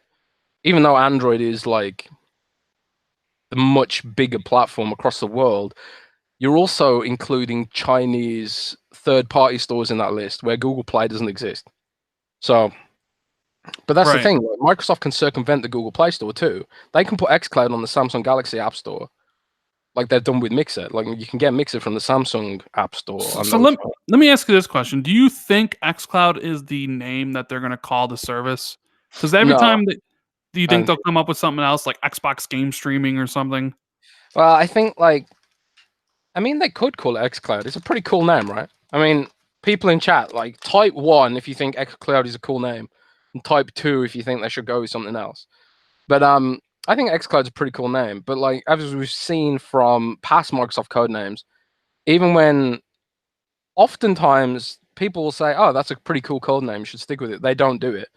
Even though Android is like the much bigger platform across the world, you're also including Chinese third-party stores in that list where Google Play doesn't exist. So, but that's the thing. Microsoft can circumvent the Google Play Store too. They can put xCloud on the Samsung Galaxy App Store, like they've done with Mixer. Like you can get Mixer from the Samsung App Store. So let me ask you this question: do you think xCloud is the name that they're going to call the service? Because every time that, do you think they'll come up with something else like Xbox game streaming or something? Well, I think they could call it xCloud. It's a pretty cool name, right? I mean, people in chat, type 1 if you think xCloud is a cool name, and type 2 if you think they should go with something else. But I think xCloud's a pretty cool name. But as we've seen from past Microsoft code names, even when oftentimes people will say, "Oh, that's a pretty cool code name, you should stick with it," they don't do it.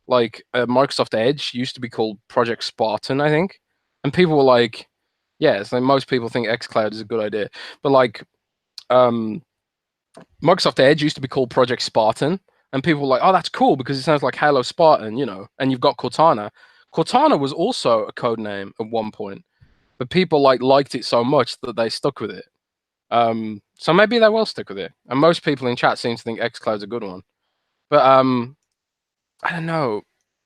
Microsoft Edge used to be called Project Spartan, I think, and people were like, "Yeah," so most people think xCloud is a good idea. But Microsoft Edge used to be called Project Spartan, and people were like, "Oh, that's cool because it sounds like Halo Spartan," And you've got Cortana. Cortana was also a code name at one point, but people liked it so much that they stuck with it. So maybe they will stick with it. And most people in chat seem to think xCloud's a good one. But I don't know.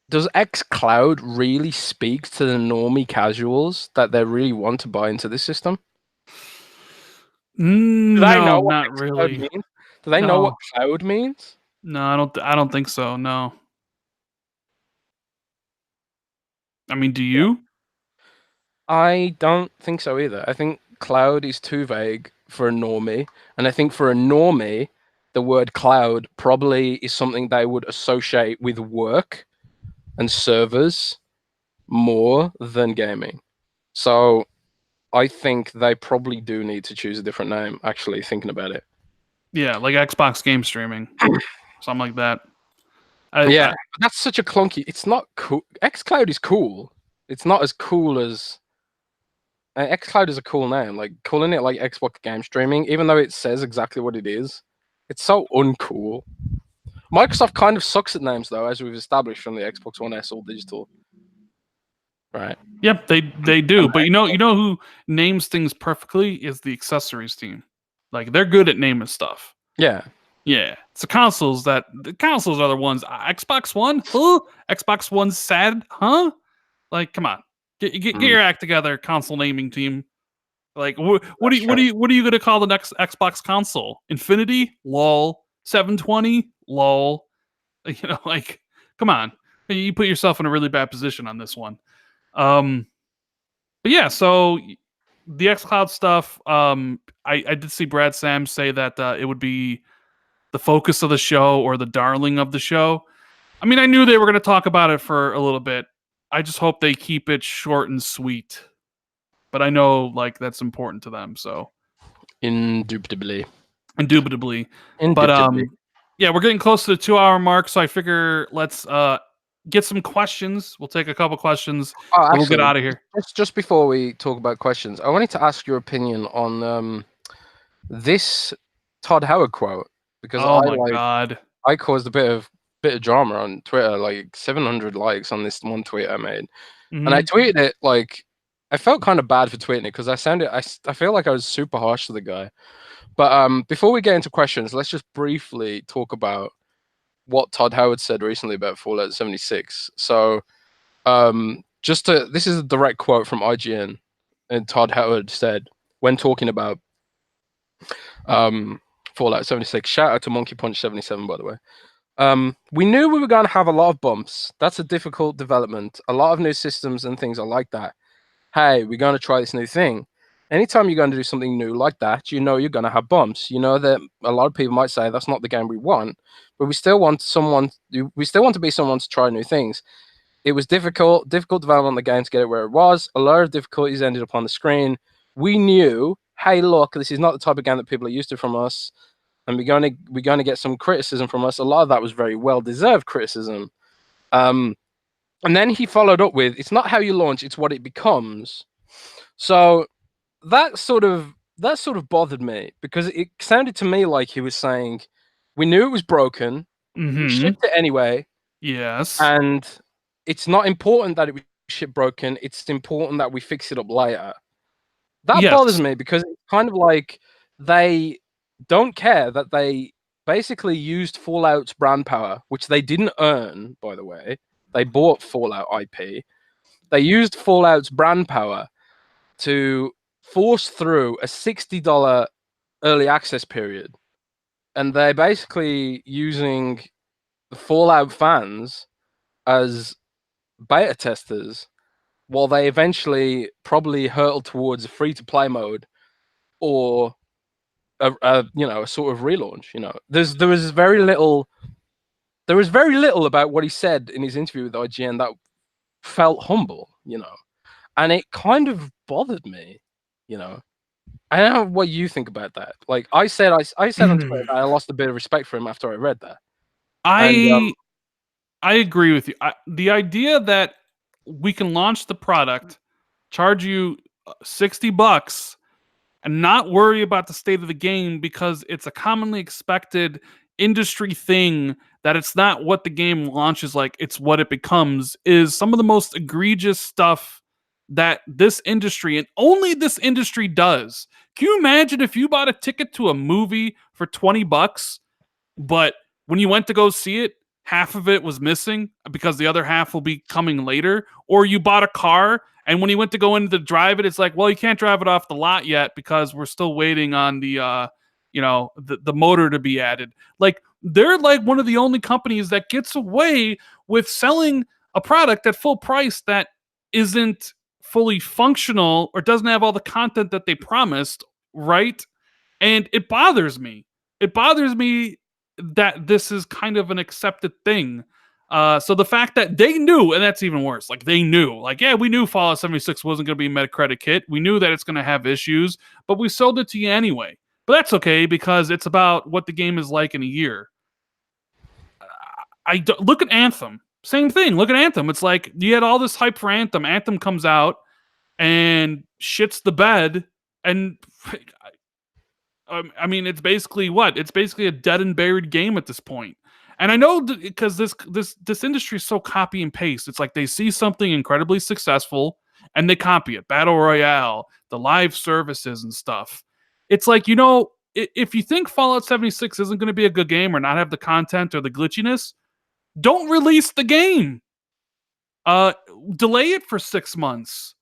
Does xCloud really speak to the normie casuals that they really want to buy into this system? Do they know No, what not xCloud really. means? Do they know what cloud means? No, I don't think so. No. I mean, do you? I don't think so either. I think cloud is too vague for a normie. And I think for a normie, the word cloud probably is something they would associate with work and servers more than gaming. So I think they probably do need to choose a different name, actually, thinking about it. Yeah, like Xbox game streaming, something like that. Yeah, but that's such a clunky. It's not cool. xCloud is cool. It's not as cool as xCloud is a cool name. Like calling it like Xbox game streaming, even though it says exactly what it is, it's so uncool. Microsoft kind of sucks at names though, as we've established from the Xbox One S all digital. Right. Yep, they do. But you know who names things perfectly is the accessories team. Like they're good at naming stuff. Yeah. Yeah, it's the consoles are the ones. Xbox One, huh? Xbox One sad, huh? Like, come on, get your act together, console naming team. Like, what are you gonna call the next Xbox console? Infinity, lol. 720, lol. You know, like, come on, you put yourself in a really bad position on this one. But yeah, so the xCloud stuff. I did see Brad Sam say that it would be the focus of the show or the darling of the show. I mean, I knew they were going to talk about it for a little bit. I just hope they keep it short and sweet. But I know like that's important to them, so Indubitably. But yeah, we're getting close to the 2-hour mark, so I figure let's get some questions. We'll take a couple questions and we'll get out of here. Just before we talk about questions, I wanted to ask your opinion on this Todd Howard quote, because God, I caused a bit of drama on Twitter, like 700 likes on this one tweet I made, and I tweeted it like I felt kind of bad for tweeting it because I feel like I was super harsh to the guy. But before we get into questions, let's just briefly talk about what Todd Howard said recently about Fallout 76. So, this is a direct quote from IGN, and Todd Howard said when talking about Fallout 76. Shout out to Monkey Punch 77, by the way. We knew we were going to have a lot of bumps. That's a difficult development. A lot of new systems and things are like that. Hey, we're going to try this new thing. Anytime you're going to do something new like that, you know you're going to have bumps. You know that a lot of people might say that's not the game we want, but we still want to be someone to try new things. It was difficult development on the game to get it where it was. A lot of difficulties ended up on the screen. We knew, hey, look, this is not the type of game that people are used to from us, and we're going to get some criticism from us. A lot of that was very well-deserved criticism. And then he followed up with, it's not how you launch, it's what it becomes. So that sort of bothered me, because it sounded to me like he was saying, we knew it was broken, we shipped it anyway. Yes. And it's not important that it was shipped broken, it's important that we fix it up later. That bothers me, because it's kind of like they don't care that they basically used Fallout's brand power, which they didn't earn, by the way. They bought Fallout IP. They used Fallout's brand power to force through a $60 early access period. And they're basically using the Fallout fans as beta testers, while they eventually probably hurtle towards a free-to-play mode or a sort of relaunch. There was very little about what he said in his interview with IGN that felt humble, and it kind of bothered me. I don't know what you think about that. Like I said on Twitter, I lost a bit of respect for him after I read that. I agree with you. The idea that we can launch the product, charge you $60, and not worry about the state of the game because it's a commonly expected industry thing that it's not what the game launches like, it's what it becomes, is some of the most egregious stuff that this industry, and only this industry, does. Can you imagine if you bought a ticket to a movie for $20, but when you went to go see it, half of it was missing because the other half will be coming later? Or you bought a car, and when you went to go in to drive it, it's like, well, you can't drive it off the lot yet because we're still waiting on the motor to be added. Like, they're like one of the only companies that gets away with selling a product at full price that isn't fully functional or doesn't have all the content that they promised, right? And it bothers me. It bothers me that this is kind of an accepted thing. So the fact that they knew, and that's even worse, like they knew, like, yeah, we knew Fallout 76 wasn't going to be a Metacritic hit. We knew that it's going to have issues, but we sold it to you anyway. But that's okay because it's about what the game is like in a year. look at Anthem. Same thing. Look at Anthem. It's like you had all this hype for Anthem. Anthem comes out and shits the bed, and I mean, it's basically what? It's basically a dead and buried game at this point. And I know because this industry is so copy and paste. It's like they see something incredibly successful and they copy it. Battle Royale, the live services and stuff. It's like, if you think Fallout 76 isn't going to be a good game or not have the content or the glitchiness, don't release the game. Delay it for 6 months.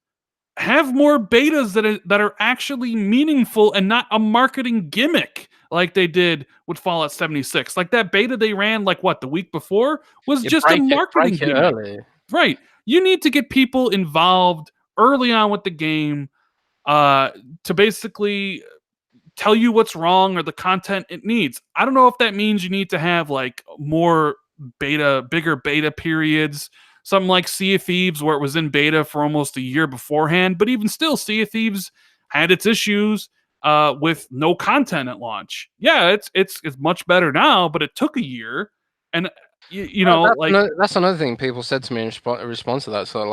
Have more betas that are actually meaningful and not a marketing gimmick like they did with Fallout 76. Like that beta they ran the week before was just a marketing gimmick. Early. Right. You need to get people involved early on with the game to basically tell you what's wrong or the content it needs. I don't know if that means you need to have more bigger beta periods. Something like Sea of Thieves, where it was in beta for almost a year beforehand. But even still, Sea of Thieves had its issues with no content at launch. Yeah, it's much better now, but it took a year. And, that's another thing people said to me in response to that. So,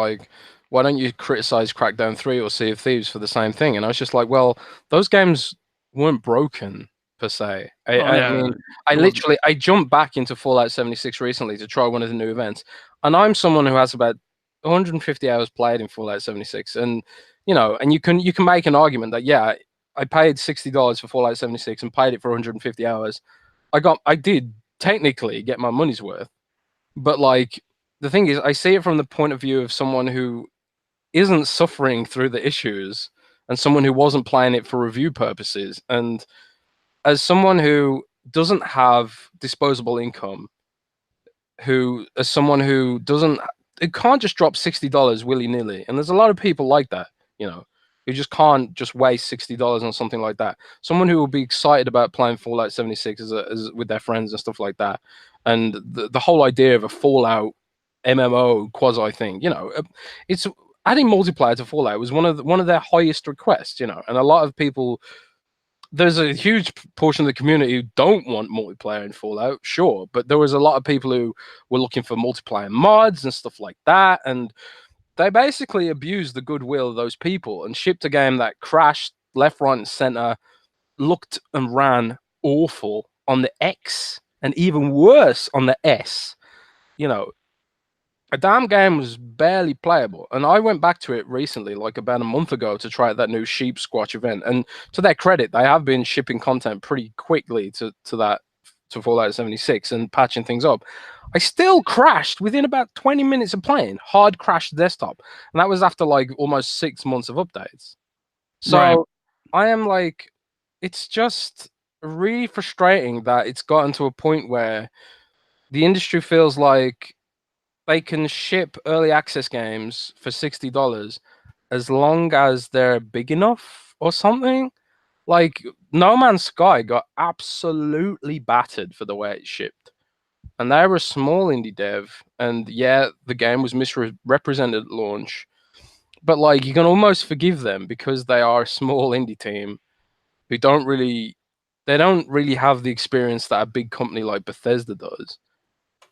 why don't you criticize Crackdown 3 or Sea of Thieves for the same thing? And I was just like, well, those games weren't broken per se. I jumped back into Fallout 76 recently to try one of the new events, and I'm someone who has about 150 hours played in Fallout 76, and and you can make an argument that I paid $60 for Fallout 76 and played it for 150 hours. I did technically get my money's worth, but the thing is, I see it from the point of view of someone who isn't suffering through the issues and someone who wasn't playing it for review purposes. And as someone who doesn't have disposable income, as someone who can't just drop $60 willy-nilly, and there's a lot of people like that, who just can't just waste $60 on something like that. Someone who will be excited about playing Fallout 76 as with their friends and stuff like that, and the whole idea of a Fallout MMO quasi thing, it's adding multiplayer to Fallout was one of their highest requests, and a lot of people. There's a huge portion of the community who don't want multiplayer in Fallout, sure, but there was a lot of people who were looking for multiplayer mods and stuff like that, and they basically abused the goodwill of those people and shipped a game that crashed left, right, and center, looked and ran awful on the X, and even worse on the S. A damn game was barely playable. And I went back to it recently, about a month ago, to try that new Sheep Squatch event. And to their credit, they have been shipping content pretty quickly to Fallout 76 and patching things up. I still crashed within about 20 minutes of playing. Hard crashed desktop. And that was after almost 6 months of updates. So right. I am it's just really frustrating that it's gotten to a point where the industry feels like they can ship early access games for $60 as long as they're big enough or something. No Man's Sky got absolutely battered for the way it shipped. And they were a small indie dev, and the game was misrepresented at launch. But you can almost forgive them because they are a small indie team who don't really have the experience that a big company like Bethesda does.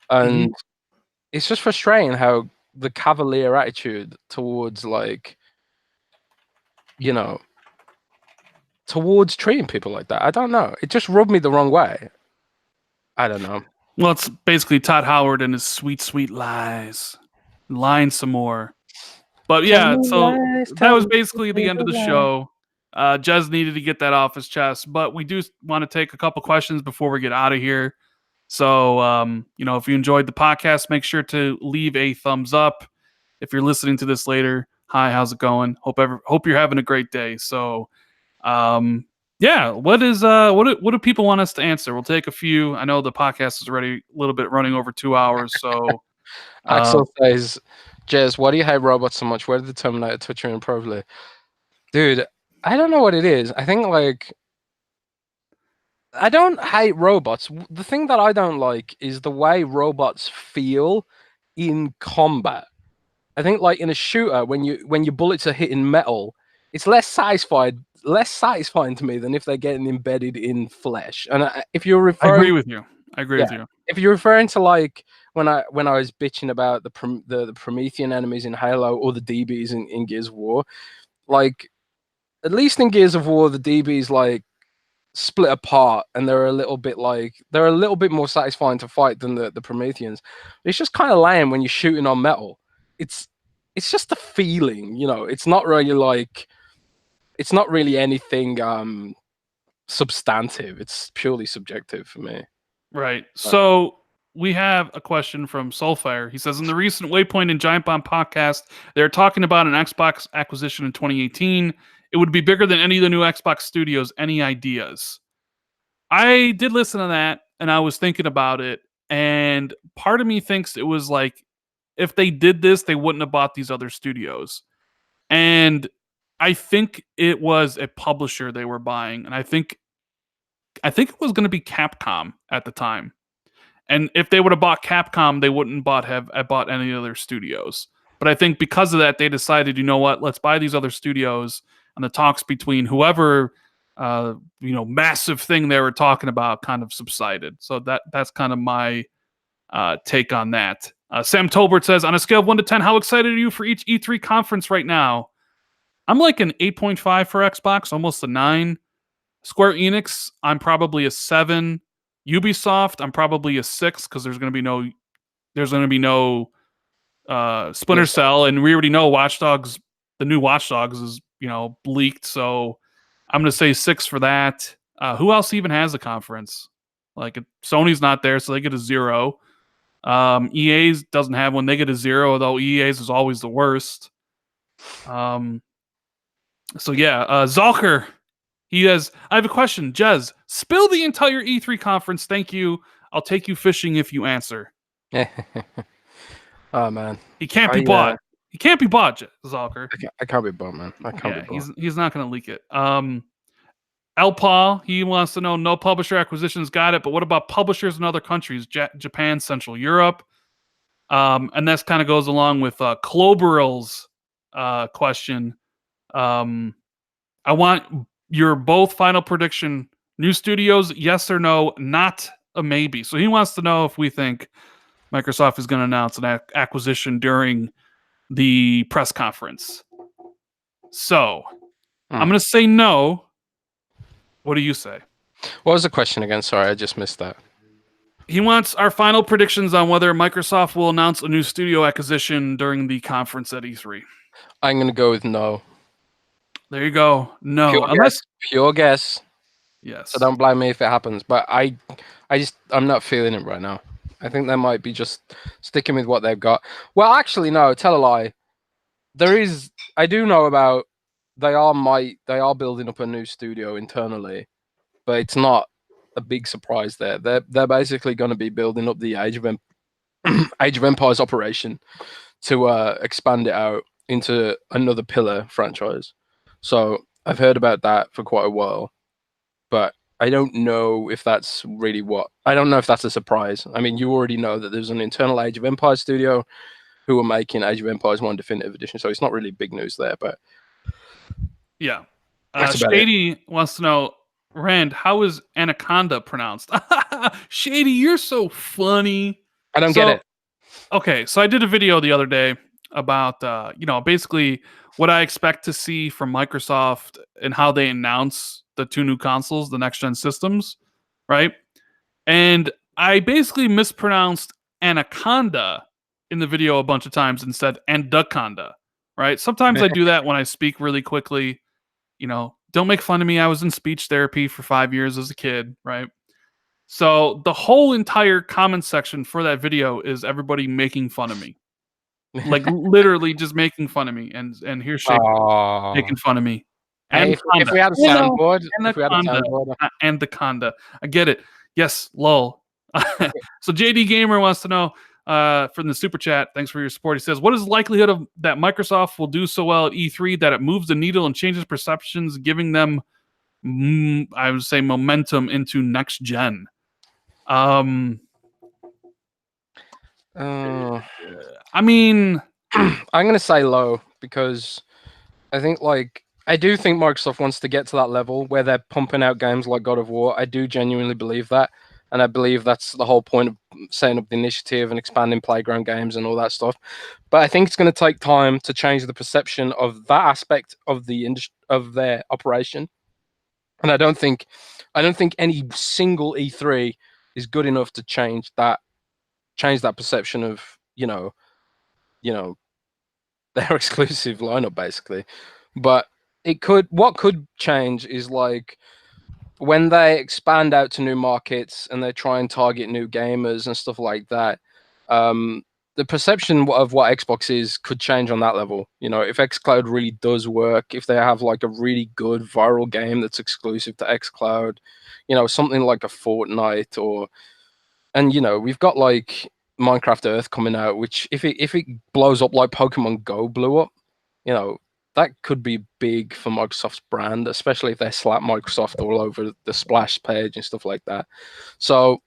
And it's just frustrating how the cavalier attitude towards towards treating people like that. I don't know. It just rubbed me the wrong way. I don't know. Well, it's basically Todd Howard and his sweet, sweet lies. Lying some more. But yeah, so that was basically the end of the show. Jez needed to get that off his chest, but we do want to take a couple questions before we get out of here. So, if you enjoyed the podcast, make sure to leave a thumbs up. If you're listening to this later, hi, how's it going? Hope you're having a great day. So, what do people want us to answer? We'll take a few. I know the podcast is already a little bit running over 2 hours. So, Axel says, Jez, why do you hate robots so much? Where did the Terminator touch you improbably? Dude, I don't know what it is. I think I don't hate robots. The thing that I don't like is the way robots feel in combat. I think in a shooter, when your bullets are hitting metal, it's less satisfying to me than if they're getting embedded in flesh. And if you're referring, I agree with you. if you're referring to like when I was bitching about the Promethean enemies in Halo or the DBs in Gears of War, like at least in Gears of War the DBs like split apart and they're a little bit more satisfying to fight than the Prometheans. It's just kind of lame when you're shooting on metal. It's just a feeling, you know. It's not really anything substantive. It's purely subjective for me. Right. So we have a question from Soulfire. He says, in the recent Waypoint and Giant Bomb podcast, they're talking about an Xbox acquisition in 2018. It would be bigger than any of the new Xbox studios. Any ideas? I did listen to that, and I was thinking about it, and part of me thinks it was like, if they did this, they wouldn't have bought these other studios. And I think it was a publisher they were buying, and I think it was going to be Capcom at the time. And if they would have bought Capcom, they wouldn't have bought any other studios. But I think because of that, they decided, you know what, let's buy these other studios. And the talks between whoever, massive thing they were talking about kind of subsided. So that's kind of my take on that. Sam Tolbert says, on a scale of 1 to 10, how excited are you for each E3 conference right now? I'm like an 8.5 for Xbox, almost a 9. Square Enix, I'm probably a 7. Ubisoft, I'm probably a 6 because there's going to be no Splinter Cell, and we already know the new Watch Dogs is leaked, so I'm going to say 6 for that. Who else even has a conference? Like Sony's not there, so they get a 0. EA's doesn't have one; they get a 0. Although EA's is always the worst. So yeah, Zalker. He has, I have a question. Jez, spill the entire E3 conference. Thank you. I'll take you fishing if you answer. Oh, man. He can't be bought. He can't be bought, Zalker. I can't be bought, man. I can't be bought. He's not going to leak it. El Paul, he wants to know, no publisher acquisitions, got it, but what about publishers in other countries? Japan, Central Europe? And that kind of goes along with Cloberil's question. I want your both final prediction. New studios, yes or no, not a maybe. So he wants to know if we think Microsoft is going to announce an acquisition during the press conference. So I'm going to say no. What do you say? What was the question again? Sorry, I just missed that. He wants our final predictions on whether Microsoft will announce a new studio acquisition during the conference at E3. I'm going to go with no. There you go. No. Pure guess. Yes. So don't blame me if it happens. But I'm not feeling it right now. I think they might be just sticking with what they've got. Well, actually, no. Tell a lie. I do know about. They are building up a new studio internally, but it's not a big surprise there. They're basically going to be building up the Age of Empires operation to expand it out into another pillar franchise. So I've heard about that for quite a while, but I don't know if that's really I don't know if that's a surprise. I mean, you already know that there's an internal Age of Empires studio who are making Age of Empires 1 Definitive Edition, so it's not really big news there, but yeah. Shady wants to know, Rand, how is Anaconda pronounced? Shady, you're so funny. I don't get it. Okay, so I did a video the other day about basically what I expect to see from Microsoft and how they announce the 2 new consoles, the next gen systems, right? And I basically mispronounced Anaconda in the video a bunch of times and said Andaconda, right? Sometimes I do that when I speak really quickly. Don't make fun of me. I was in speech therapy for 5 years as a kid, right? So the whole entire comment section for that video is everybody making fun of me. Like literally just making fun of me, and here's Shady making fun of me. And if we had a soundboard, Anaconda. I get it. Yes, lol. So JD Gamer wants to know from the super chat. Thanks for your support. He says, "What is the likelihood of that Microsoft will do so well at E3 that it moves the needle and changes perceptions, giving them, I would say, momentum into next gen?" I mean, I'm gonna say low because I do think Microsoft wants to get to that level where they're pumping out games like God of War. I do genuinely believe that, and I believe that's the whole point of setting up the initiative and expanding playground games and all that stuff. But I think it's going to take time to change the perception of that aspect of of their operation. And I don't think any single E3 is good enough to change that perception of their exclusive lineup, basically. But what could change is like when they expand out to new markets and they try and target new gamers and stuff like that. The perception of what Xbox is could change on that level. If xCloud really does work, if they have like a really good viral game that's exclusive to xCloud, something like a Fortnite and we've got like Minecraft Earth coming out, which if it blows up like Pokemon Go blew up, that could be big for Microsoft's brand, especially if they slap Microsoft all over the splash page and stuff like that. So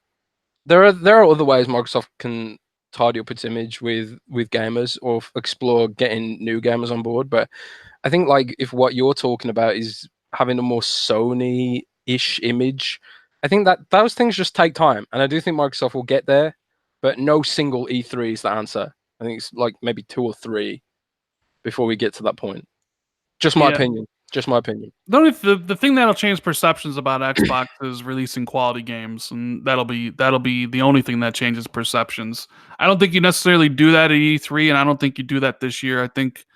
there are other ways Microsoft can tidy up its image with gamers or explore getting new gamers on board. But I think like if what you're talking about is having a more Sony-ish image, I think that those things just take time, and I do think Microsoft will get there. But no single E3 is the answer. I think it's like maybe 2 or 3 before we get to that point. Just my opinion. Just my opinion. The thing that'll change perceptions about Xbox is releasing quality games, and that'll be the only thing that changes perceptions. I don't think you necessarily do that at E3, and I don't think you do that this year. I think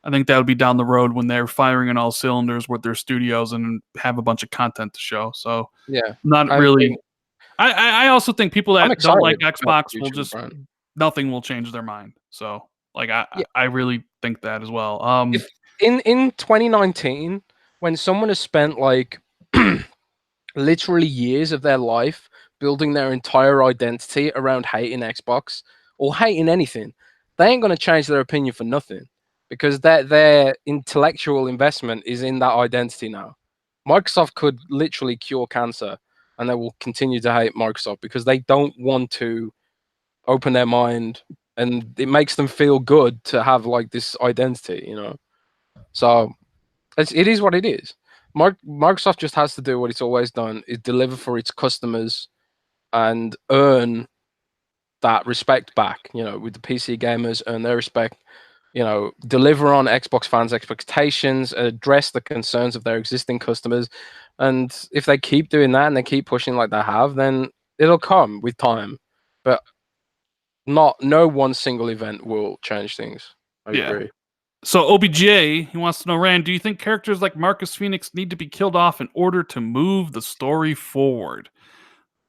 that would be down the road when they're firing on all cylinders with their studios and have a bunch of content to show. So yeah, not really. I also think people that don't like Xbox will just nothing will change their mind. So like I really think that as well. If in 2019, when someone has spent like literally years of their life building their entire identity around hating Xbox or hating anything, they ain't gonna change their opinion for nothing, because their intellectual investment is in that identity now. Microsoft could literally cure cancer, and they will continue to hate Microsoft because they don't want to open their mind, and it makes them feel good to have like this identity, So it is what it is. Microsoft just has to do what it's always done: is deliver for its customers and earn that respect back. With the PC gamers, earn their respect. Deliver on Xbox fans' expectations, address the concerns of their existing customers. And if they keep doing that and they keep pushing like they have, then it'll come with time. But no one single event will change things. I agree. So OBJ, he wants to know, Rand, do you think characters like Marcus Phoenix need to be killed off in order to move the story forward?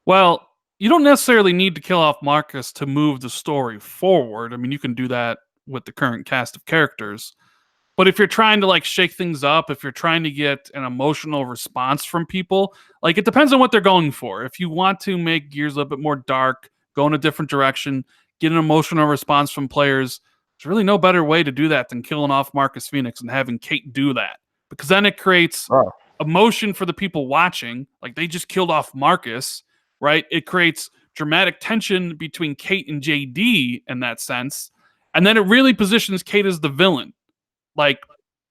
Well, you don't necessarily need to kill off Marcus to move the story forward. I mean, you can do that with the current cast of characters. But if you're trying to like shake things up, if you're trying to get an emotional response from people, like it depends on what they're going for. If you want to make Gears a little bit more dark, go in a different direction, get an emotional response from players, there's really no better way to do that than killing off Marcus Phoenix and having Kate do that. Because then it creates emotion for the people watching. Like they just killed off Marcus, right? It creates dramatic tension between Kate and JD in that sense. And then it really positions Kate as the villain. Like,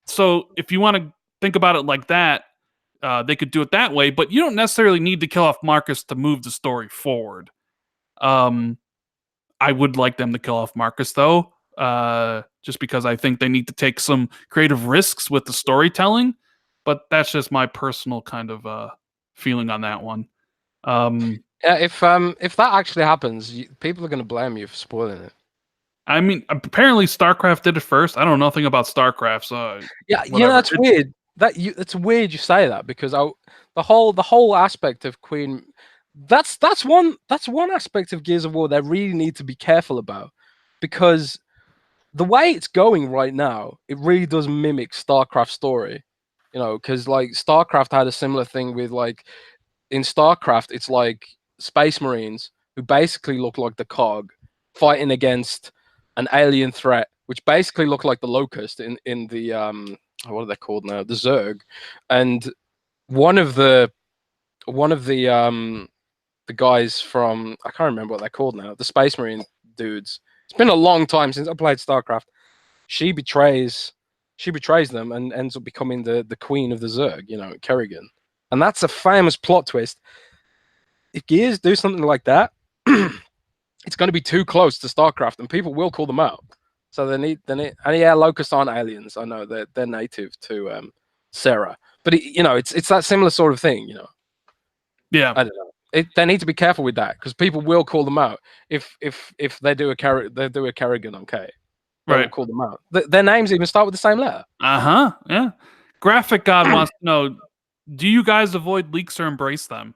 so if you want to think about it like that, they could do it that way, but you don't necessarily need to kill off Marcus to move the story forward. I would like them to kill off Marcus, though, just because I think they need to take some creative risks with the storytelling, but that's just my personal kind of feeling on that one. Yeah, if that actually happens, people are going to blame you for spoiling it. I mean, apparently StarCraft did it first. I don't know nothing about StarCraft, so yeah, that's weird. It's weird you say that, because the whole aspect of Queen, that's one aspect of Gears of War they really need to be careful about, because the way it's going right now, it really does mimic StarCraft's story, because like StarCraft had a similar thing with like in StarCraft, it's like Space Marines who basically look like the Cog fighting against an alien threat, which basically look like the Locust in the what are they called now? The Zerg. And one of the guys from, I can't remember what they're called now, the Space Marine dudes. It's been a long time since I played StarCraft. She betrays them and ends up becoming the queen of the Zerg, Kerrigan. And that's a famous plot twist. if Gears do something like that, it's going to be too close to StarCraft, and people will call them out. So they need. And yeah, Locusts aren't aliens. I know they're native to Sarah, but it's that similar sort of thing. Yeah, I don't know. They need to be careful with that because people will call them out if they do a Kerrigan on K. They will call them out. Their names even start with the same letter. Yeah. Graphic God wants to know: do you guys avoid leaks or embrace them?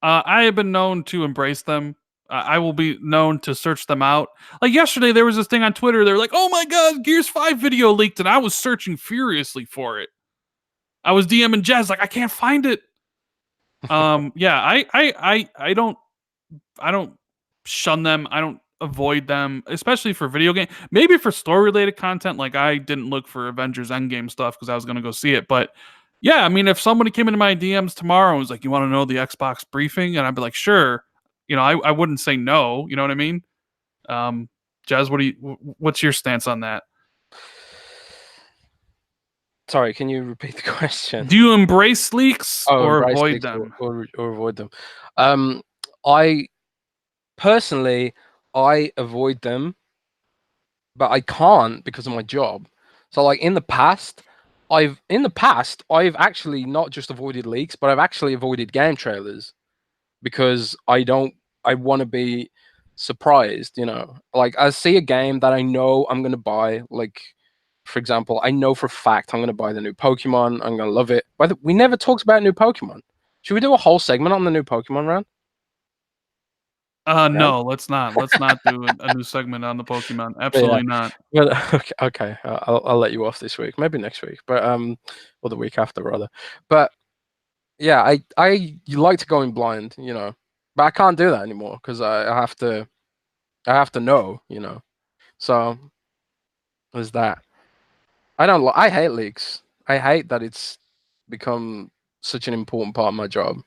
I have been known to embrace them. I will be known to search them out. Like yesterday, there was this thing on Twitter. They're like, "Oh my God, Gears 5 video leaked," and I was searching furiously for it. I was DMing Jez like, "I can't find it." Yeah, I don't shun them. I don't avoid them, especially for video game. Maybe for story related content, like I didn't look for Avengers Endgame stuff because I was gonna go see it. But yeah, I mean, if somebody came into my DMs tomorrow and was like, "You want to know the Xbox briefing?" and I'd be like, "Sure." I wouldn't say no. You know what I mean? Jez, what's your stance on that? Sorry, can you repeat the question? Do you embrace leaks or avoid them? Or avoid them? I personally, I avoid them, but I can't because of my job. So like in the past, I've actually not just avoided leaks, but I've actually avoided game trailers because I want to be surprised, Like I see a game that I know I'm gonna buy, like for example, I know for a fact I'm gonna buy the new Pokemon. I'm gonna love it. But we never talked about new Pokemon. Should we do a whole segment on the new Pokemon round? No, let's not. Let's not do a new segment on the Pokemon. Yeah. Absolutely not. But okay. I'll let you off this week, maybe next week, but or the week after rather. But yeah, you like to go in blind, but I can't do that anymore because I have to know, So there's that. I hate leaks. I hate that it's become such an important part of my job.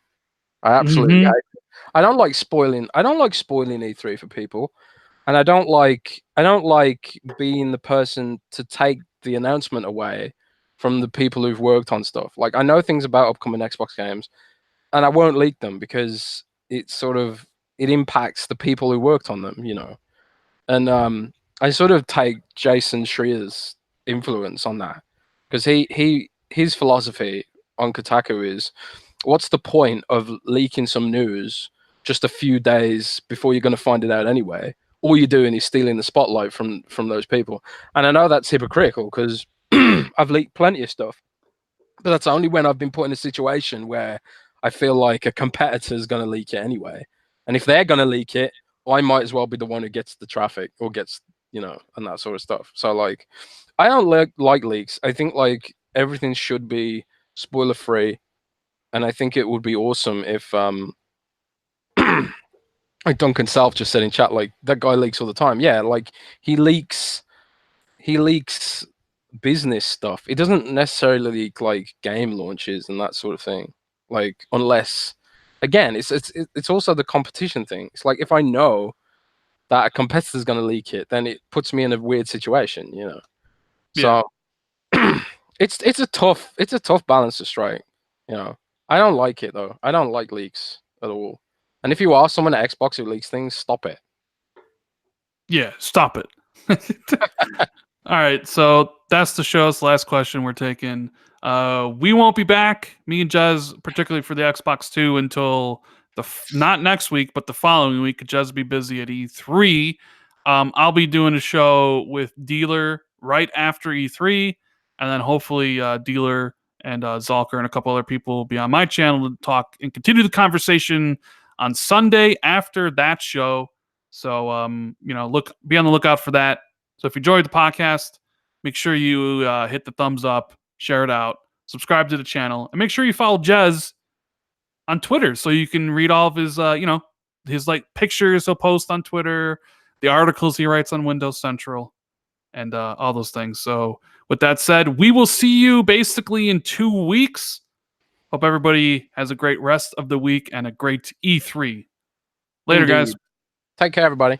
I absolutely hate it. I don't like spoiling E3 for people. And I don't like being the person to take the announcement away from the people who've worked on stuff. Like I know things about upcoming Xbox games and I won't leak them because it impacts the people who worked on them, And I sort of take Jason Schreier's influence on that because his philosophy on Kotaku is, what's the point of leaking some news just a few days before you're going to find it out anyway? All you're doing is stealing the spotlight from those people. And I know that's hypocritical because I've leaked plenty of stuff, but that's only when I've been put in a situation where I feel like a competitor is going to leak it anyway. And if they're going to leak it, I might as well be the one who gets the traffic or gets, and that sort of stuff. So like, I don't like leaks. I think like everything should be spoiler free. And I think it would be awesome if like Duncan Self just said in chat, like that guy leaks all the time. Yeah, like he leaks business stuff. It doesn't necessarily leak like game launches and that sort of thing. Like unless, again, it's also the competition thing. It's like if I know that a competitor's going to leak it, then it puts me in a weird situation, So it's a tough balance to strike, I don't like it though. I don't like leaks at all. And if you are someone at Xbox who leaks things, stop it. Yeah, stop it. All right, so that's the show. It's the last question we're taking. We won't be back, me and Jez, particularly for the Xbox 2, until not next week, but the following week. Jez will be busy at E3. I'll be doing a show with Dealer right after E3, and then hopefully Dealer and Zalker and a couple other people will be on my channel to talk and continue the conversation on Sunday after that show. So be on the lookout for that. So if you enjoyed the podcast, make sure you hit the thumbs up, share it out, subscribe to the channel, and make sure you follow Jez on Twitter so you can read all of his his like pictures he'll post on Twitter, the articles he writes on Windows Central, and all those things. So with that said, we will see you basically in 2 weeks. Hope everybody has a great rest of the week and a great E3. Later, Indeed. guys. Take care, everybody.